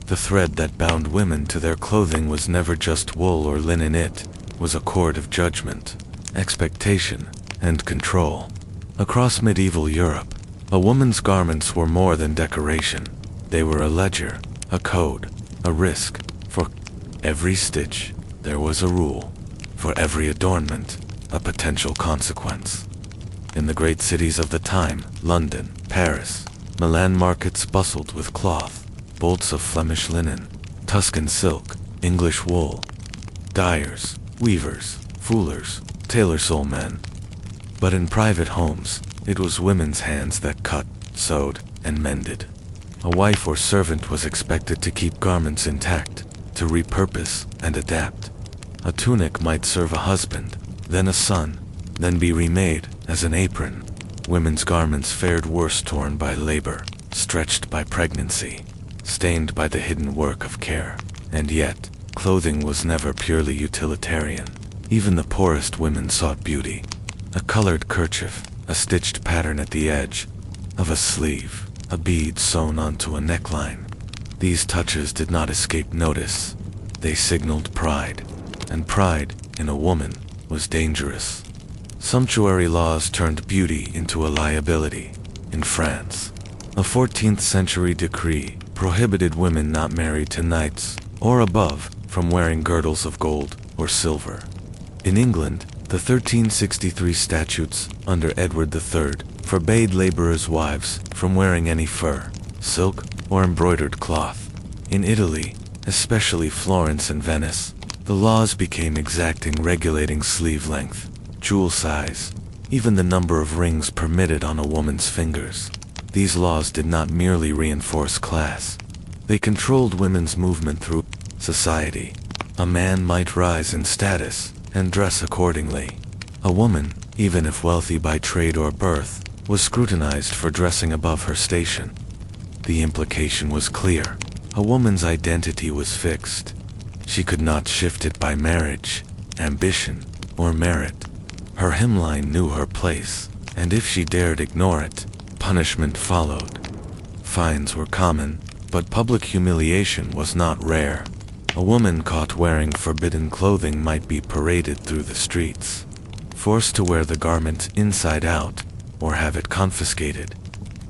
The thread that bound women to their clothing was never just wool or linen, it was a cord of judgment, expectation, and control. Across medieval Europe, a woman's garments were more than decoration. They were a ledger, a code, a risk. For every stitch, there was a rule. For every adornment, a potential consequence. In the great cities of the time, London, Paris, Milan, markets bustled with cloth, bolts of Flemish linen, Tuscan silk, English wool, dyers, weavers, fullers, tailor-sole men. But in private homes, it was women's hands that cut, sewed, and mended. A wife or servant was expected to keep garments intact, to repurpose and adapt. A tunic might serve a husband, then a son, then be remade as an apron. Women's garments fared worse, torn by labor, stretched by pregnancy, stained by the hidden work of care. And yet, Clothing was never purely utilitarian. Even the poorest women sought beauty. A colored kerchief, a stitched pattern at the edge of a sleeve, a bead sewn onto a neckline. These touches did not escape notice. They signaled pride, and pride in a woman was dangerous. Sumptuary laws turned beauty into a liability. In France, a 14th century decree prohibited women not married to knights or above from wearing girdles of gold or silver. In England, the 1363 statutes under Edward III forbade laborers' wives from wearing any fur, silk, or embroidered cloth. In Italy, especially Florence and Venice, the laws became exacting, regulating sleeve length, jewel size, even the number of rings permitted on a woman's fingers. These laws did not merely reinforce class. They controlled women's movement through society. A man might rise in status and dress accordingly. A woman, even if wealthy by trade or birth, was scrutinized for dressing above her station. The implication was clear. A woman's identity was fixed. She could not shift it by marriage, ambition, or merit. Her hemline knew her place, and if she dared ignore it, punishment followed. Fines were common, but public humiliation was not rare. A woman caught wearing forbidden clothing might be paraded through the streets, forced to wear the garment inside out, or have it confiscated.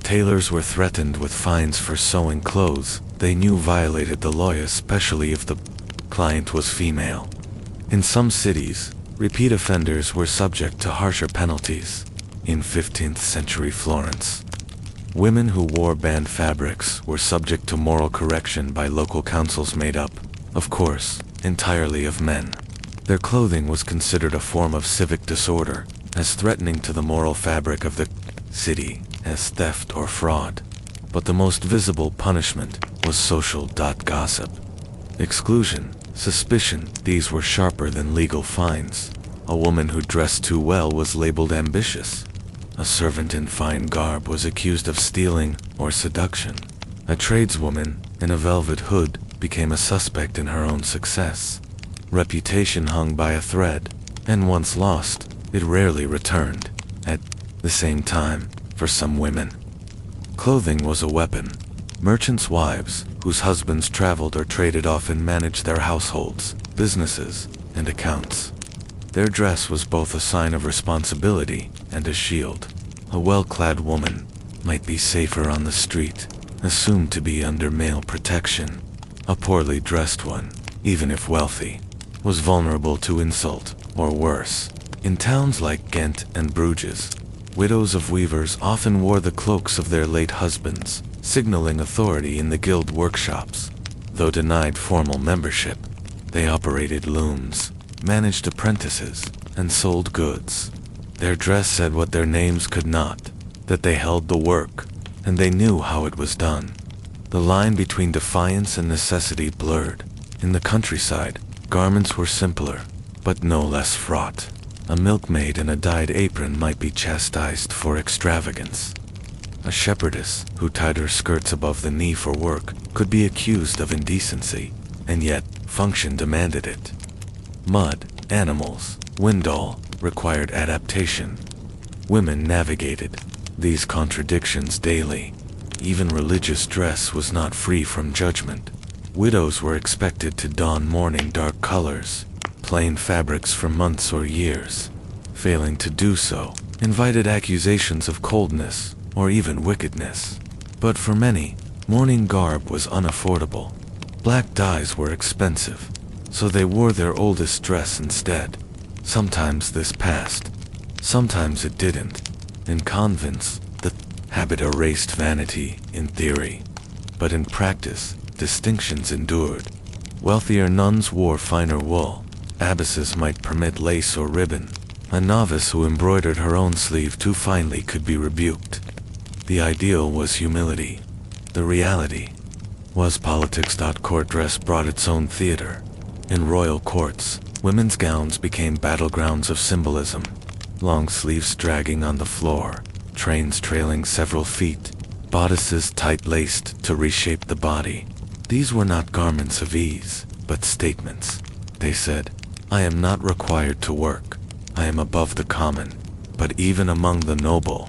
Tailors were threatened with fines for sewing clothes they knew violated the law, especially if the client was female. In some cities, repeat offenders were subject to harsher penalties. In 15th century Florence, women who wore banned fabrics were subject to moral correction by local councils made up, of course, entirely of men. Their clothing was considered a form of civic disorder, as threatening to the moral fabric of the city as theft or fraud. But the most visible punishment was social gossip. Exclusion, suspicion, these were sharper than legal fines. A woman who dressed too well was labeled ambitious. A servant in fine garb was accused of stealing or seduction. A tradeswoman in a velvet hood became a suspect in her own success. Reputation hung by a thread, and once lost, it rarely returned. At the same time, for some women, clothing was a weapon. Merchants' wives, whose husbands traveled or traded, often managed their households, businesses, and accounts. Their dress was both a sign of responsibility and a shield. A well-clad woman might be safer on the street, assumed to be under male protection. A poorly dressed one, even if wealthy, was vulnerable to insult, or worse. In towns like Ghent and Bruges, widows of weavers often wore the cloaks of their late husbands, signaling authority in the guild workshops. Though denied formal membership, they operated looms, managed apprentices, and sold goods. Their dress said what their names could not, that they held the work, and they knew how it was done. The line between defiance and necessity blurred. In the countryside, garments were simpler, but no less fraught. A milkmaid in a dyed apron might be chastised for extravagance. A shepherdess who tied her skirts above the knee for work could be accused of indecency, and yet function demanded it. Mud, animals, windall required adaptation. Women navigated these contradictions daily. Even religious dress was not free from judgment. Widows were expected to don mourning dark colors, plain fabrics for months or years. Failing to do so invited accusations of coldness or even wickedness. But for many, mourning garb was unaffordable. Black dyes were expensive, so they wore their oldest dress instead. Sometimes this passed, sometimes it didn't. In convents, the habit erased vanity in theory, but in practice, distinctions endured. Wealthier nuns wore finer wool. Abbesses might permit lace or ribbon. A novice who embroidered her own sleeve too finely could be rebuked. The ideal was humility. The reality was politics. Court dress brought its own theater. In royal courts, women's gowns became battlegrounds of symbolism. Long sleeves dragging on the floor, trains trailing several feet, bodices tight-laced to reshape the body. These were not garments of ease. but statements. They said, "I am not required to work. I am above the common." But even among the noble,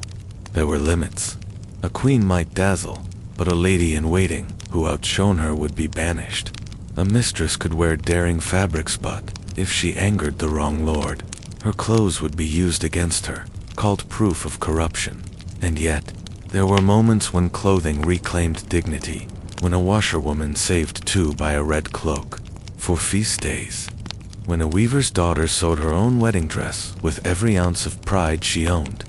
there were limits. A queen might dazzle, but a lady-in-waiting who outshone her would be banished. A mistress could wear daring fabrics, but if she angered the wrong lord, her clothes would be used against her, called proof of corruption. And yet, there were moments when clothing reclaimed dignity, when a washerwoman saved two by a red cloak for feast days, when a weaver's daughter sewed her own wedding dress with every ounce of pride she owned,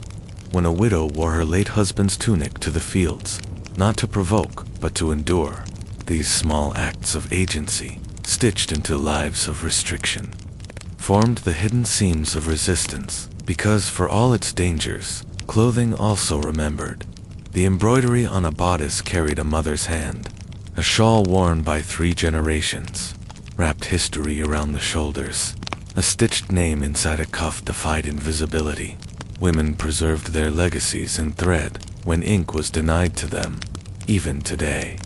when a widow wore her late husband's tunic to the fields, not to provoke, but to endure. These small acts of agency, stitched into lives of restriction, formed the hidden seams of resistance, because for all its dangers, clothing also remembered. The embroidery on a bodice carried a mother's hand. A shawl worn by 3 generations wrapped history around the shoulders. A stitched name inside a cuff defied invisibility. Women preserved their legacies in thread when ink was denied to them. Even today,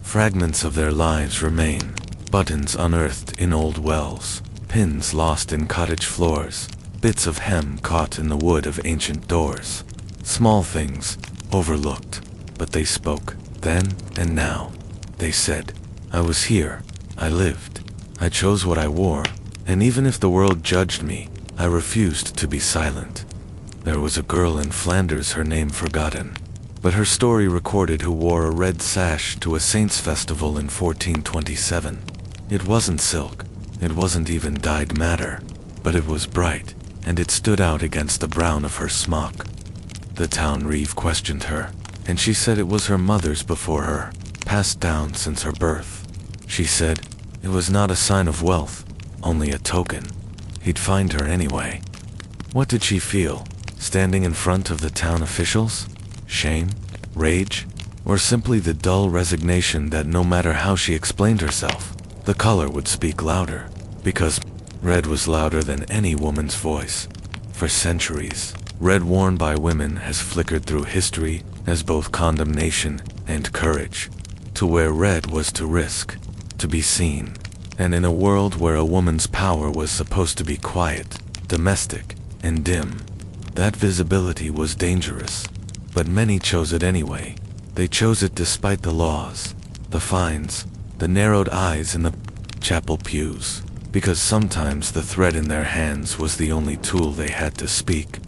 fragments of their lives remain, buttons unearthed in old wells, pins lost in cottage floors, bits of hem caught in the wood of ancient doors. Small things, overlooked, but they spoke, then and now. They said, "I was here, I lived, I chose what I wore, and even if the world judged me, I refused to be silent." There was a girl in Flanders, her name forgotten, but her story recorded, who wore a red sash to a saint's festival in 1427. It wasn't silk, it wasn't even dyed madder, but it was bright, and it stood out against the brown of her smock. The town reeve questioned her, and she said it was her mother's before her, passed down since her birth. She said it was not a sign of wealth, only a token. He'd find her anyway. What did she feel, standing in front of the town officials? Shame? Rage? Or simply the dull resignation that no matter how she explained herself, the color would speak louder, because red was louder than any woman's voice. For centuries, red worn by women has flickered through history as both condemnation and courage. To wear red was to risk, to be seen, and in a world where a woman's power was supposed to be quiet, domestic, and dim, that visibility was dangerous. But many chose it anyway. They chose it despite the laws, the fines, the narrowed eyes in the chapel pews, because sometimes the thread in their hands was the only tool they had to speak.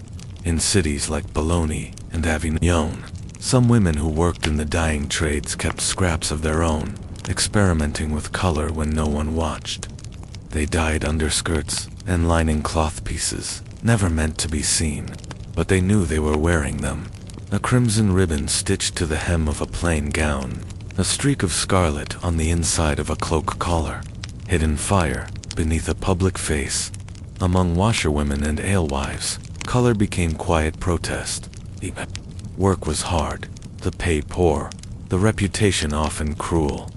In cities like Bologna and Avignon, some women who worked in the dyeing trades kept scraps of their own, experimenting with color when no one watched. They dyed underskirts and lining cloth pieces, never meant to be seen, but they knew they were wearing them. A crimson ribbon stitched to the hem of a plain gown, a streak of scarlet on the inside of a cloak collar, hidden fire beneath a public face. Among washerwomen and alewives, color became quiet protest. Work was hard, the pay poor, the reputation often cruel.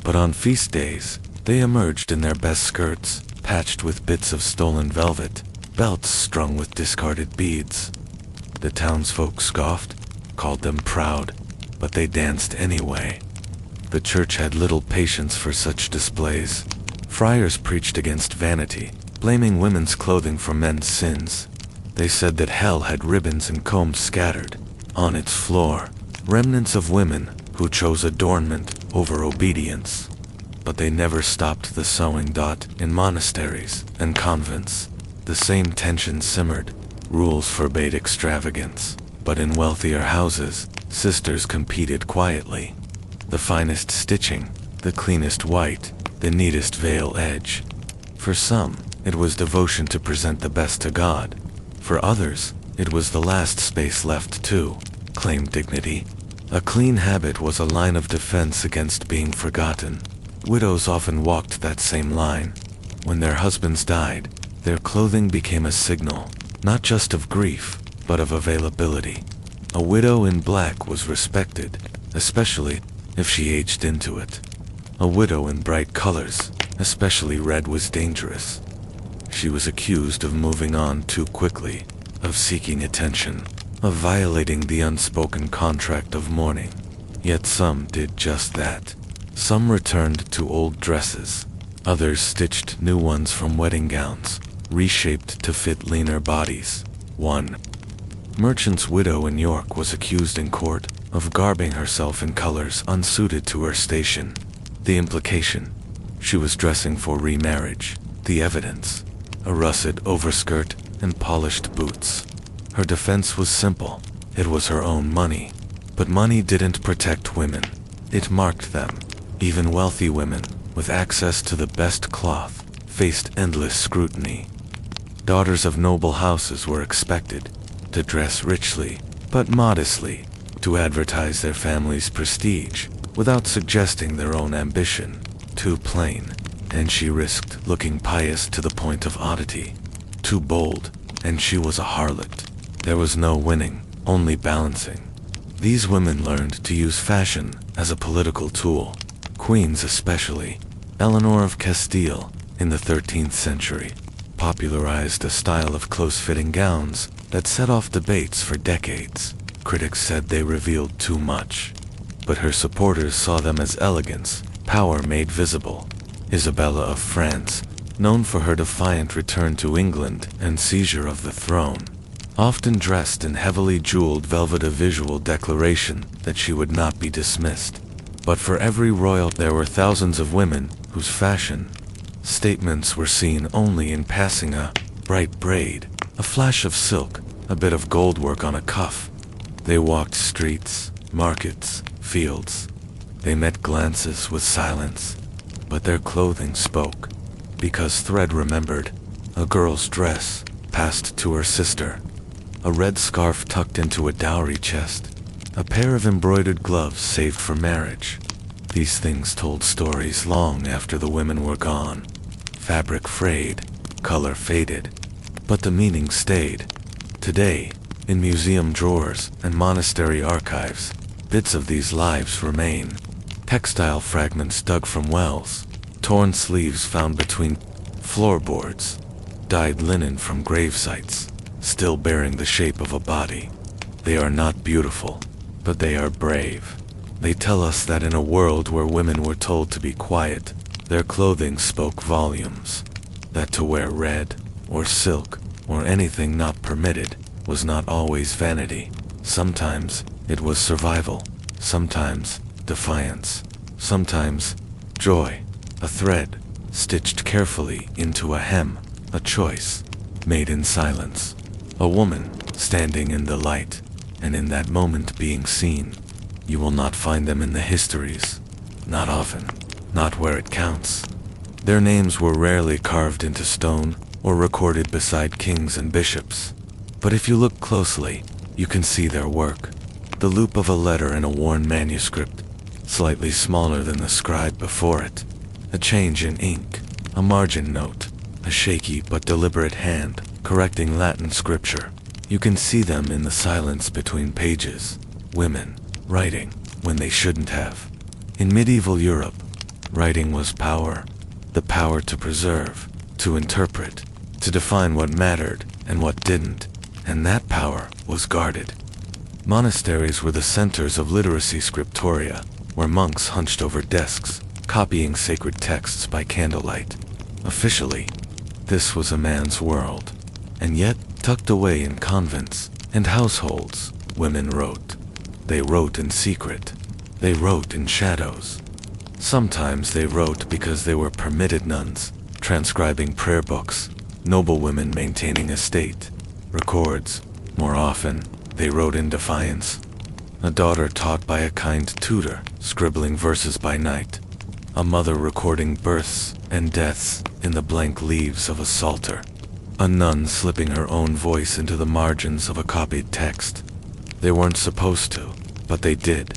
But on feast days, they emerged in their best skirts, patched with bits of stolen velvet, belts strung with discarded beads. The townsfolk scoffed, called them proud, but they danced anyway. The church had little patience for such displays. Friars preached against vanity, blaming women's clothing for men's sins. They said that hell had ribbons and combs scattered on its floor, remnants of women who chose adornment over obedience. But they never stopped the sewing. In monasteries and convents, the same tension simmered. Rules forbade extravagance, but in wealthier houses, sisters competed quietly. The finest stitching, the cleanest white, the neatest veil edge. For some, it was devotion to present the best to God. For others, it was the last space left to claim dignity. A clean habit was a line of defense against being forgotten. Widows often walked that same line. When their husbands died, their clothing became a signal, not just of grief, but of availability. A widow in black was respected, especially if she aged into it. A widow in bright colors, especially red, was dangerous. She was accused of moving on too quickly, of seeking attention, of violating the unspoken contract of mourning. Yet some did just that. Some returned to old dresses. Others stitched new ones from wedding gowns, reshaped to fit leaner bodies. One merchant's widow in York was accused in court of garbing herself in colors unsuited to her station. The implication: she was dressing for remarriage. The evidence: a russet overskirt and polished boots. Her defense was simple: it was her own money. But money didn't protect women. It marked them. Even wealthy women, with access to the best cloth, faced endless scrutiny. Daughters of noble houses were expected to dress richly, but modestly, to advertise their family's prestige, without suggesting their own ambition. Too plain, and she risked looking pious to the point of oddity. Too bold, and she was a harlot. There was no winning, only balancing. These women learned to use fashion as a political tool. Queens especially. Eleanor of Castile, in the 13th century, popularized a style of close-fitting gowns that set off debates for decades. Critics said they revealed too much, but her supporters saw them as elegance, power made visible. Isabella of France, known for her defiant return to England and seizure of the throne, often dressed in heavily jeweled velvet, a visual declaration that she would not be dismissed. But for every royal, there were thousands of women whose fashion statements were seen only in passing: a bright braid, a flash of silk, a bit of gold work on a cuff. They walked streets, markets, fields. They met glances with silence, but their clothing spoke, because thread remembered. A girl's dress passed to her sister, a red scarf tucked into a dowry chest, a pair of embroidered gloves saved for marriage. These things told stories long after the women were gone. Fabric frayed, color faded, but the meaning stayed. Today, in museum drawers and monastery archives, bits of these lives remain. Textile fragments dug from wells, torn sleeves found between floorboards, dyed linen from grave sites, still bearing the shape of a body. They are not beautiful, but they are brave. They tell us that in a world where women were told to be quiet, their clothing spoke volumes. That to wear red, or silk, or anything not permitted, was not always vanity. Sometimes it was survival, sometimes defiance, sometimes joy. A thread, stitched carefully into a hem, a choice, made in silence. A woman, standing in the light, and in that moment being seen. You will not find them in the histories. Not often. Not where it counts. Their names were rarely carved into stone or recorded beside kings and bishops. But if you look closely, you can see their work. The loop of a letter in a worn manuscript, slightly smaller than the scribe before it. A change in ink, a margin note, a shaky but deliberate hand correcting Latin scripture. You can see them in the silence between pages. Women, writing when they shouldn't have. In medieval Europe, writing was power. The power to preserve, to interpret, to define what mattered and what didn't. And that power was guarded. Monasteries were the centers of literacy scriptoria, where monks hunched over desks, copying sacred texts by candlelight. Officially, this was a man's world. And yet, tucked away in convents and households, women wrote. They wrote in secret. They wrote in shadows. Sometimes they wrote because they were permitted nuns, transcribing prayer books, noblewomen maintaining estate, records. More often, they wrote in defiance. A daughter taught by a kind tutor, scribbling verses by night. A mother recording births and deaths in the blank leaves of a psalter. A nun slipping her own voice into the margins of a copied text. They weren't supposed to, but they did.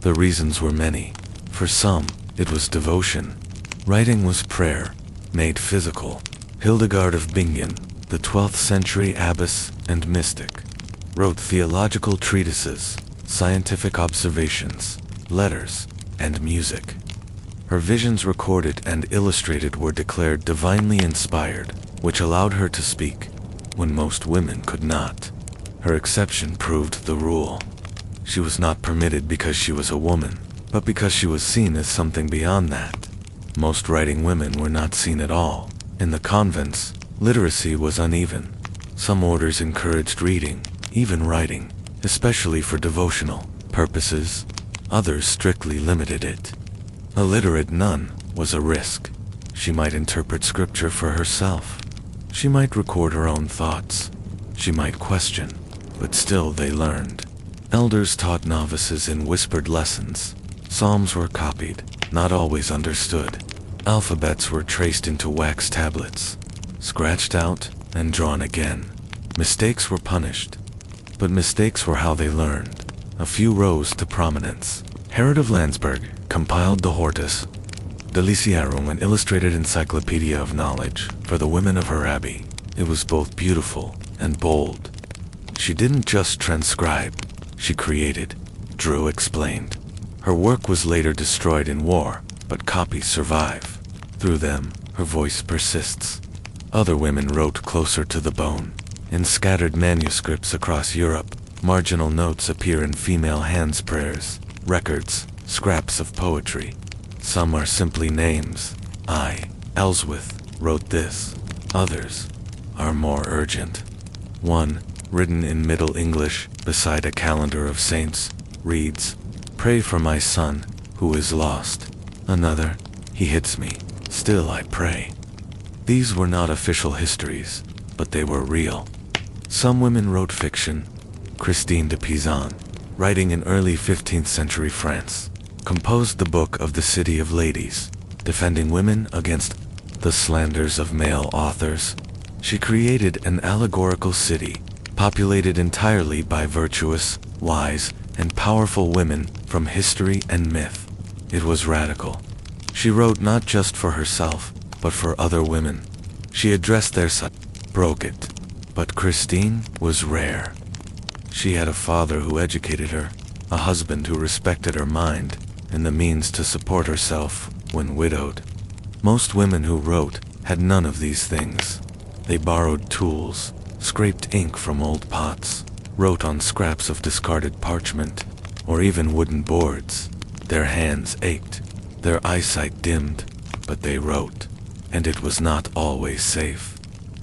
The reasons were many. For some, it was devotion. Writing was prayer, made physical. Hildegard of Bingen, the 12th century abbess and mystic, wrote theological treatises, scientific observations, letters, and music. Her visions recorded and illustrated were declared divinely inspired, which allowed her to speak when most women could not. Her exception proved the rule. She was not permitted because she was a woman, but because she was seen as something beyond that. Most writing women were not seen at all. In the convents, literacy was uneven. Some orders encouraged reading, even writing, especially for devotional purposes. Others strictly limited it. A literate nun was a risk. She might interpret scripture for herself. She might record her own thoughts. She might question, but still they learned. Elders taught novices in whispered lessons. Psalms were copied, not always understood. Alphabets were traced into wax tablets, scratched out and drawn again. Mistakes were punished, but mistakes were how they learned. A few rose to prominence. Herod of Landsberg compiled the Hortus Deliciarum, an illustrated encyclopedia of knowledge for the women of her abbey. It was both beautiful and bold. She didn't just transcribe, she created. Drew explained. Her work was later destroyed in war, but copies survive. Through them, her voice persists. Other women wrote closer to the bone. In scattered manuscripts across Europe, marginal notes appear in female hands, prayers, records, scraps of poetry. Some are simply names. I, Ellsworth, wrote this. Others are more urgent. One, written in Middle English beside a calendar of saints, reads, "Pray for my son, who is lost." Another, "He hits me, still I pray." These were not official histories, but they were real. Some women wrote fiction. Christine de Pizan, writing in early 15th century France, composed the Book of the City of Ladies, defending women against the slanders of male authors. She created an allegorical city, populated entirely by virtuous, wise, and powerful women from history and myth. It was radical. She wrote not just for herself, but for other women. She addressed their broke it. But Christine was rare. She had a father who educated her, a husband who respected her mind, and the means to support herself when widowed. Most women who wrote had none of these things. They borrowed tools, scraped ink from old pots, wrote on scraps of discarded parchment, or even wooden boards. Their hands ached, their eyesight dimmed, but they wrote, and it was not always safe.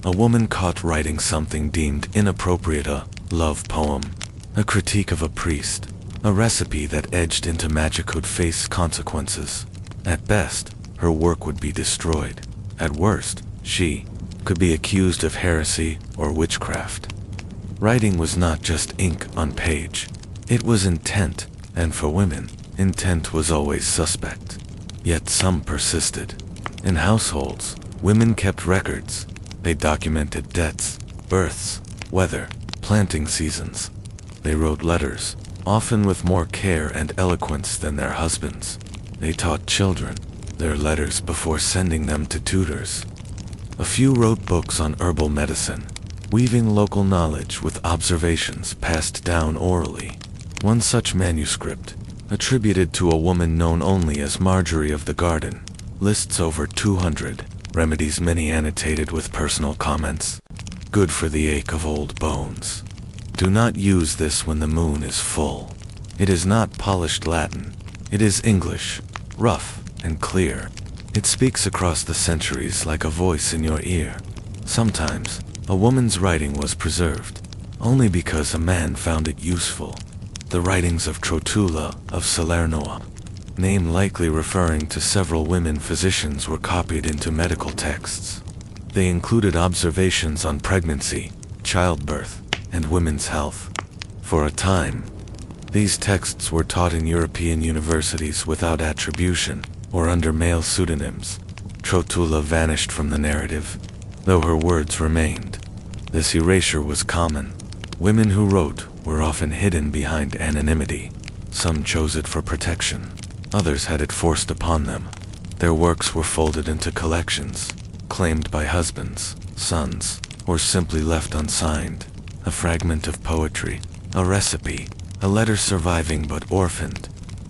A woman caught writing something deemed inappropriate, a love poem, a critique of a priest, a recipe that edged into magic could face consequences. At best, her work would be destroyed. At worst, she could be accused of heresy or witchcraft. Writing was not just ink on page. It was intent, and for women, intent was always suspect. Yet some persisted. In households, women kept records. They documented debts, births, weather, planting seasons. They wrote letters, often with more care and eloquence than their husbands. They taught children their letters before sending them to tutors. A few wrote books on herbal medicine, weaving local knowledge with observations passed down orally. One such manuscript, attributed to a woman known only as Marjorie of the Garden, lists over 200 remedies, many annotated with personal comments. Good for the ache of old bones. Do not use this when the moon is full. It is not polished Latin. It is English, rough and clear. It speaks across the centuries like a voice in your ear. Sometimes, a woman's writing was preserved, only because a man found it useful. The writings of Trotula of Salerno, name likely referring to several women physicians, were copied into medical texts. They included observations on pregnancy, childbirth, and women's health. For a time, these texts were taught in European universities without attribution or under male pseudonyms. Trotula vanished from the narrative, though her words remained. This erasure was common. Women who wrote were often hidden behind anonymity. Some chose it for protection. Others had it forced upon them. Their works were folded into collections, claimed by husbands, sons, or simply left unsigned. A fragment of poetry, a recipe, a letter surviving but orphaned.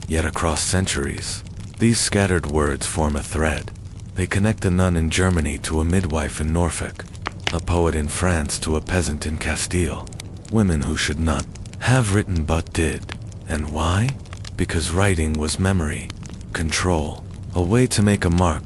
Yet across centuries, these scattered words form a thread. They connect a nun in Germany to a midwife in Norfolk, a poet in France to a peasant in Castile. Women who should not have written but did. And why? Because writing was memory, control, a way to make a mark